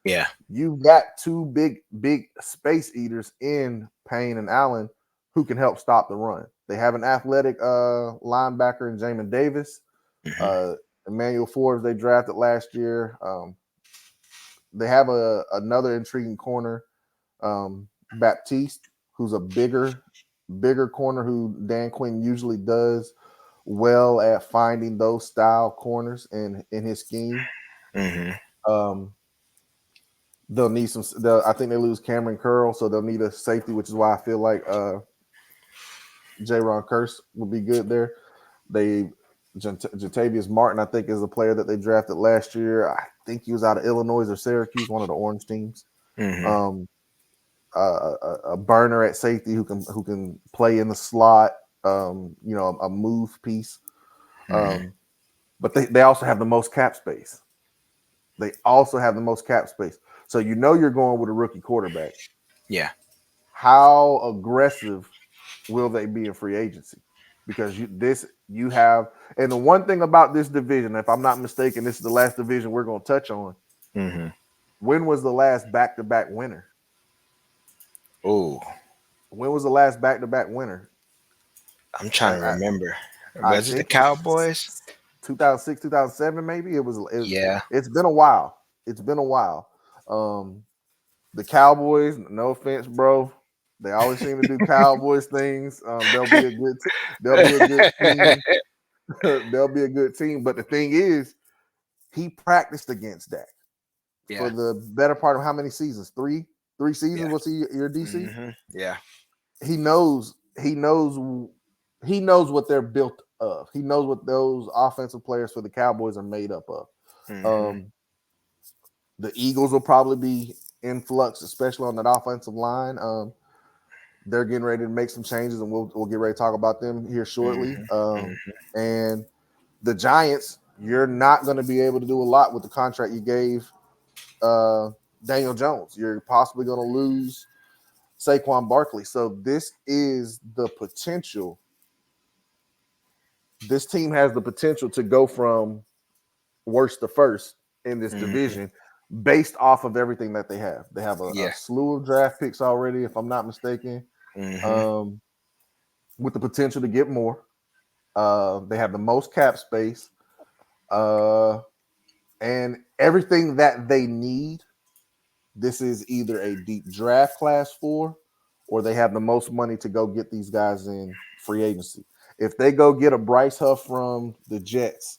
Yeah. You've got two big space eaters in Payne and Allen who can help stop the run. They have an athletic linebacker in Jamin Davis. Hmm. Uh, Emmanuel Forbes they drafted last year. They have another intriguing corner, Baptiste, who's a bigger corner who Dan Quinn usually does well at finding those style corners in his scheme. Hmm. Um, they'll need some. I think they lose Cameron Curl, so they'll need a safety, which is why I feel like J-Ron Curse would be good there. They Jatavius Martin, I think, is a player that they drafted last year. I think he was out of Illinois or Syracuse, one of the orange teams. Hmm. Um, a burner at safety who can play in the slot. A move piece. Hmm. Um, but they also have the most cap space. They also have the most cap space. So you're going with a rookie quarterback. Yeah. How aggressive will they be in free agency? Because you have, and the one thing about this division, if I'm not mistaken, this is the last division we're going to touch on. Hmm. When was the last back-to-back winner? Oh, When was the last back-to-back winner? I'm I, trying to I, remember. I Was it the think it's Cowboys? 2006, 2007, maybe. Yeah. It's been a while. It's been a while. Um, the Cowboys, no offense, bro. They always seem to do Cowboys things. They'll be a good. They'll be a good team. They'll be a good team. But the thing is, he practiced against Dak for Yeah. the better part of how many seasons? Three seasons Yeah. was he your DC? Yeah. He knows. He knows. He knows what they're built of. He knows what those offensive players for the Cowboys are made up of. Hmm. Um, the Eagles will probably be in flux, especially on that offensive line. They're getting ready to make some changes, and we'll get ready to talk about them here shortly. Hmm. Hmm. And the Giants, you're not going to be able to do a lot with the contract you gave Daniel Jones. You're possibly going to lose Saquon Barkley. So this is the potential. This team has the potential to go from worst to first in this Hmm. division based off of everything that they have. They have a Yeah. slew of draft picks already, if I'm not mistaken, Hmm. um, with the potential to get more. They have the most cap space, uh, and everything that they need. This is either a deep draft class for, or they have the most money to go get these guys in free agency. If they go get a Bryce Huff from the Jets,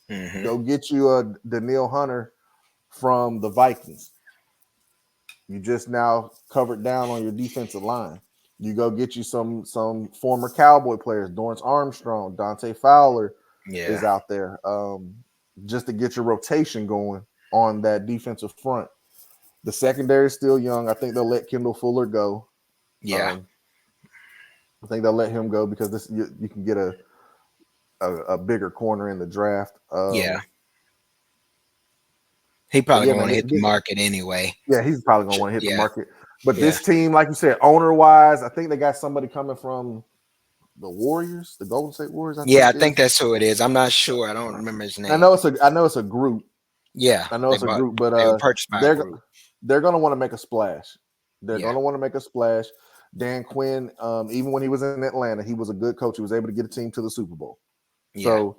Hmm. go get you a Daniil Hunter from the Vikings. You just now covered down on your defensive line. You go get you some former Cowboy players. Dorrance Armstrong, Dante Fowler Yeah. is out there, just to get your rotation going on that defensive front. The secondary is still young. I think they'll let Kendall Fuller go. Yeah. Um, I think they'll let him go because you can get a bigger corner in the draft. Yeah. He But probably yeah, gonna man, want to hit the market anyway. yeah, he's probably gonna want to hit the Yeah. market. But Yeah. this team, like you said, owner wise, I think they got somebody coming from the Warriors, the Golden State Warriors, I Yeah. think I think is. that's who it is. I'm not sure. I don't remember his name. I know it's a group. Yeah. I know They it's a bought. group, but They were purchased by a they're group. they're gonna want to make a splash. They're Yeah. gonna want to make a splash. Dan Quinn, even when he was in Atlanta, he was a good coach. He was able to get a team to the Super Bowl. Yeah. So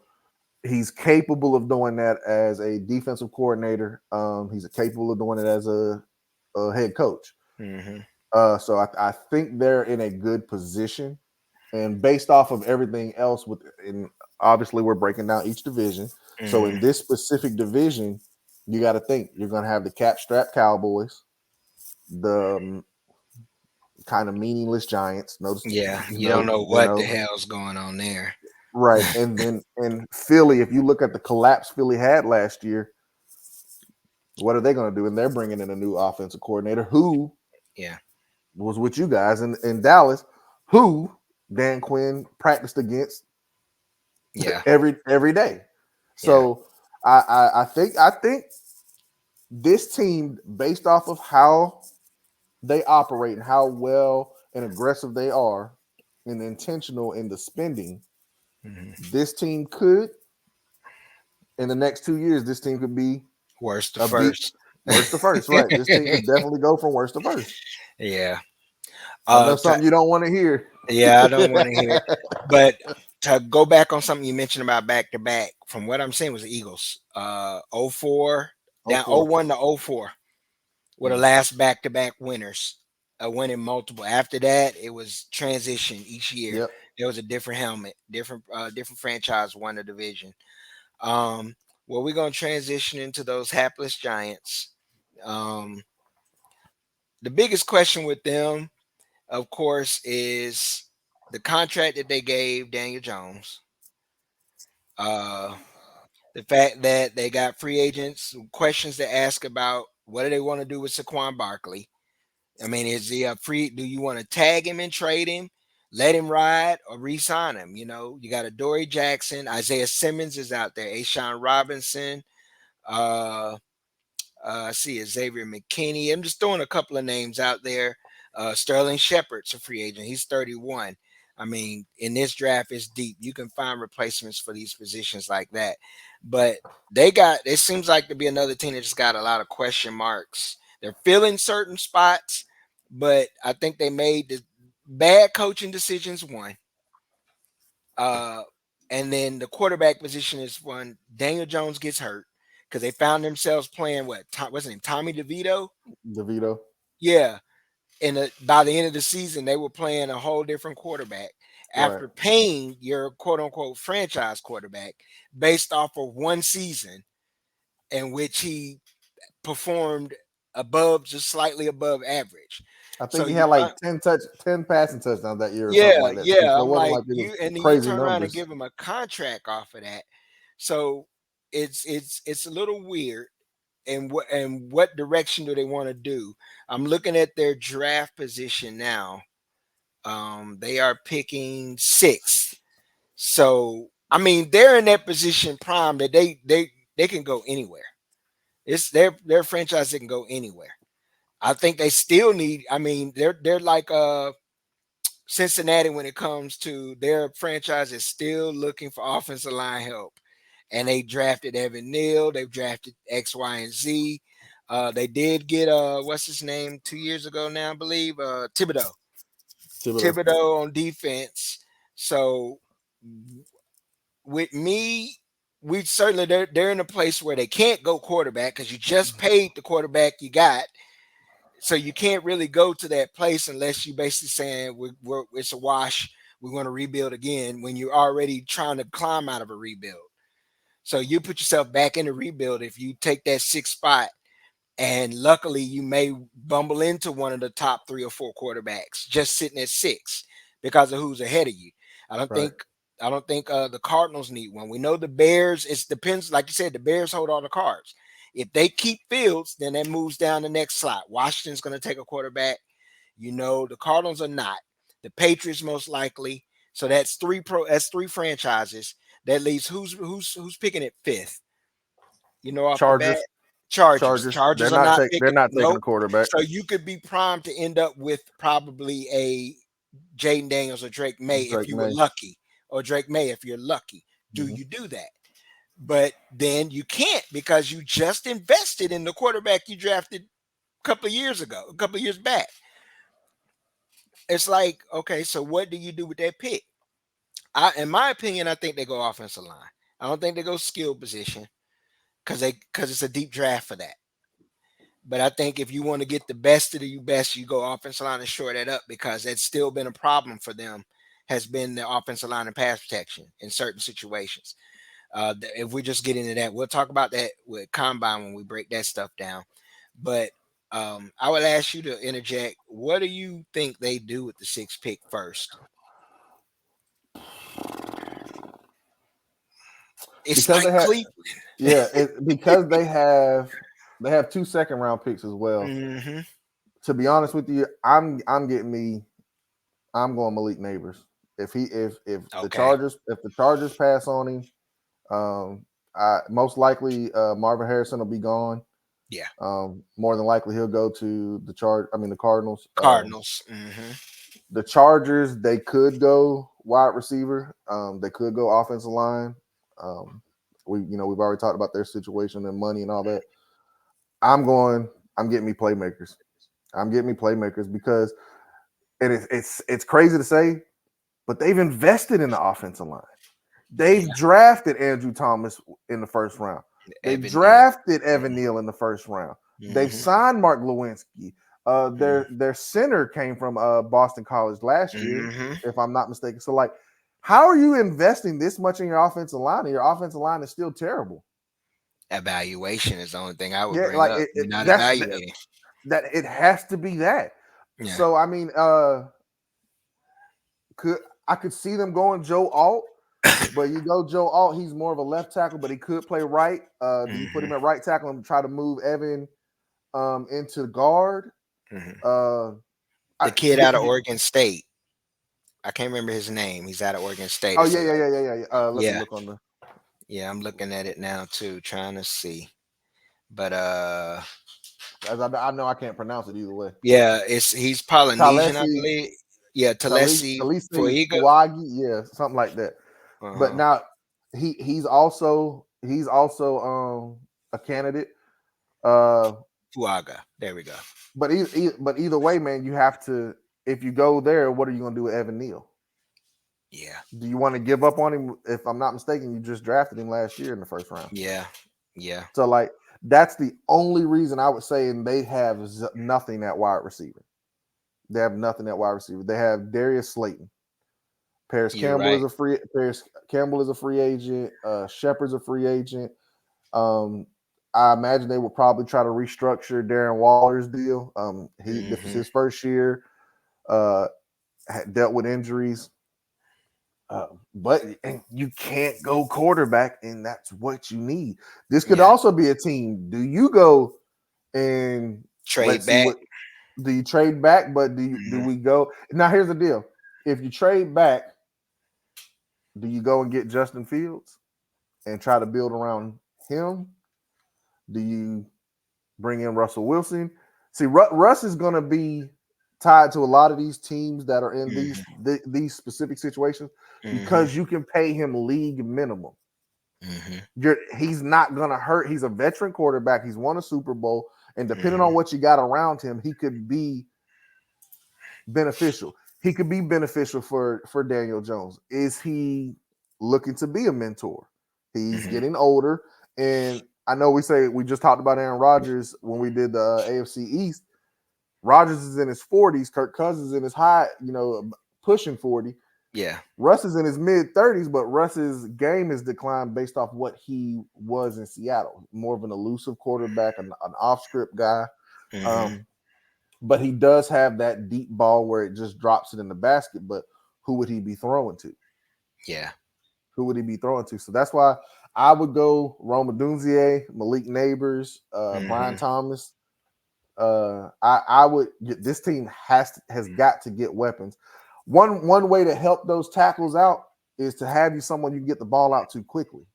he's capable of doing that as a defensive coordinator. He's capable of doing it as a head coach. Hmm. So I think they're in a good position. And based off of everything else, and obviously we're breaking down each division. So Hmm. in this specific division, you got to think you're going to have the cap strap Cowboys, the kind of meaningless Giants. Notice, Yeah. You don't note, know what the hell's going on there. right, and then in Philly, if you look at the collapse Philly had last year, what are they going to do? And they're bringing in a new offensive coordinator who Yeah. was with you guys in Dallas, who Dan Quinn practiced against Yeah. every day. Yeah. So I think this team, based off of how they operate and how well and aggressive they are and intentional in the spending, Hmm. this team could in the next 2 years, this team could be Worst to a beat first. worst to first. Right. This team could definitely go from worst to first. Yeah. I know To, something you don't want to hear. yeah, I don't want to hear it. But to go back on something you mentioned about back to back, from what I'm saying was the Eagles. 04 Oh, down four. 01 to 04 were the Mm, last back to back winners. Winning multiple. After that, it was transition each year. yep. There was a different helmet, different franchise won the division. Um, well, we're gonna transition into those hapless Giants. Um, the biggest question with them, of course, is the contract that they gave Daniel Jones. Uh, the fact that they got free agents, questions to ask about what do they want to do with Saquon Barkley. I mean, is he a free? Do you want to tag him and trade him, let him ride, or re-sign him? You know, you got a Dory Jackson, Isaiah Simmons is out there, Ashawn Robinson. Uh, I see Xavier McKinney. I'm just throwing a couple of names out there. Sterling Shepard's a free agent. He's 31. I mean, in this draft is deep. You can find replacements for these positions like that. But it seems like to be another team that just got a lot of question marks. They're filling certain spots, but I think they made the bad coaching decisions one. Uh, and then the quarterback position is when Daniel Jones gets hurt because they found themselves playing what's his name, Tommy DeVito. DeVito. Yeah, by the end of the season, they were playing a whole different quarterback Right. after paying your quote unquote franchise quarterback based off of one season in which he performed above, just slightly above average. I So think he you had find, like 10 passing touchdowns that year or something yeah, like that too. yeah. So it I'm wasn't like like it was you, and then you crazy turn around and numbers. give him a contract off of that. So it's a little weird. And what direction do they want to do? I'm looking at their draft position now. They are picking sixth. So I mean, they're in that position prime that they can go anywhere. It's their franchise that can go anywhere. I think they still need. I mean, they're like Cincinnati when it comes to their franchise is still looking for offensive line help, and they drafted Evan Neal. They've drafted X, Y, and Z. They did get what's his name 2 years ago now, I believe, Thibodeau. Thibodeau. Thibodeau on defense. So with me, we certainly they're in a place where they can't go quarterback because you just paid the quarterback you got. So you can't really go to that place unless you basically saying it's a wash. We're going to rebuild again when you're already trying to climb out of a rebuild. So you put yourself back in the rebuild if you take that sixth spot, and luckily you may bumble into one of the top 3 or 4 quarterbacks just sitting at six because of who's ahead of you. I don't Right. think I don't think the Cardinals need one. We know the Bears. It depends, like you said, the Bears hold all the cards. If they keep Fields, then that moves down the next slot. Washington's going to take a quarterback. The Cardinals are not. The Patriots most likely. So that's three franchises. That leaves who's picking it fifth. Off the bat, Chargers. Chargers. Chargers. Chargers are not They're picking. not taking a Nope. quarterback. So you could be primed to end up with probably a Jaden Daniels or Drake May if Drake you were May. lucky, or Drake May if you're lucky. Do Mhm. you do that? But then you can't because you just invested in the quarterback you drafted a couple of years ago, a couple of years back. It's like, okay, so what do you do with that pick? In my opinion, I think they go offensive line. I don't think they go skill position because it's a deep draft for that. But I think if you want to get the best of the best, you go offensive line and shore that up because that's still been a problem for them. Has been the offensive line and pass protection in certain situations. If we just get into that, we'll talk about that with combine when we break that stuff down. But I would ask you to interject. What do you think they do with the sixth pick first? It's Because like they had Cleveland. yeah, because they have 2 second round picks as well. Hmm. To be honest with you, I'm going Malik Neighbors. If the Okay. Chargers pass on him, most likely Marvin Harrison will be gone. Yeah. More than likely he'll go to the Cardinals. Cardinals. Hmm. The Chargers, they could go wide receiver. They could go offensive line. Um, we've already talked about their situation and money and all that. I'm going. I'm getting me playmakers. I'm getting me playmakers because it's crazy to say, but they've invested in the offensive line. They've Yeah. drafted Andrew Thomas in the first round. They've Evan Neal. drafted Evan Neal in the first round. They've Hmm. signed Mark Lewinsky. Hmm. Their center came from Boston College last year, Hmm. if I'm not mistaken. So, like, how are you investing this much in your offensive line, and your offensive line is still terrible? Evaluation is the only thing I would Yeah, bring like up. You're not that's evaluating. that it has to be that. Yeah. So, I mean, could I could see them going Joe Alt, but you go Joe Alt, he's more of a left tackle, but he could play right. Do you put Hmm. him at right tackle and try to move Evan into guard? Hmm. Uh, I, The kid the, out of the, Oregon State. I can't remember his name. He's out of Oregon State. oh It's yeah, a yeah, yeah, yeah, yeah. Let me yeah, look on the. yeah. I'm looking at it now too, trying to see. But As I know, I can't pronounce it either way. yeah, he's Polynesian, I Talesi, believe. Yeah, Talesi Talisi Fuiga. Fuagi, yeah, something like that. But Uh-huh. now he's also a candidate. Uh, Fuaga. There we go. but either way, man, you have to. If you go there, what are you going to do with Evan Neal? Yeah. Do you want to give up on him? If I'm not mistaken, you just drafted him last year in the first round. Yeah. Yeah. So like that's the only reason I would say, and they have nothing at wide receiver. They have nothing at wide receiver. They have Darius Slayton. You're right. Paris Campbell is a free agent. Shepard's a free agent. Um, I imagine they will probably try to restructure Darren Waller's deal. This was Hmm. his first year. Uh, had dealt with injuries. But you can't go quarterback, and that's what you need. This could Yeah. also be a team. Do you go and Trade let's see back. what do you trade back? But do Hmm. we go now? Here's the deal: if you trade back, do you go and get Justin Fields and try to build around him? Do you bring in Russell Wilson? See, Russ is going to be tied to a lot of these teams that are in Hmm. these specific situations Hmm. because you can pay him league minimum. Hmm. He's not going to hurt. He's a veteran quarterback. He's won a Super Bowl, and depending on Hmm. what you got around him, he could be beneficial. He could be beneficial for Daniel Jones. Is he looking to be a mentor? He's Hmm. getting older, and I know we just talked about Aaron Rodgers when we did the AFC East. Rodgers is in his 40s. Kirk Cousins is in his high, pushing 40. Yeah. Russ is in his mid 30s, but Russ's game has declined based off what he was in Seattle. More of an elusive quarterback, an off script guy. Hmm. Um, but he does have that deep ball where it just drops it in the basket. But who would he be throwing to? Yeah. Who would he be throwing to? So that's why I would go Roma Dunzier, Malik Neighbors, Brian Hmm. Thomas. I would get this team has got to get weapons. One way to help those tackles out is to have you someone you can get the ball out to quickly.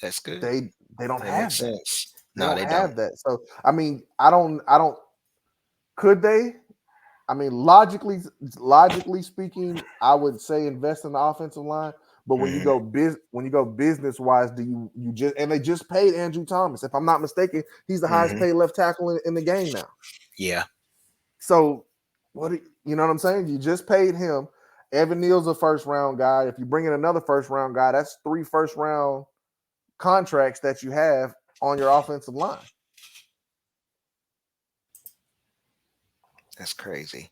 That's good. They don't That makes have that. sense. They No, don't they don't. have that. So I mean, I don't could they? I mean, logically speaking, I would say invest in the offensive line. But Hmm. when you go business wise, do you just and they just paid Andrew Thomas? If I'm not mistaken, he's the highest Hmm. paid left tackle in the game now. Yeah. So you know what I'm saying? You just paid him. Evan Neal's a first round guy. If you bring in another first round guy, that's 3 first round contracts that you have on your offensive line. That's crazy.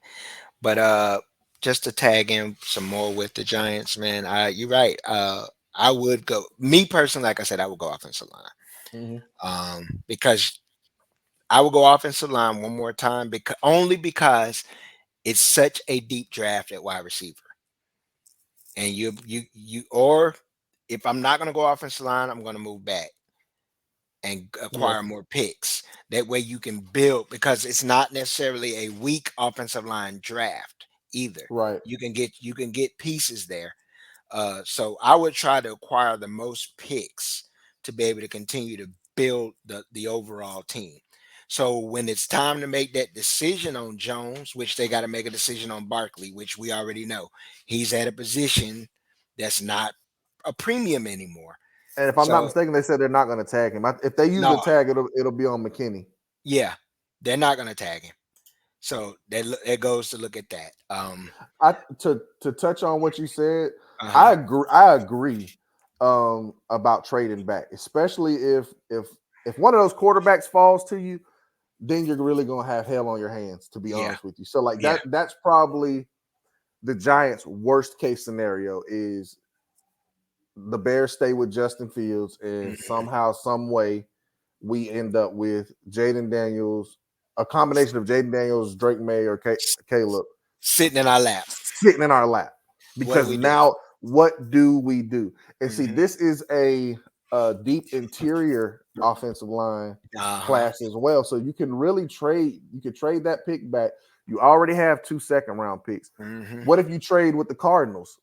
But just to tag in some more with the Giants, man. You're right. I would go. Me personally, like I said, I would go offensive line. Mm-hmm. Because I would go offensive line one more time because only because it's such a deep draft at wide receiver. And or if I'm not gonna go offensive line, I'm gonna move back and Yeah, acquire more picks. That way you can build because it's not necessarily a weak offensive line draft either. right. You can get pieces there. So I would try to acquire the most picks to be able to continue to build the overall team. So when it's time to make that decision on Jones, which they got to make a decision on Barkley, which we already know he's at a position that's not a premium anymore. And if I'm not So mistaken, they said they're not going to tag him. If they use no, the tag, it'll be on McKinney. yeah, they're not going to tag him. So that goes to look at that. I to touch on what you said, Uh huh. I agree about trading back, especially if one of those quarterbacks falls to you, then you're really gonna have hell on your hands, to be Yeah. honest with you. So like Yeah. that's probably the Giants' worst case scenario is the Bears stay with Justin Fields and Mhm. somehow, some way, we end up with Jaden Daniels, a combination of Jaden Daniels, Drake May, or Caleb Sitting in our lap. sitting in our lap. What do Because we do? now, what do we do? And see, Hmm. this is a deep interior offensive line Uh huh. class as well. So you can really trade. You can trade that pick back. You already have 2 second round picks. Hmm. What if you trade with the Cardinals?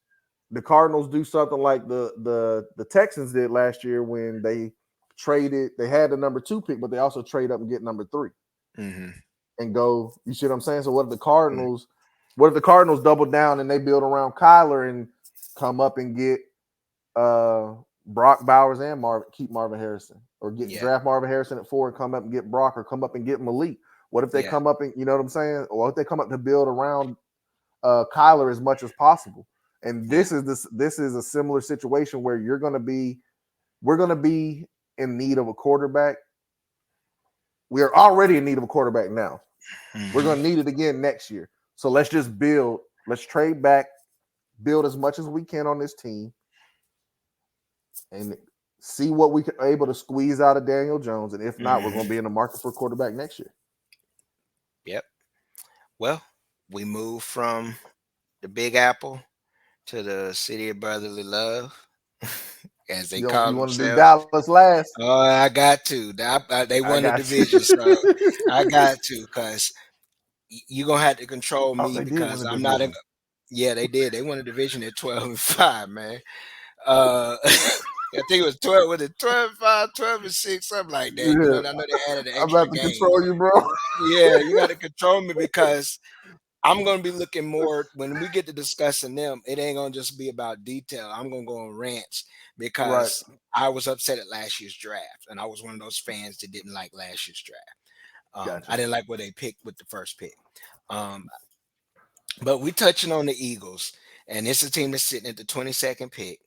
The Cardinals do something like the Texans did last year when they traded. They had the number 2 pick, but they also trade up and get number 3 Hmm. and go. You see what I'm saying? So what if the Cardinals double down and they build around Kyler and come up and get uh Brock Bowers and keep Marvin Harrison, or get Yeah. draft Marvin Harrison at 4 and come up and get Brock, or come up and get Malik? What if they Yeah. come up and, you know what I'm saying? Or what if they come up to build around Kyler as much as possible? And Yeah. this is a similar situation where we're gonna be in need of a quarterback. We are already in need of a quarterback now. We're Hmm. going to need it again next year. So let's just build. Let's trade back, build as much as we can on this team, and see what we are able to squeeze out of Daniel Jones. And if not, we're going to Hmm. be in the market for a quarterback next year. Yep. Well, we moved from the Big Apple to the city of brotherly love, as they call You want to do themselves. Dallas last? Oh, I got to. They I won the got you. division, so I got to, because you're gonna have to control Oh, me, they did win because the I'm not a. division. Yeah, they did. They won the division at 12-5, man. I think it was 12. Was it 12-5, 12-6, something like that? You know, Yeah, and I know they added an I'm extra about to game. control you, bro. Yeah, you got to control me, because I'm gonna be looking more when we get to discussing them. It ain't gonna just be about detail. I'm gonna go on rants, Right. because I was upset at last year's draft, and I was one of those fans that didn't like last year's draft. I Gotcha. didn't like what they picked with the first pick. Um, but we touching on the Eagles, and it's a team that's sitting at the 22nd pick.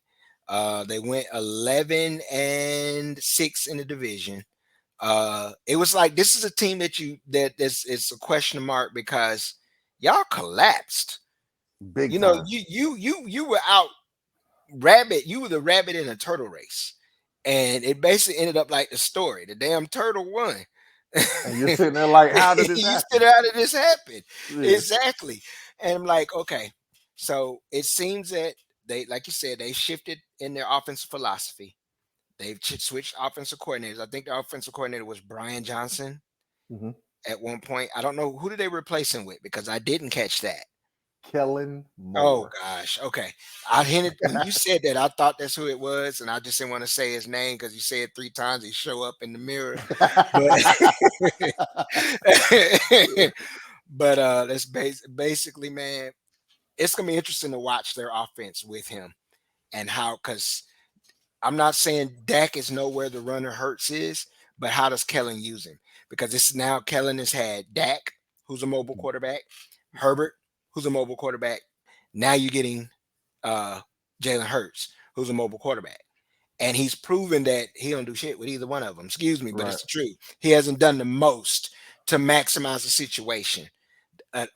They went 11-6 in the division. It was like, this is a team that it's a question mark, because y'all collapsed. Big You know, time. you were out rabbit. You were the rabbit in a turtle race, and it basically ended up like the story. The damn turtle won. And you're sitting there like, how did this You said, happen? how did this happen? Yeah. Exactly. And I'm like, okay. So it seems that they, like you said, they shifted in their offensive philosophy. They've switched offensive coordinators. I think the offensive coordinator was Brian Johnson Hmm. at one point. I don't know who did they replace him with, because I didn't catch that. Kellen Oh Moore. gosh. Okay. I hinted when you said that, I thought that's who it was, and I just didn't want to say his name, because you say it 3 times, he show up in the mirror. But but that's basically, man, it's gonna be interesting to watch their offense with him, and how, because I'm not saying Dak is nowhere the runner Hurts is, but how does Kellen use him? Because this now, Kellen has had Dak, who's a mobile quarterback, Herbert, who's a mobile quarterback. Now you're getting uh Jalen Hurts, who's a mobile quarterback. And he's proven that he don't do shit with either one of them. Excuse me, but Right. it's the truth. He hasn't done the most to maximize the situation,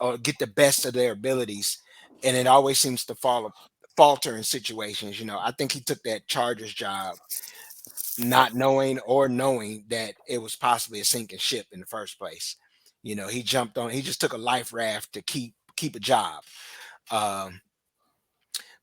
or get the best of their abilities, and it always seems to falter in situations. I think he took that Chargers job not knowing, or knowing, that it was possibly a sinking ship in the first place. He jumped on. He just took a life raft to keep a job. Um,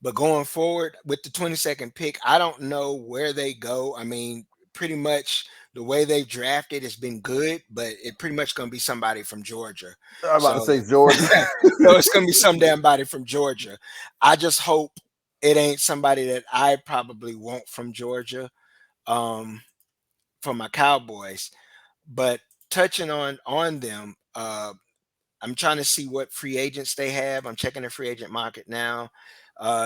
but going forward with the 22nd pick, I don't know where they go. I mean, pretty much the way they drafted has been good, but it pretty much going to be somebody from Georgia. I'm about to So, say Georgia. so it's going to be some damn body from Georgia. I just hope it ain't somebody that I probably want from Georgia, um, for my Cowboys. But touching on them, I'm trying to see what free agents they have. I'm checking the free agent market now.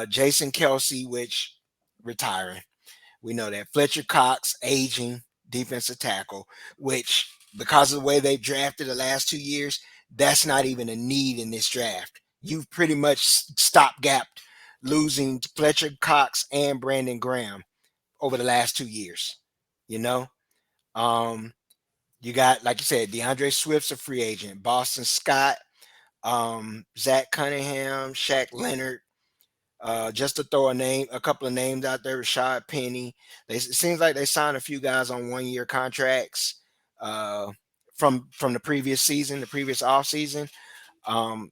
Jason Kelsey, which retiring. We know that. Fletcher Cox, aging defensive tackle, which, because of the way they drafted the last 2 years, that's not even a need in this draft. You've pretty much stopgapped losing Fletcher Cox and Brandon Graham over the last 2 years. You know, um, you got, like you said, DeAndre Swift's a free agent. Boston Scott, Zach Cunningham, Shaq Leonard. Just to throw a couple of names out there, Rashad Penny. It seems like they signed a few guys on 1-year contracts, uh, from the previous season, the previous off season. Um,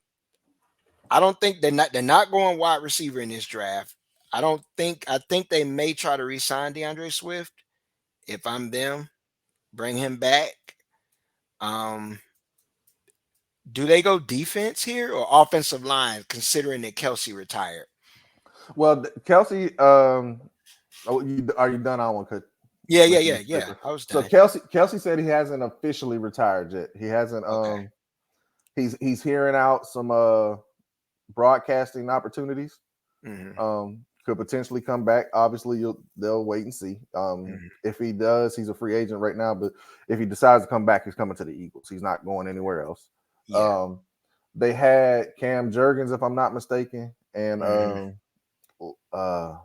I don't think they're not going wide receiver in this draft. I think they may try to re-sign DeAndre Swift. If I'm them, bring him back. Um, do they go defense here or offensive line, considering that Kelsey retired? Well, Kelsey, are you done? I want to Yeah, yeah, let you yeah, say yeah. first. I was So done. Kelsey said he hasn't officially retired yet. He hasn't. Okay. He's hearing out some broadcasting opportunities. Hmm. Could potentially come back. Obviously, they'll wait and see. Hmm. If he does, he's a free agent right now. But if he decides to come back, he's coming to the Eagles. He's not going anywhere else. Yeah. Um, they had Cam Jurgens, if I'm not mistaken, and Hmm. uh,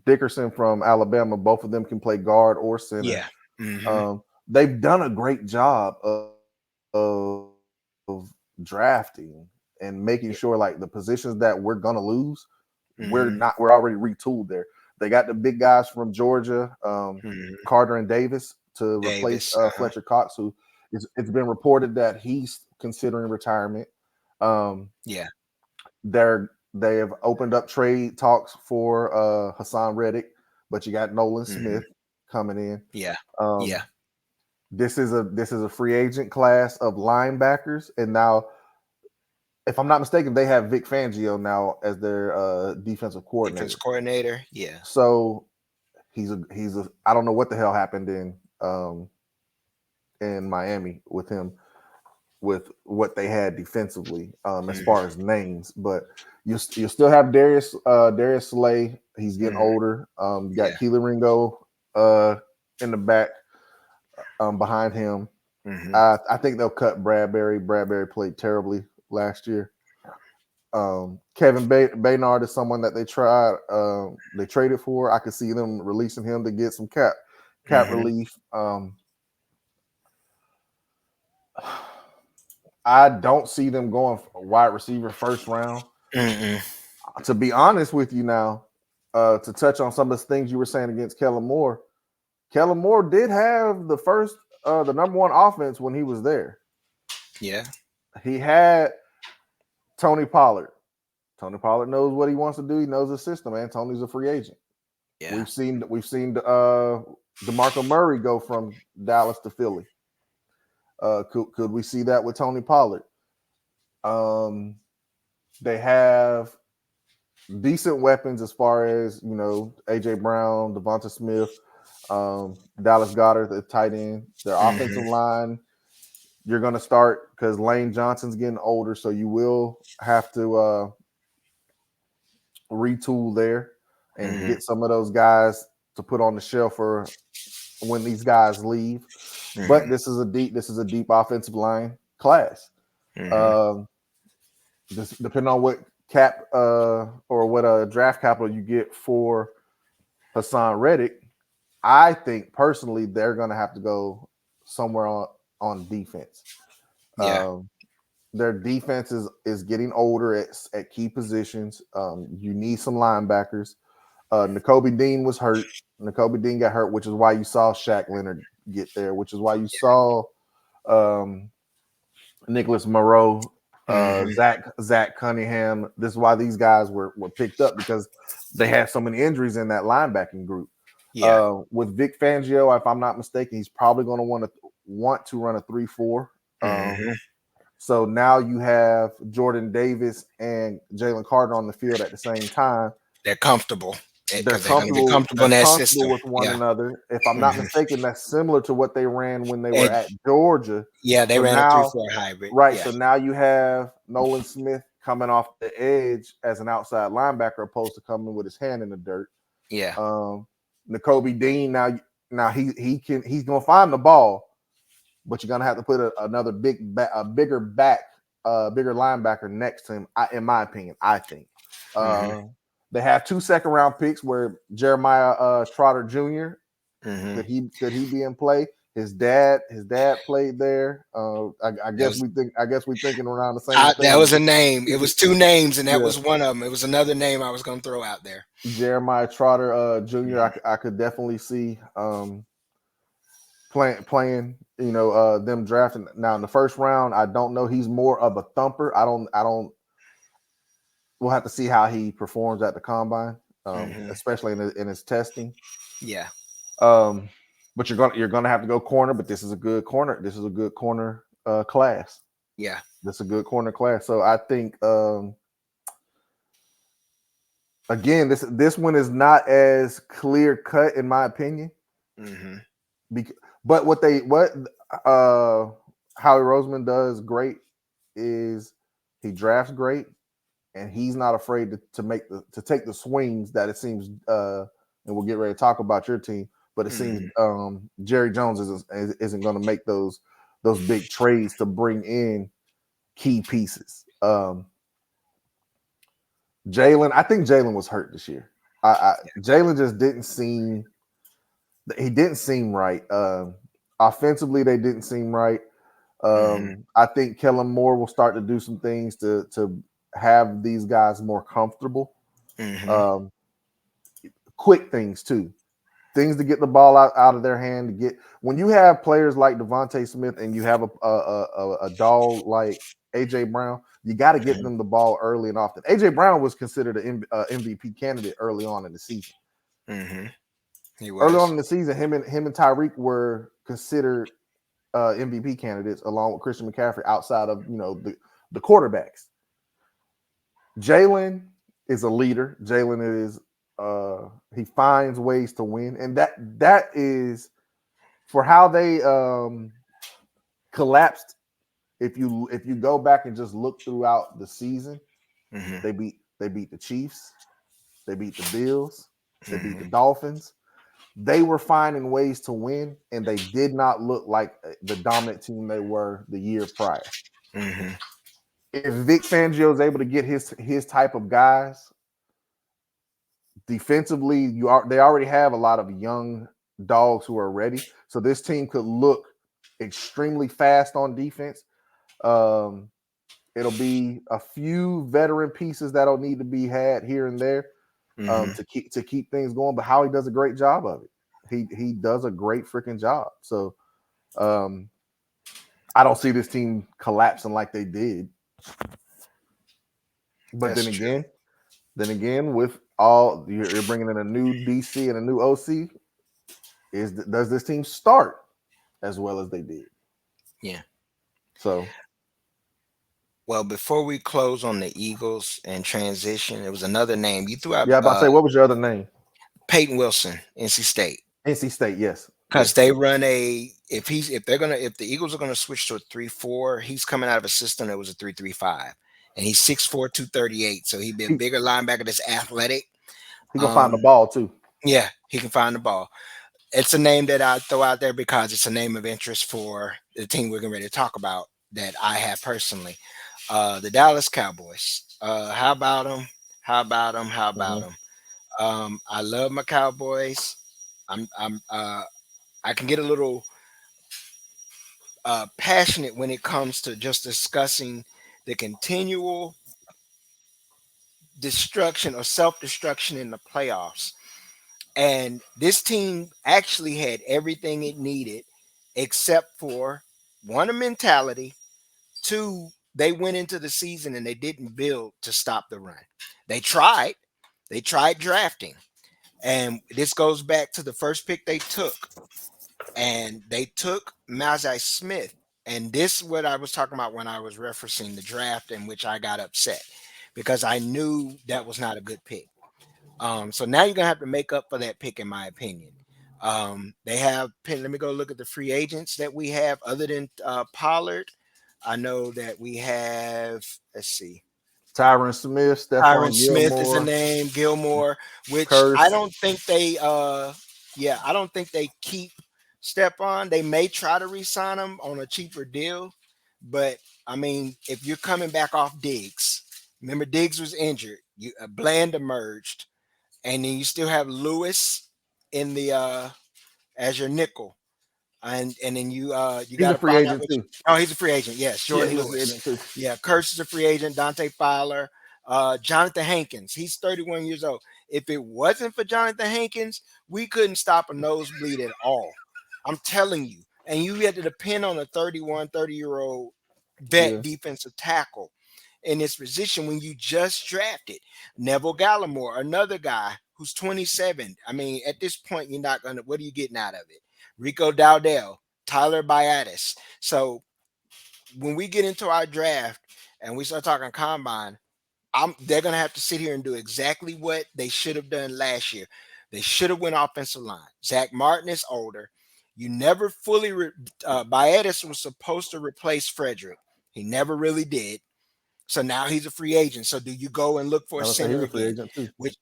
Dickerson from Alabama. Both of them can play guard or center. Yeah. Hmm. They've done a great job of drafting and making Yeah. sure like the positions that we're gonna lose, Mm-hmm. we're already retooled there. They got the big guys from Georgia, Mm-hmm. Carter and Davis to replace Davis. Uh-huh. Fletcher Cox, who it's been reported that he's considering retirement. Um, Yeah. they have opened up trade talks for Hassan Reddick, but you got Nolan Mm-hmm. Smith coming in. Yeah. Um, Yeah. this is a free agent class of linebackers, and now, if I'm not mistaken, they have Vic Fangio now as their defensive Defense coordinator. coordinator. Yeah. So he's a I don't know what the hell happened in Miami with him, with what they had defensively, as far Mm-hmm. as names. But you still have Darius Slay. He's getting Mm-hmm. older. You got Yeah. Keelan Ringo uh, in the back, behind him. Mm-hmm. I think they'll cut Bradbury. Bradbury played terribly last year. Kevin Baynard is someone that they traded for. I could see them releasing him to get some cap Mm-hmm. relief. I don't see them going wide receiver first round. Mm-mm. To be honest with you now, to touch on some of the things you were saying against Kellen Moore, Kellen Moore did have the number one offense when he was there. Yeah. He had Tony Pollard. Tony Pollard knows what he wants to do. He knows the system, and Tony's a free agent. Yeah. We've seen DeMarco Murray go from Dallas to Philly. Could we see that with Tony Pollard? Um, they have decent weapons as far as AJ Brown, Devonta Smith, Dallas Goddard, the tight end. Their offensive Mm-hmm. line, you're going to start because Lane Johnson's getting older, so you will have to retool there and Mm-hmm. get some of those guys to put on the shelf for when these guys leave. But Mm-hmm. this is a deep offensive line class. Mm-hmm. Um, depending on what cap or what draft capital you get for Hassan Reddick, I think personally they're going to have to go somewhere on defense. Yeah. Um, their defense is getting older at key positions. You need some linebackers. N'Kobe Dean was hurt. N'Kobe Dean got hurt, which is why you saw Shaq Leonard get there, which is why you saw um, Nicholas Moreau, Mm-hmm. Zach Cunningham. This is why these guys were picked up, because they had so many injuries in that linebacking group. Yeah. With Vic Fangio, if I'm not mistaken, he's probably going to want to run a 3-4. Mm-hmm. So now you have Jordan Davis and Jalen Carter on the field at the same time. They're comfortable They're because they're going to be comfortable. comfortable They're in that comfortable system. with one Yeah. another. If I'm not Mm-hmm. mistaken, that's similar to what they ran when they were And at Georgia. yeah, they So ran a three now, four hybrid. right? Yeah. So now you have Nolan Smith coming off the edge as an outside linebacker, opposed to coming with his hand in the dirt. Yeah. N'Kobe Dean now he's gonna find the ball, but you're gonna have to put another bigger linebacker next to him. In my opinion, I think Mm-hmm. they have 2 second-round picks where Jeremiah Trotter Jr. Mm-hmm. Could he be in play? His dad played there. I That guess was we're thinking around the same that was thing. a name. It was two names, and that Yeah, was one of them. It was another name I was going to throw out there. Jeremiah Trotter Jr. Mm-hmm. I could definitely see playing. Them drafting now in the first round. I don't know. He's more of a thumper. I don't. We'll have to see how he performs at the combine, Mm-hmm. especially in his testing. Yeah. Um, but you're gonna have to go corner. But this is a good corner. This is a good corner class. Yeah. This is a good corner class. So I think again, this one is not as clear cut in my opinion. Mm-hmm. But what Howie Roseman does great is he drafts great, and he's not afraid to take the swings that it seems. And we'll get ready to talk about your team, but it seems Mm-hmm. Jerry Jones isn't going to make those big trades to bring in key pieces. I think Jalen was hurt this year. Jalen just didn't seem. He didn't seem right. Offensively, they didn't seem right. Mhm. I think Kellen Moore will start to do some things to have these guys more comfortable. Mhm. Um, quick things too, things to get the ball out of their hand. To get when you have players like Devontae Smith and you have a dog like AJ Brown, you got to get Mhm. them the ball early and often. AJ Brown was considered an MVP candidate early on in the season. Mhm. He Early on was. in the season, him and Tyreek were considered MVP candidates along with Christian McCaffrey outside of the quarterbacks. Jalen is a leader. Jalen is he finds ways to win, and that is for how they collapsed. If you go back and just look throughout the season, Mhm. they beat the Chiefs, they beat the Bills, they beat the Mhm. Dolphins. They were finding ways to win, and they did not look like the dominant team they were the year prior. Mhm. If Vic Fangio is able to get his type of guys defensively, they already have a lot of young dogs who are ready. So this team could look extremely fast on defense. Um, it'll be a few veteran pieces that'll need to be had here and there Mhm. to keep things going. But Howie does a great job of it. He does a great freaking job. So um, I don't see this team collapsing like they did. But That's then true. again, with all you're bringing in a new DC and a new OC, does this team start as well as they did? Yeah. So Well, before we close on the Eagles and transition, it was another name you threw out. yeah, I'm about to say, what was your other name? Peyton Wilson, NC State. NC State. Yes, Because yes. they run if the Eagles are gonna switch to a 3-4, he's coming out of a system that was a 3-3-5. And he's 6'4", 238. So he'd be a He bigger linebacker that's athletic. he gonna find the Um, ball too. yeah, he can find the ball. It's a name that I throw out there because it's a name of interest for the team we're getting ready to talk about that I have personally. The Dallas Cowboys. How about them? How about them? How about Hmm. them? I love my Cowboys. I'm I can get a little passionate when it comes to just discussing the continual destruction or self-destruction in the playoffs. And this team actually had everything it needed except for one, a mentality, two, they went into the season and they didn't build to stop the run. They tried. They tried drafting. And this goes back to the first pick they took. And they took Mazai Smith. And this is what I was talking about when I was referencing the draft in which I got upset because I knew that was not a good pick. So now you're gonna have to make up for that pick, in my opinion. They have. Let me go look at the free agents that we have, other than Pollard. I know that we have. Let's see. Tyron Smith, Tyron Stephon Smith is a Gilmore, name. Gilmore, which I Curse. don't think they. Yeah, I don't think they keep Stephon. They may try to re-sign him on a cheaper deal, but I mean, if you're coming back off Diggs, remember Diggs was injured. You Bland emerged and then you still have Lewis in the as your nickel, and then you He's got a to free find out agent which. too. Oh, he's a free agent. Yes, Yeah, Jordan he's a free Lewis. agent too. Yeah, Curse is a free agent. Dante Fowler, Jonathan Hankins. He's 31 years old. If it wasn't for Jonathan Hankins, we couldn't stop a nosebleed at all. I'm telling you. And you had to depend on a 30-year-old vet Yeah, defensive tackle in this position when you just drafted Neville Gallimore, another guy who's 27. I mean, at this point, you're not gonna. What are you getting out of it? Rico Dowdell, Tyler Biadasz. So when we get into our draft and we start talking combine, they're gonna have to sit here and do exactly what they should have done last year. They should have went offensive line. Zach Martin is older. You never fully. Biadasz was supposed to replace Frederick. He never really did. So now he's a free agent. So do you go and look for I a would say he's center a free again? agent too. Which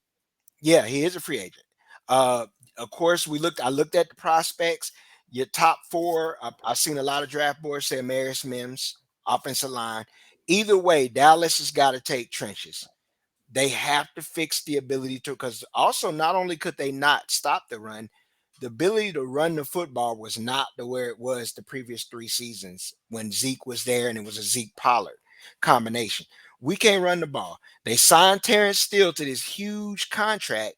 yeah, he is a free agent. Uh of course I looked at the prospects. Your top four, I've seen a lot of draft boards say Marius Mims, offensive line. Either way, Dallas has got to take trenches. They have to fix the ability to, because also not only could they not stop the run, the ability to run the football was not the where it was the previous 3 seasons when Zeke was there and it was a Zeke Pollard combination. We can't run the ball. They signed Terrence Steele to this huge contract.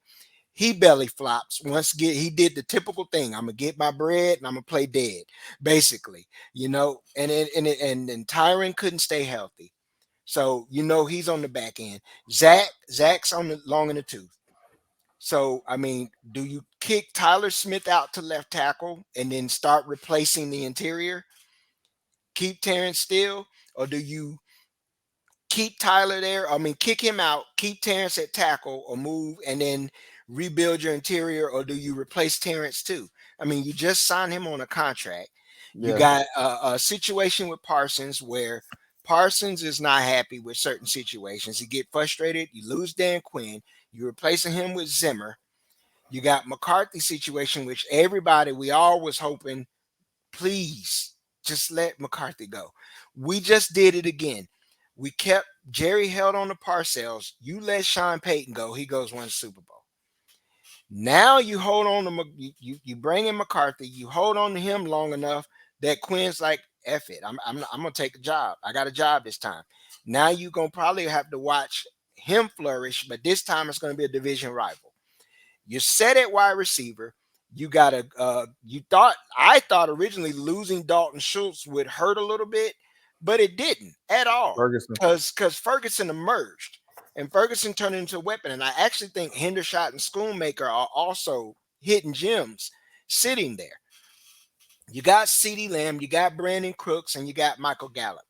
He belly flops he did the typical thing. I'm gonna get my bread and I'm gonna play dead, basically. And Tyron couldn't stay healthy. So he's on the back end. Zach's on the long in the tooth. So I mean, do you kick Tyler Smith out to left tackle and then start replacing the interior? Keep Terrence Steele, or do you keep Tyler there? I mean, kick him out, keep Terrence at tackle, or move and then rebuild your interior, or do you replace Terrence too? I mean, you just signed him on a contract. You Yeah. got a situation with Parsons where Parsons is not happy with certain situations. He get frustrated. You lose Dan Quinn. You're replacing him with Zimmer. You got McCarthy situation, which we all was hoping, please just let McCarthy go. We just did it again. We kept Jerry held on to Parcells. You let Sean Payton go. He goes win the Super Bowl. Now you hold on to you bring in McCarthy. You hold on to him long enough that Quinn's like, F it. I'm gonna take a job. I got a job this time. Now you're gonna probably have to watch him flourish, but this time it's gonna be a division rival. You're set at wide receiver. You got a I thought originally losing Dalton Schultz would hurt a little bit, but it didn't at all. Ferguson. Because Ferguson emerged and Ferguson turned into a weapon. And I actually think Hendershot and Schoonmaker are also hidden gems sitting there. You got CeeDee Lamb, you got Brandon Crooks, and you got Michael Gallup.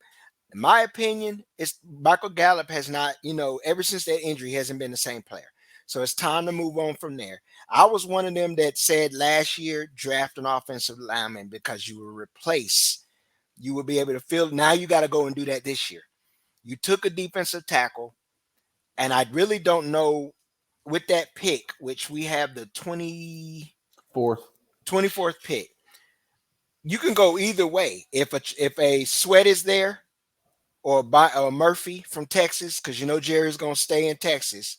In my opinion, it's Michael Gallup has not, ever since that injury, he hasn't been the same player. So it's time to move on from there. I was one of them that said last year, draft an offensive lineman because you will replace, you will be able to fill. Now you got to go and do that this year. You took a defensive tackle, and I really don't know with that pick, which we have the 24th pick. You can go either way. If a Sweat is there, or Murphy from Texas, because Jerry's gonna stay in Texas.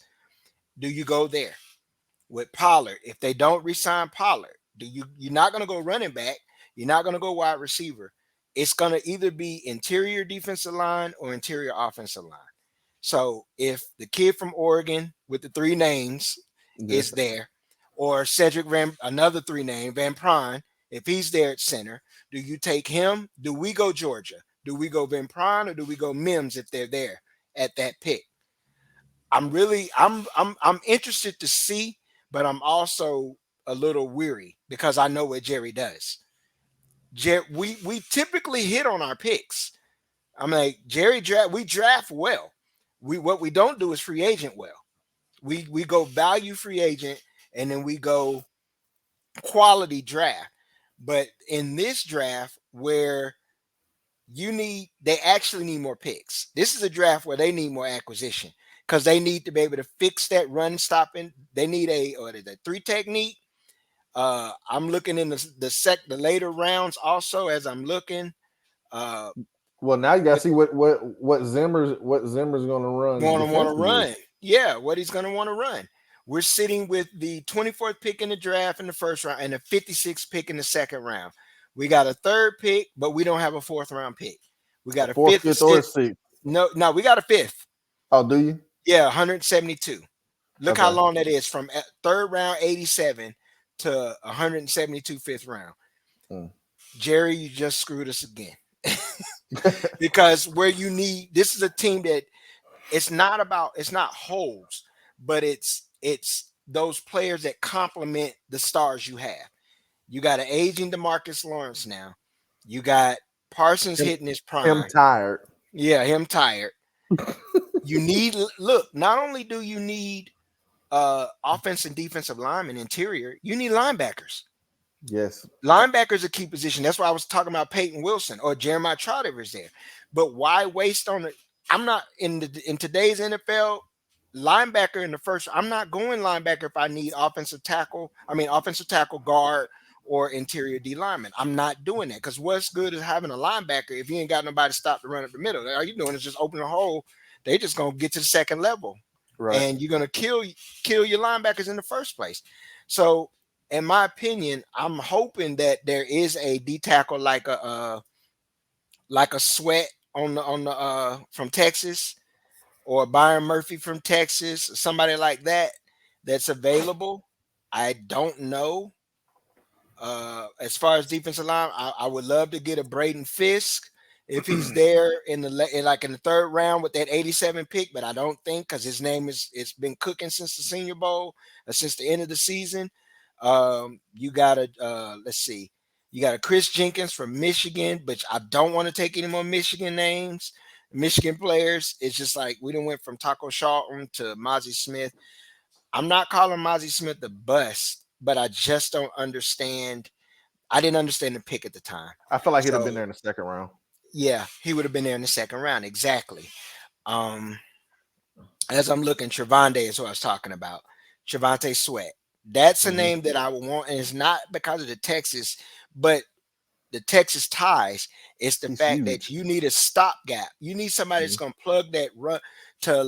Do you go there with Pollard? If they don't resign Pollard, you're not gonna go running back. You're not gonna go wide receiver. It's gonna either be interior defensive line or interior offensive line. So if the kid from Oregon with the three names is there, or another three name, Van Pran, if he's there at center, do you take him? Do we go Georgia? Do we go Van Pran or do we go Mims if they're there at that pick? I'm interested to see, but I'm also a little weary because I know what Jerry does. We typically hit on our picks. I'm like we draft well. What we don't do is free agent well. We go value free agent and then we go quality draft. But in this draft where they actually need more picks. This is a draft where they need more acquisition because they need to be able to fix that run stopping. They need a three technique. I'm looking in the later rounds also as I'm looking. Well, now you got to see what Zimmer's going to run Want to defensively. run. Yeah, what he's going to want to run. We're sitting with the 24th pick in the draft in the first round and the 56th pick in the second round. We got a third pick, but we don't have a fourth round pick. We got a fourth, fifth, or sixth. No, we got a fifth. Oh, do you? Yeah, 172. Look how long that is from third round 87 to 172 fifth round. Jerry, you just screwed us again. Because this is a team that it's not holes, but it's those players that complement the stars you have. You got an aging DeMarcus Lawrence now. You got Parsons hitting his prime. Him tired. Yeah, him tired. Not only do you need offensive and defensive linemen interior, you need linebackers. Yes. Linebackers are key position. That's why I was talking about Peyton Wilson or Jeremiah Trotter is there. But why waste on it? I'm not in today's NFL linebacker in the first. I'm not going linebacker if I need offensive tackle guard or interior D lineman. I'm not doing that because what's good is having a linebacker if you ain't got nobody to stop the run up the middle. All you're doing is just open a hole. They just gonna get to the second level, right? And you're gonna kill your linebackers in the first place. So in my opinion, I'm hoping that there is a D tackle like a Sweat on the from Texas, or Byron Murphy from Texas, somebody like that that's available. I don't know. As far as defensive line, I would love to get a Braden Fisk if he's there in the third round with that 87 pick, but I don't think, because his name is it's been cooking since the Senior Bowl, since the end of the season. You got a let's see, you got a Chris Jenkins from Michigan, but I don't want to take any more Michigan names, Michigan players. It's just like we done went from Taco Charlton to Mozzie Smith. I'm not calling Mozzie Smith the bust, but I just don't understand. I didn't understand the pick at the time. I feel like he'd have So been there in the second round. yeah, he would have been there in the second round. Exactly. Um, as I'm looking, Trevonde is who I was talking about. Trevonte Sweat. That's a Mm-hmm. name that I would want, and it's not because of the Texas, but the Texas ties. It's the He's fact that huge. you need a stopgap. You need somebody that's Mm-hmm. going to plug that run to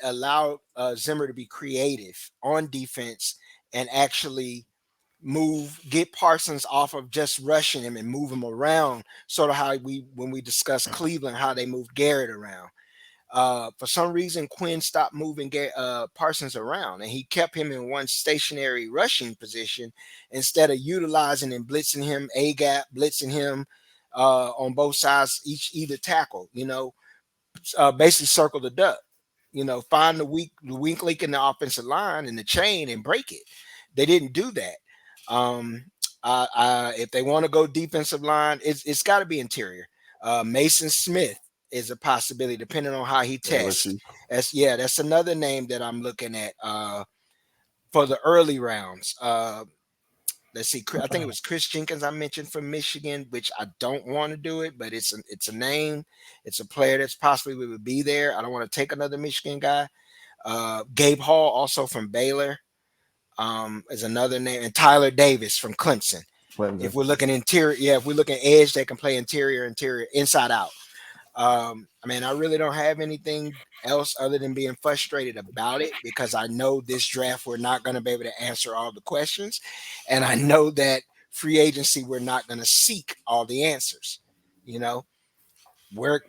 allow Zimmer to be creative on defense and actually get Parsons off of just rushing him and move him around, sort of how we when we discussed Cleveland, how they moved Garrett around. For some reason, Quinn stopped moving Parsons around, and he kept him in one stationary rushing position instead of utilizing and blitzing him a gap, blitzing him on both sides, either tackle. Basically circle the duck. Find the weak link in the offensive line and the chain and break it. They didn't do that. Um, if they want to go defensive line, it's got to be interior. Mason Smith is a possibility depending on how he tests. LSU. That's another name that I'm looking at for the early rounds. Let's see. I think it was Chris Jenkins I mentioned from Michigan, which I don't want to do it, but it's a name. It's a player that's possibly would be there. I don't want to take another Michigan guy. Gabe Hall, also from Baylor, is another name, and Tyler Davis from Clemson. If Clemson. we're looking interior, yeah, if we're looking edge, they can play interior, inside out. I mean, I really don't have anything else other than being frustrated about it because I know this draft we're not going to be able to answer all the questions, and I know that free agency we're not going to seek all the answers. You know, where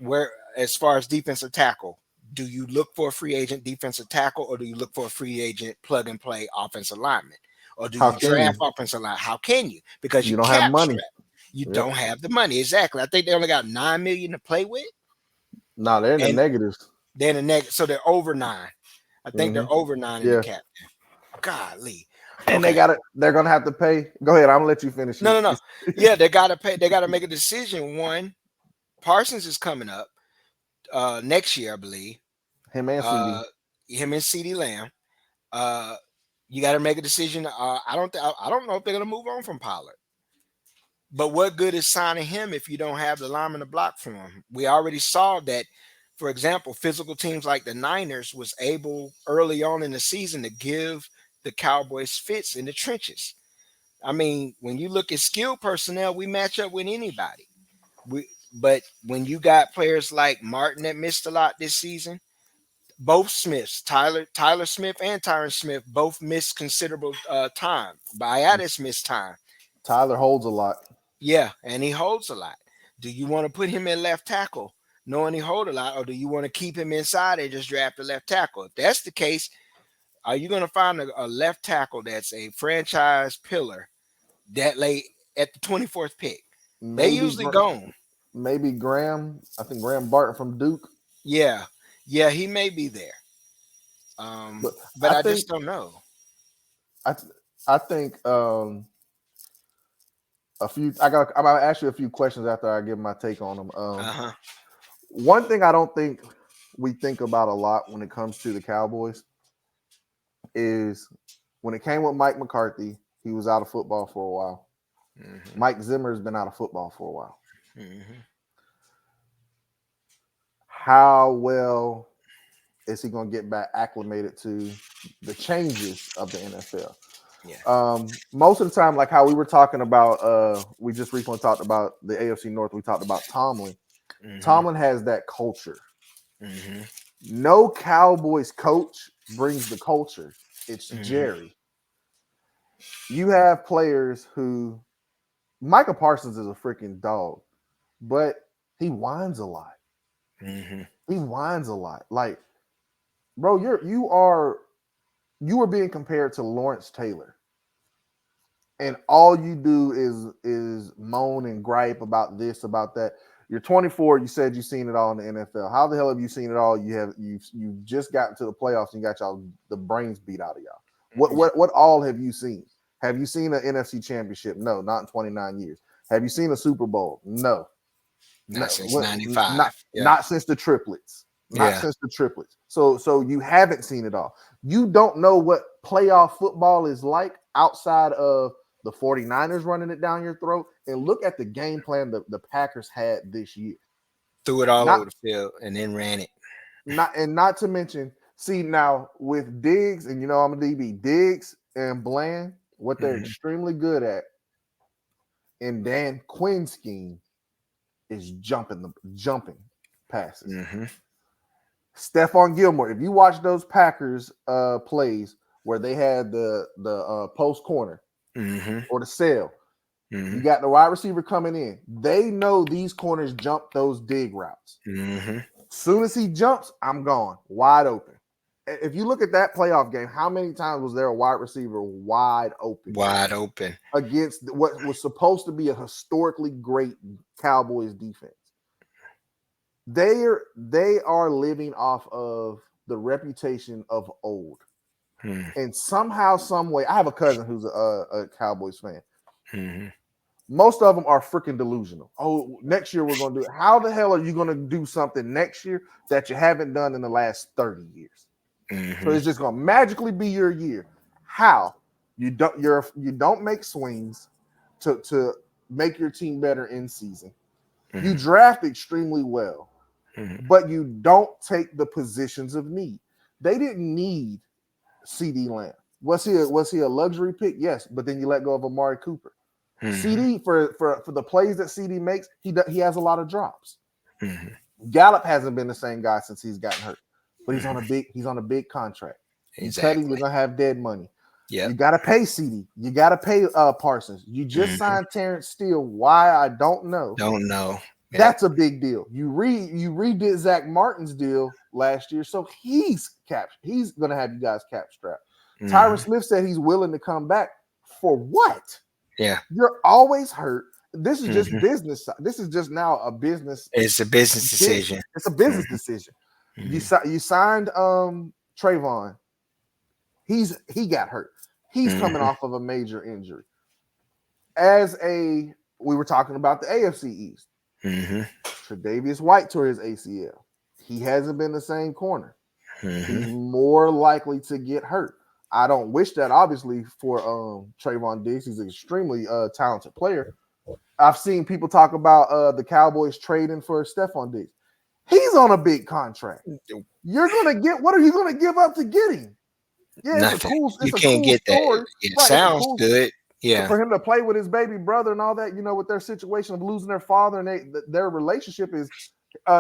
as far as defensive tackle, do you look for a free agent defensive tackle, or do you look for a free agent plug and play offensive lineman, or do How you can draft you? offensive line? How can you? Because you You don't have cap money. strap. You Yep. don't have the money. Exactly. I think they only got 9 million to play with, Nah, they're in the and negatives. they're in the next, so they're over 9. I think Mm-hmm. they're over 9 in the Yeah. cap. Golly. And they Okay. got it. They're gonna have to pay. Go ahead. I'm gonna let you finish No, it. no, no. Yeah, they gotta pay. They gotta make a decision. One, Parsons is coming up next year, I believe. Him and Uh, CD. him and CD Lamb. Uh, you got to make a decision. I don't know if they're gonna move on from Pollard. But what good is signing him if you don't have the lineman to block for him? We already saw that, for example, physical teams like the Niners was able early on in the season to give the Cowboys fits in the trenches. I mean, when you look at skilled personnel, we match up with anybody. But when you got players like Martin that missed a lot this season, both Smiths, Tyler Smith and Tyron Smith, both missed considerable time. Biatis missed time. Tyler holds a lot. Yeah, and he holds a lot. Do you want to put him in left tackle, knowing he hold a lot, or do you want to keep him inside and just draft a left tackle? If that's the case, are you going to find a left tackle that's a franchise pillar that late at the 24th pick? They Maybe usually gone. maybe Graham. I think Graham Barton from Duke. Yeah, yeah, he may be there. But But I I think just don't know. I I think a few. I'm gonna ask you a few questions after I give my take on them. Uh huh. One thing I don't think we think about a lot when it comes to the Cowboys is when it came with Mike McCarthy, he was out of football for a while. Hmm. Mike Zimmer's been out of football for a while. Hmm. How well is he going to get back acclimated to the changes of the NFL? Yeah. Most of the time, like how we were talking about, we just recently talked about the AFC North. We talked about Tomlin. Hmm. Tomlin has that culture. Hmm. No Cowboys coach brings the culture. It's Hmm. Jerry. You have players who Michael Parsons is a freaking dog, but he whines a lot. Mm-hmm. He whines a lot. Like, bro, you are being compared to Lawrence Taylor, and all you do is moan and gripe about this, about that. You're 24. You said you've seen it all in the NFL. How the hell have you seen it all? You just gotten to the playoffs and you got y'all the brains beat out of y'all. What all have you seen? Have you seen an NFC championship? No, not in 29 years. Have you seen a Super Bowl? No. No, Not since what, not '95. Yeah. not since the triplets. Not Yeah. since the triplets. So you haven't seen it all. You don't know what playoff football is like outside of the 49ers running it down your throat. And look at the game plan the Packers had this year. Threw it all Not over the field and then ran it. not to mention, see now with Diggs, and you know I'm a DB, Diggs and Bland, what they're Mm-hmm. extremely good at in Dan Quinn's scheme is jumping passes. Mm-hmm. Stephon Gilmore, if you watch those Packers plays where they had the post corner Mm-hmm. or the sail, Mm-hmm. you got the wide receiver coming in. They know these corners jump those dig routes. Mm-hmm. Soon as he jumps, I'm gone, wide open. If you look at that playoff game, how many times was there a wide receiver wide open Wide open. against what was supposed to be a historically great Cowboys defense? They are living off of the reputation of old, Mm-hmm. and somehow, some way, I have a cousin who's a Cowboys fan. Mm-hmm. Most of them are freaking delusional. Oh, next year we're going to do it. How the hell are you going to do something next year that you haven't done in the last 30 years? So Mm-hmm. it's just going to magically be your year. How? You don't make swings to make your team better in season. You draft extremely well, Mm-hmm. but you don't take the positions of need. They didn't need CD Lamb. Was he a luxury pick? Yes, but then you let go of Amari Cooper. Mm-hmm. CD for the plays that CD makes, he has a lot of drops. Mm-hmm. Gallup hasn't been the same guy since he's gotten hurt, but he's on a Mm-hmm. big contract. You cut him, you're Exactly. gonna have dead money. Yep. You got to pay CD. You got to pay Parsons. You just Mm-hmm. signed Terrence Steele. Why I don't know. Don't know. Yep. That's a big deal. You redid Zach Martin's deal last year, so he's capped. He's gonna have you guys cap strapped. Tyron Mm-hmm. Smith said he's willing to come back for what? Yeah. You're always hurt. This is just Mm-hmm. business. This is just now a business. It's a business decision. It's a business Mm-hmm. decision. You Mm-hmm. you signed Trayvon. He got hurt. He's coming Mm-hmm. off of a major injury. We were talking about the AFC East. Mm-hmm. Tre'Davious White tore his ACL. He hasn't been the same corner. Mm-hmm. He's more likely to get hurt. I don't wish that, obviously, for Trayvon Diggs. He's an extremely talented player. I've seen people talk about the Cowboys trading for Stephon Diggs. He's on a big contract. You're gonna get what are you gonna give up to get him? Yeah, Nothing. You it's a can't cool get that. story. It Right, it's a sounds cool good. Yeah. for him to play with his baby brother and all that, with their situation of losing their father, and their relationship is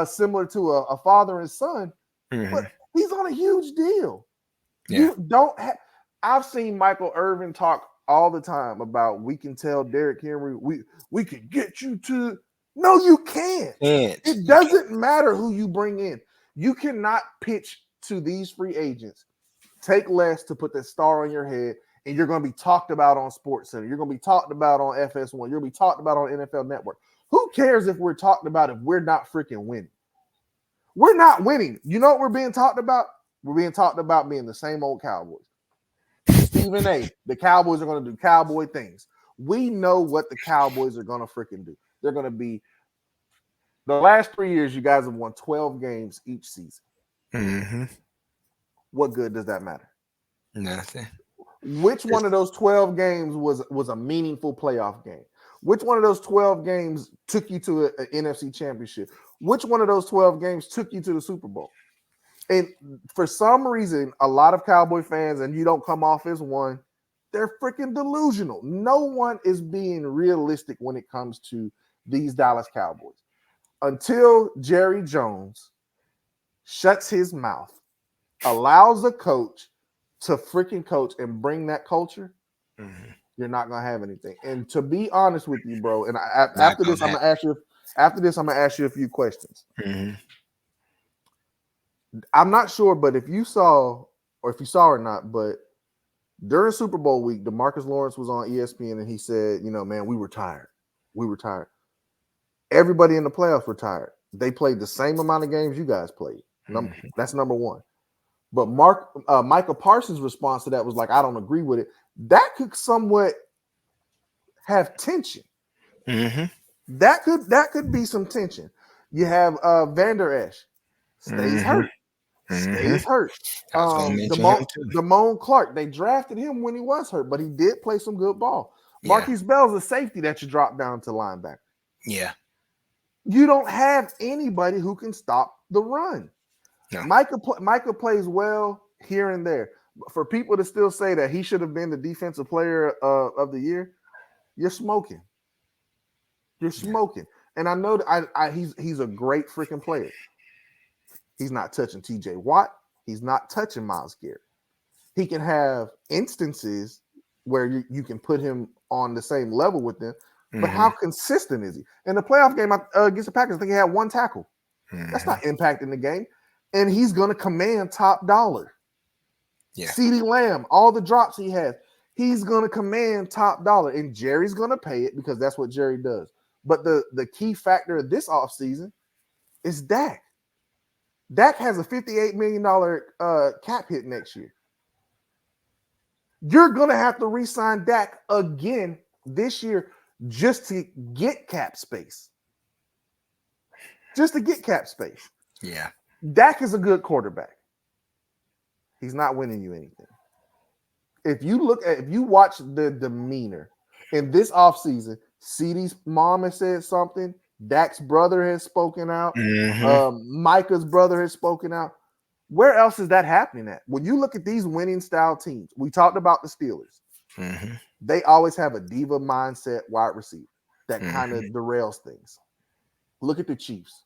similar to a father and son, Mm-hmm. but he's on a huge deal. Yeah. You don't have. I've seen Michael Irvin talk all the time about we can tell Derrick Henry we can get you to. No, you can't. Can't. It doesn't matter who you bring in. You cannot pitch to these free agents. Take less to put that star on your head, and you're going to be talked about on SportsCenter. You're going to be talked about on FS1. You're going to be talked about on NFL Network. Who cares if we're talked about if we're not freaking winning? We're not winning. You know what we're being talked about? We're being talked about being the same old Cowboys. Stephen A. The Cowboys are going to do cowboy things. We know what the Cowboys are going to freaking do. They're going to be the last 3 years. You guys have won 12 games each season. Mm-hmm. What good does that matter? Nothing. Which one of those 12 games was a meaningful playoff game? Which one of those 12 games took you to an NFC championship? Which one of those 12 games took you to the Super Bowl? And for some reason, a lot of Cowboy fans, and you don't come off as one, they're freaking delusional. No one is being realistic when it comes to these Dallas Cowboys. Until Jerry Jones shuts his mouth, allows a coach to freaking coach and bring that culture, Mhm. You're not gonna have anything. And to be honest with you, bro, and Not after this, gonna I'm happen. gonna ask you. After this, I'm gonna ask you a few questions. Mhm. I'm not sure, but if you saw, or if you saw or not, but during Super Bowl week, DeMarcus Lawrence was on ESPN and he said, man, we were tired. We were tired. Everybody in the playoffs were tired. They played the same amount of games you guys played. Mhm. That's number one. But Michael Parsons' response to that was like, I don't agree with it. That could somewhat have tension. Mhm. That could be some tension. You have Vander Esch stays Mhm. hurt, Mhm. stays hurt. I was gonna mention him too. Damone Clark, they drafted him when he was hurt, but he did play some good ball. Yeah. Marquise Bell's a safety that you drop down to linebacker. Yeah. You don't have anybody who can stop the run. No. Micah plays well here and there. For people to still say that he should have been the defensive player of the year, you're smoking. You're Yeah. smoking. And I know that he's a great freaking player. He's not touching TJ Watt. He's not touching Miles Garrett. He can have instances where you can put him on the same level with them, but how Mhm. consistent is he? In the playoff game against the Packers, I think he had one tackle. That's Mhm. not impacting the game. And he's going to command top dollar. Yeah. CeeDee Lamb, all the drops he has, he's going to command top dollar. And Jerry's going to pay it because that's what Jerry does. But the key factor of this offseason is Dak. Dak has a $58 million cap hit next year. You're going to have to re-sign Dak again this year just to get cap space. Just to get cap space. Yeah. Dak is a good quarterback. He's not winning you anything. If you watch the demeanor in this offseason, CeeDee's mom has said something, Dak's brother has spoken out, Mhm. Micah's brother has spoken out. Where else is that happening at? When you look at these winning style teams, we talked about the Steelers. Mhm. They always have a diva mindset wide receiver that kind of Mhm. derails things. Look at the Chiefs.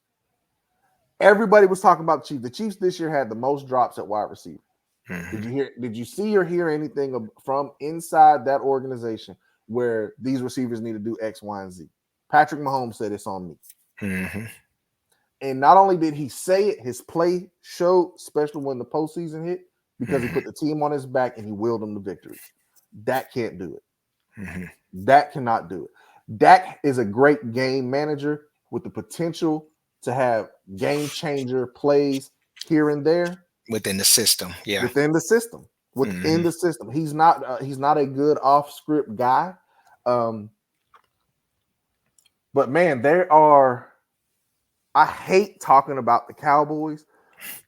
Everybody was talking about the Chiefs. The Chiefs this year had the most drops at wide receiver. Mhm. Did you see or hear anything from inside that organization where these receivers need to do X, Y, and Z? Patrick Mahomes said it's on me. Mhm. And not only did he say it, his play showed, especially when the postseason hit, because he Mhm. put the team on his back and he willed them to victory. Dak can't do it. Mhm. Dak cannot do it. Dak is a great game manager with the potential to have game changer plays here and there Within the system. Yeah. within the system. Within Mhm. the system, he's not a good off script guy. Um, but man, there are. I hate talking about the Cowboys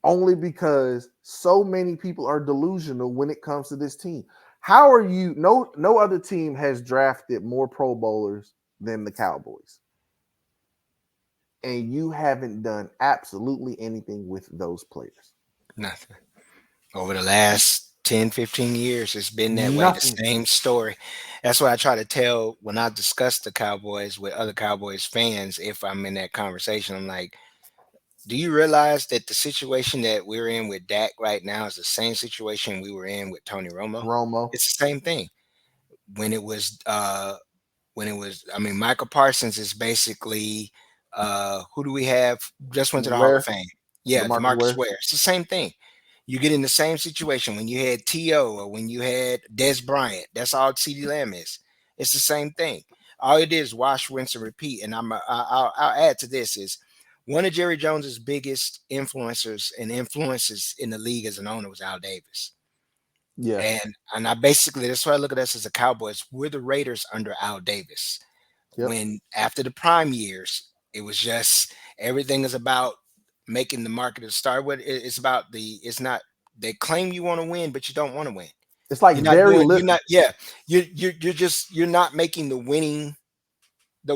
only because so many people are delusional when it comes to this team. How are you? No other team has drafted more Pro Bowlers than the Cowboys, and you haven't done absolutely anything with those players. Nothing. Over the last 10, 15 years, it's been that way. The Nothing. same story. That's what I try to tell when I discuss the Cowboys with other Cowboys fans. If I'm in that conversation, I'm like, do you realize that the situation that we're in with Dak right now is the same situation we were in with Tony Romo? Romo, It's the same thing. When it was I mean, Michael Parsons is basically who do we have just went to the Hall of Ware, Fame? Yeah, Demarcus Demarcus Ware. Ware. It's the same thing. You get in the same situation when you had T.O. or when you had Des Bryant. That's all C.D. Lamb is. It's the same thing. All it is wash, rinse, and repeat. And I'll add to this is one of Jerry Jones's biggest influencers and influences in the league as an owner was Al Davis. Yeah. And I basically that's why I look at us as the Cowboys. We're the Raiders under Al Davis. Yep. When after the prime years, it was just everything is about making the market to start with. It's about it's not they claim you want to win, but you don't want to win. It's like very You're little. not yeah. You're not making the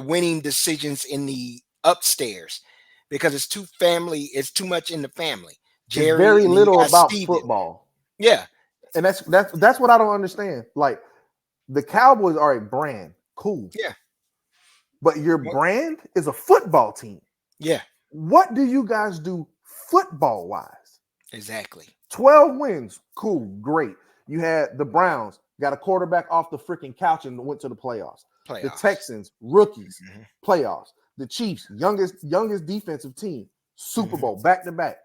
winning decisions in the upstairs because it's too much in the family. It's Jerry very and then you little got about Steven. football, Yeah. and that's what I don't understand. Like the Cowboys are a brand, cool, Yeah. but your Well, brand is a football team. yeah, What do you guys do football wise? exactly. 12 wins, cool, great. You had the Browns, got a quarterback off the freaking couch and went to the playoffs. The Playoffs. Texans, rookies, Hmm. playoffs. The Chiefs, youngest defensive team, Super Hmm. Bowl back to back.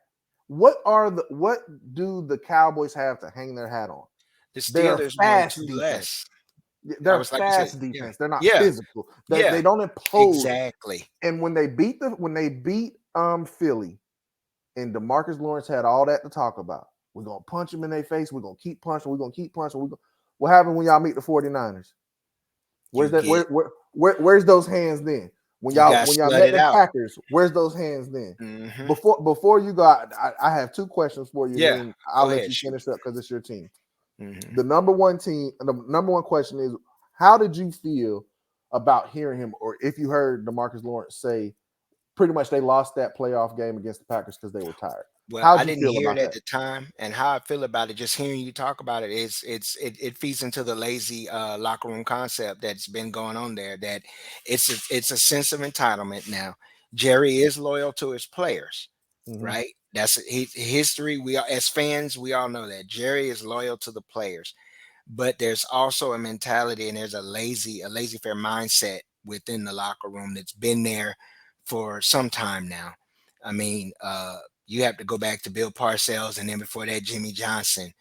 What do the Cowboys have to hang their hat on? The They're a Steelers won fast two defense. less. I They're was like you said, fast yeah, defense. They're not yeah, physical. They yeah, don't impose. exactly. And when they beat Philly, and DeMarcus Lawrence had all that to talk about. We're gonna punch them in their face. We're gonna keep punching. We're gonna keep punching. What happened when y'all meet the 49ers? You Where's that? get Where's those hands then? you got When y'all met slutted the out. Packers, where's those hands then? Hmm. Before you go, I have two questions for you, and Yeah, then I'll go let ahead, you shoot. finish up because it's your team. Hmm. The number one question is, how did you feel about hearing him, or if you heard DeMarcus Lawrence say pretty much they lost that playoff game against the Packers because they were tired? Well, How'd I you didn't feel hear it about at that? the time, and how I feel about it, just hearing you talk about it, it feeds into the lazy locker room concept that's been going on there. That it's a sense of entitlement now. Jerry is loyal to his players, Mm-hmm. right? That's history. We are as fans, we all know that Jerry is loyal to the players, but there's also a mentality and there's a lazy fair mindset within the locker room that's been there for some time now. I mean, you have to go back to Bill Parcells and then before that Jimmy Johnson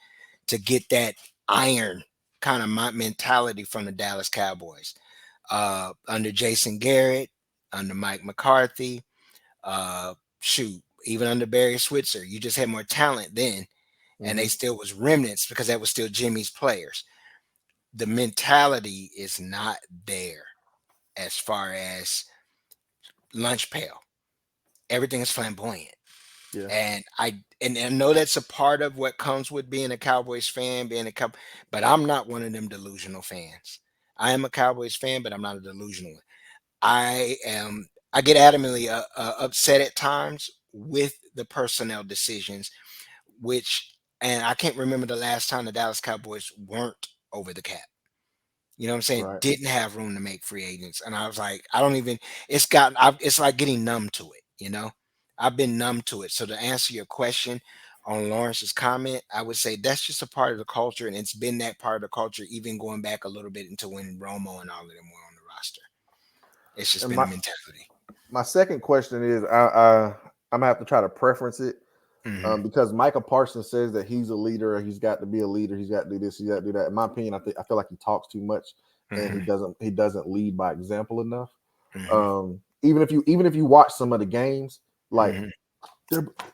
to get that iron kind of mentality from the Dallas Cowboys. Under Jason Garrett, under Mike McCarthy, uh, shoot, even under Barry Switzer, you just had more talent then, and they Mm-hmm. still was remnants because that was still Jimmy's players. The mentality is not there as far as lunch pail. Everything is flamboyant. Yeah. And I know that's a part of what comes with being a Cowboys fan, being a Cow, but I'm not one of them delusional fans. I am a Cowboys fan, but I'm not a delusional one. I get adamantly upset at times with the personnel decisions, which and I can't remember the last time the Dallas Cowboys weren't over the cap. You know what I'm saying? Right. Didn't have room to make free agents. And I was like, I don't even, it's like getting numb to it, you know? I've been numb to it. So to answer your question on Lawrence's comment, I would say that's just a part of the culture. And it's been that part of the culture, even going back a little bit into when Romo and all of them were on the roster. It's just And been a mentality. my second question is, I'm gonna have to try to preference it, Hmm. because Micah Parsons says that he's a leader. He's got to be a leader. He's got to do this. He's got to do that. In my opinion, I feel like he talks too much, and Hmm. he doesn't lead by example enough. Hmm. Even if you watch some of the games, like Hmm.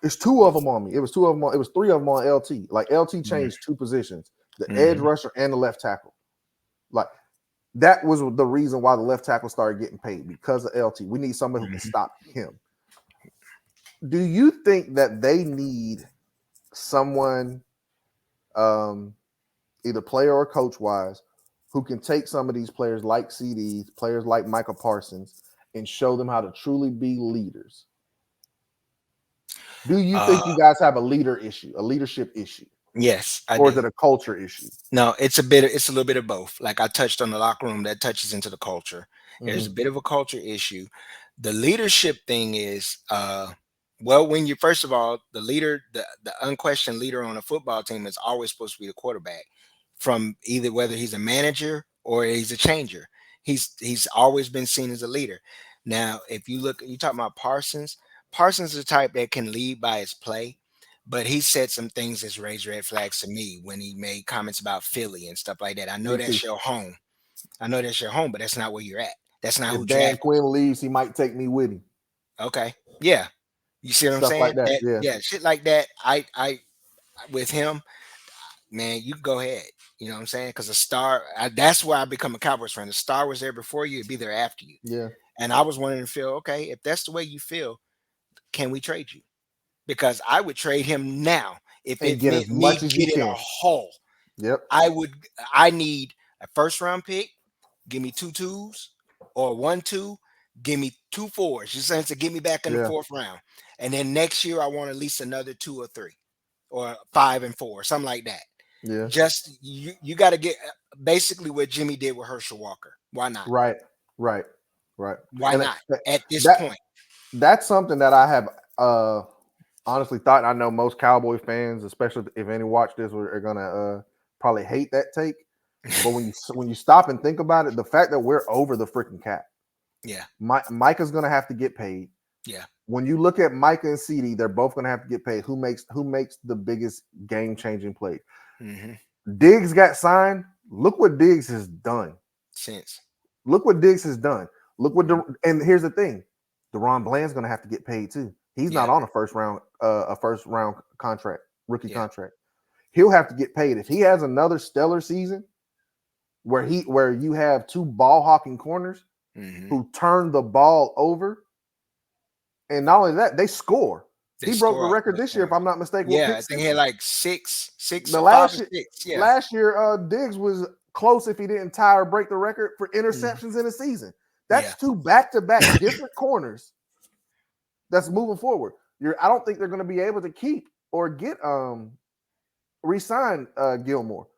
it's two of them on me. It was two of them. It was three of them on LT. Like LT changed two positions: the edge Hmm. rusher and the left tackle. Like that was the reason why the left tackle started getting paid because of LT. We need somebody who can Hmm. stop him. Do you think that they need someone, um, either player or coach wise, who can take some of these players like CD, players like Michael Parsons, and show them how to truly be leaders? Do you think Uh, you guys have a leadership issue, yes, I or is do. it a culture issue? No, it's a little bit of both. Like I touched on the locker room, that touches into the culture. There's Mm-hmm. a bit of a culture issue. The leadership thing is well, when you first of all, the unquestioned leader on a football team is always supposed to be the quarterback. From either whether he's a manager or he's a changer. He's always been seen as a leader. Now, if you talk about Parsons, Parsons is the type that can lead by his play, but he said some things that's raised red flags to me when he made comments about Philly and stuff like that. I know Me too. that's your home. I know that's your home, but that's not where you're at. That's not who If Dan drafted Quinn leaves, he might take me with him. you. Okay. Yeah. You see what I'm Stuff saying? like that. That Yeah. yeah, shit like that. I with him, man, you go ahead. You know what I'm saying? Because that's why I become a Cowboys fan. The star was there before you, it'd be there after you. Yeah. And I was wondering, Phil, okay, if that's the way you feel, can we trade you? Because I would trade him now if And it get meant as much me as you getting a can. haul. Yep. I would. I need a first round pick. Give me two twos or one two. Give me two fours. You saying to get me back in the Yeah. fourth round, and then next year I want at least another two or three, or five and four, something like that. Yeah. Just you got to get basically what Jimmy did with Herschel Walker. Why not? Right. Right. Right. Why And not at this that point? that's something that I have honestly thought. I know most Cowboy fans, especially if any watch this, are gonna probably hate that take. But when you stop and think about it, the fact that we're over the freaking cap, Yeah. Micah's gonna have to get paid. Yeah. When you look at Micah and CD, they're both gonna have to get paid. Who makes the biggest game changing play? Mm-hmm. Diggs got signed. Look what Diggs has done. Since. Look what Diggs has done. Look what Mhm. and here's the thing, DeRon Bland's gonna have to get paid too. He's Yeah. not on a first round contract, rookie Yeah. contract. He'll have to get paid if he has another stellar season where you have two ball hawking corners Mm-hmm. who turn the ball over, and not only that, they score. They He broke the score off record this year, if touchdowns. I'm not mistaken, with Yeah, pick I think he had sixes. like six, The 5 or 6. Yeah. last year, Diggs was close if he didn't tie or break the record for Mhm. interceptions in a season. Yeah. That's two back-to-back different corners that's moving forward. I don't think they're going to be able to keep or get resign Gilmore.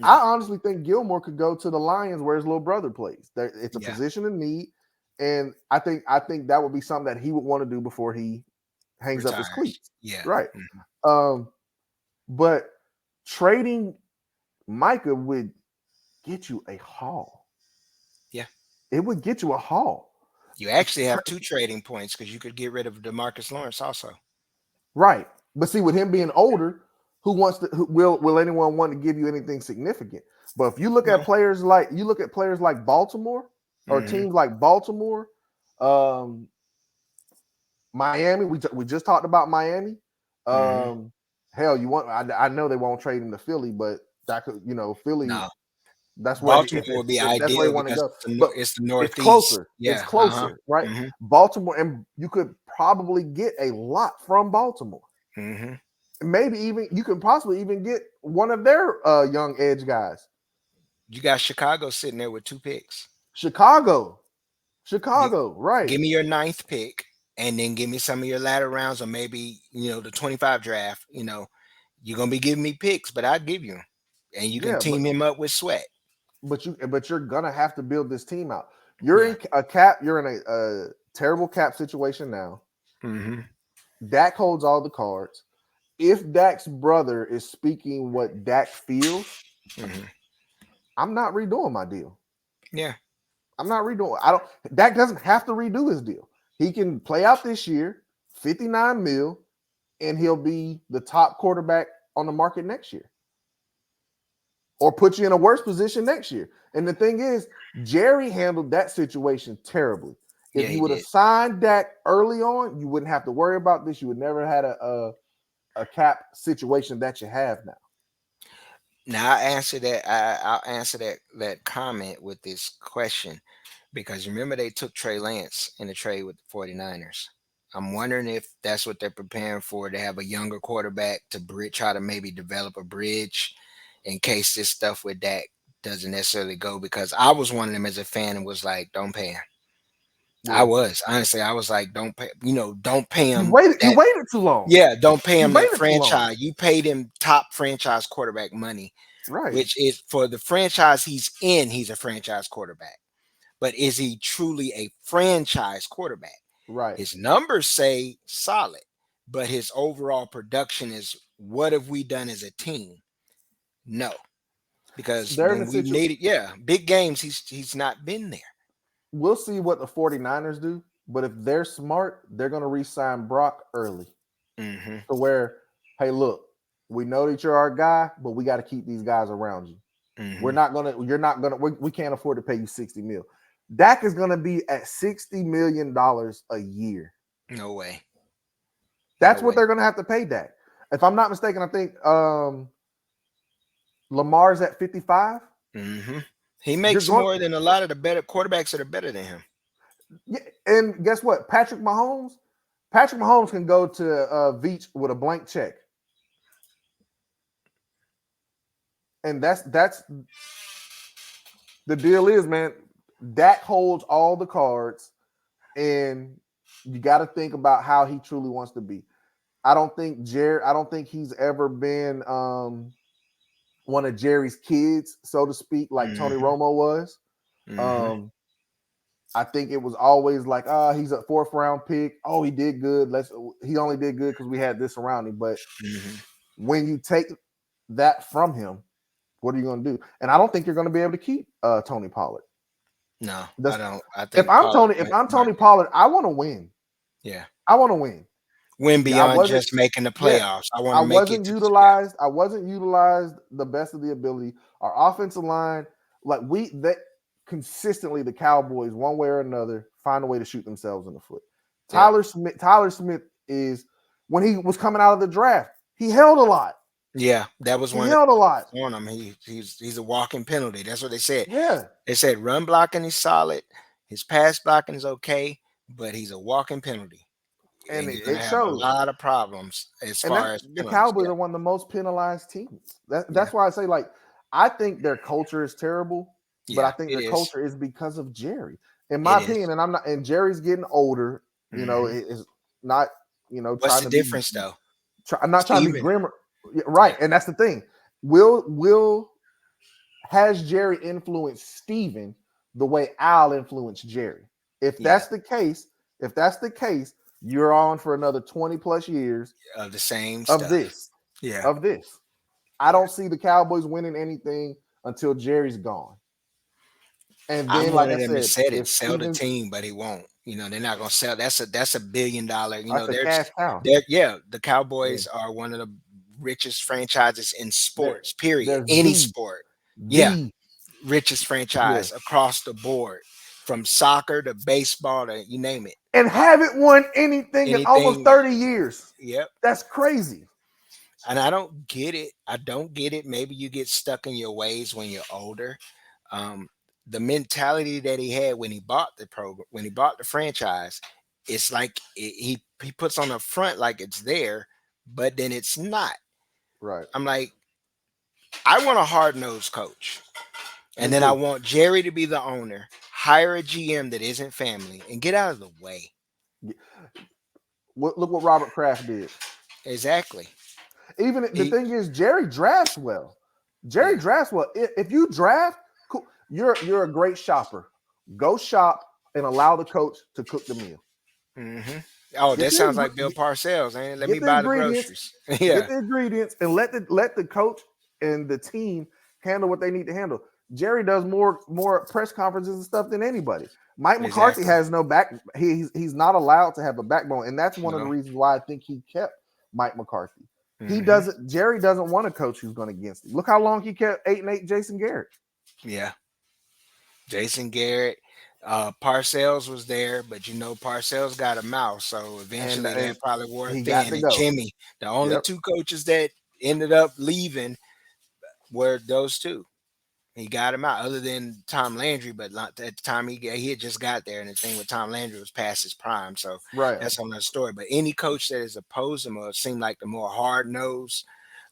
I No. honestly think Gilmore could go to the Lions where his little brother plays. It's a Yeah. position in need, and I think that would be something that he would want to do before he hangs up his Retires. cleats. Yeah. Right. Mhm. Um, but trading Micah would get you a haul. Yeah. It would get you a haul. You actually have 2 trading points because you could get rid of DeMarcus Lawrence also. Right. But see, with him being older, will anyone want to give you anything significant? But if you look No. at players like Baltimore or Mhm. teams like Baltimore, um, Miami, we just talked about Miami. Mhm. Hell, I know they won't trade him to Philly, but that could, Philly, No. that's where Baltimore would be if that's where you ideal want to because go. it's But it's the it's Northeast. closer. It's Yeah. Uh-huh. closer, right? Mhm. Baltimore, and you could probably get a lot from Baltimore. Mhm. Maybe even you can possibly even get one of their young edge guys. You got Chicago sitting there with 2 picks. Chicago, You Chicago, right? give me your ninth pick and then give me some of your latter rounds or maybe, the 25 draft, you're going to be giving me picks, but I'll give you 'em. And you can Yeah, but team him up with Sweat. you're gonna have to build this team out. You're Yeah. in a cap. You're in a terrible cap situation now. Mhm. Dak holds all the cards. If Dak's brother is speaking what Dak feels, Mhm. I'm not redoing my deal. Yeah. I'm not redoing. I don't. Dak doesn't have to redo his deal. He can play out this year, 59 mil, and he'll be the top quarterback on the market next year, or put you in a worse position next year. And the thing is, Jerry handled that situation terribly. If Yeah, you he would have did. signed Dak early on, you wouldn't have to worry about this. You would never had a cap situation that you have now. Now I answer that I'll answer that comment with this question because remember they took Trey Lance in the trade with the 49ers. I'm wondering if that's what they're preparing for to have a younger quarterback to try to maybe develop a bridge in case this stuff with Dak doesn't necessarily go because I was one of them as a fan and was like, don't pay him. I Yeah, was honestly, I was like, don't pay you him waited. You that. waited too long. Yeah, don't pay You him that waited too long. franchise. You paid him top franchise quarterback money, Right, which is for the franchise he's in, he's a franchise quarterback. But is he truly a franchise quarterback? right. His numbers say solid, but his overall production is what have we done as a team? No, because They're in when a we situation. needed, yeah, big games, he's not been there. We'll see what the 49ers do, but if they're smart, they're going to re-sign Brock early Hmm. to where, hey, look, we know that you're our guy, but we got to keep these guys around you. Hmm. You're not gonna, we can't afford to pay you 60 mil. Dak is gonna be at $60 million a year. No way, no That's what way. they're gonna have to pay Dak. If I'm not mistaken, I think Lamar's at 55. Hmm. He You're makes going, more than a lot of the better quarterbacks that are better than him. yeah, and guess what? Patrick Mahomes can go to Veach with a blank check, and that's the deal. Is, man, Dak holds all the cards, and you got to think about how he truly wants to be. I don't think he's ever been one of Jerry's kids, so to speak, like Tony Hmm. Romo was. Hmm. Um, I think it was always like, he's a fourth round pick. Oh, he did good. He only did good because we had this around him. But Hmm. when you take that from him What are you going to do? And I don't think you're going to be able to keep Tony Pollard. No, I This, don't. I if think I'm Pollard Tony, if I'm might. Tony Pollard, I want to win. Yeah, I want to win. win Yeah, I beyond wasn't. just making the Yeah, playoffs. I want I to make it wasn't to. Yeah, utilized. I wasn't utilized the best of the ability. Our offensive line, like we that consistently, the Cowboys, one way or another, find a way to shoot themselves in the foot. yep, Tyler Smith. Tyler Smith is when he was coming out of the draft, he held a lot. yeah. That was He one of held a lot. the on him. He's a walking penalty. That's what they said. Yeah, They said run blocking is solid. His pass blocking is okay, but he's a walking penalty, and and it, he's going it to have a shows. lot of problems as And far that's as the penalties. Cowboys Yeah, are one of the most penalized teams. yeah, That's why I say like I think their culture is terrible, but I yeah. think It their is. culture is because of Jerry. In my It is. opinion, and I'm not and Jerry's getting older, Hmm. is not, What's trying the to be difference though, I'm not trying to be Steven? grim. Yeah, Yeah, right. And that's the thing. Will has Jerry influenced Steven the way Al influenced Jerry? If yeah. that's the case, if that's the case, you're on for another 20 plus years Of the same of stuff. this. Yeah, Of this. I yeah. don't see the Cowboys winning anything until Jerry's gone. And then, I'm like one I of them that said, said it. if Sell the Steven, team, but he won't. They're not gonna sell. That's a $1 billion. that's a cash cow. Yeah. The Yeah. Cowboys are one of the richest franchises in They're, sports. Period. they're Any sport. Yeah, the, richest yeah. franchise across the board, from soccer to baseball to you name it. And haven't won anything in almost Anything. 30 years. Yep. That's crazy. And I don't get it. I don't get it. Maybe you get stuck in your ways when you're older. Um, the mentality that he had when he bought the program, when he bought the franchise, it's like he puts on the front like it's there, but then it's not. Right. I'm like, I want a hard nosed coach, Me and then I too. want Jerry to be the owner. Hire a GM that isn't family and get out of the way. Look what Robert Kraft did. Exactly. Even the He, thing is, Jerry drafts well. Jerry yeah. drafts well. If you draft, cool, you're a great shopper. Go shop and allow the coach to cook the meal. Hmm. Oh, Get that the sounds like Bill Parcells. Ain't it? Let me get the buy the ingredients, groceries. get Yeah. the ingredients, and let the coach and the team handle what they need to handle. Jerry does more press conferences and stuff than anybody. Mike McCarthy Exactly. has no back. He's not allowed to have a backbone, and that's one of the No. reasons why I think he kept Mike McCarthy. He Hmm. doesn't. Jerry doesn't want a coach who's going against him. Look how long he kept 8-8 Jason Garrett. Yeah. Jason Garrett. Parcells was there, but Parcells got a mouth, so eventually And that probably wore he got thin. to And go. Jimmy, the only Yep. two coaches that ended up leaving were those two. He got him out, other than Tom Landry, but not at the time he had just got there, and the thing with Tom Landry was past his prime, so Right. that's another story. But any coach that is opposed him or seemed like the more hard nosed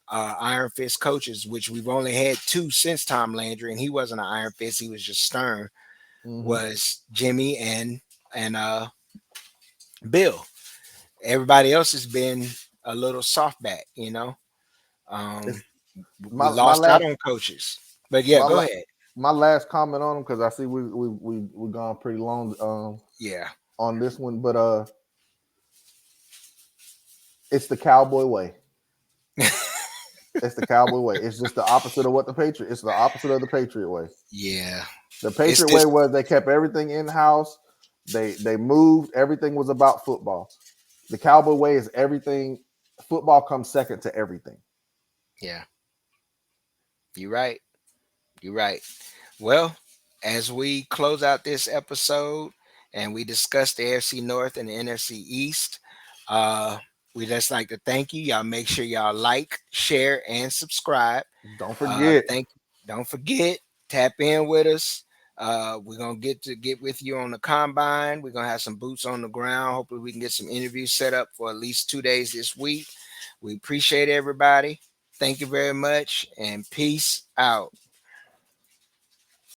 Iron Fist coaches, which we've only had two since Tom Landry, and he wasn't an Iron Fist; he was just stern. Mm-hmm. Was Jimmy and Bill. Everybody else has been a little soft back. Um, It's we my lost out last on coaches, but yeah, my go la- ahead. my last comment on him because I see we gone pretty long Yeah, on this one, but it's the cowboy way. It's the cowboy way. It's just the opposite of what the Patriot. It's the opposite of the Patriot way. yeah. The It's Patriot way this. was they kept everything in house. They moved. Everything was about football. The cowboy way is everything. Football comes second to everything. Yeah, you're right. You're right. Well, as we close out this episode and we discuss the AFC North and the NFC East, uh, we just like to thank you. Y'all make sure y'all like, share, and subscribe. Don't forget. Thank. Don't forget, tap in with us. We're gonna get with you on the combine. We're gonna have some boots on the ground. Hopefully, we can get some interviews set up for at least 2 days this week. We appreciate everybody. Thank you very much, and peace out.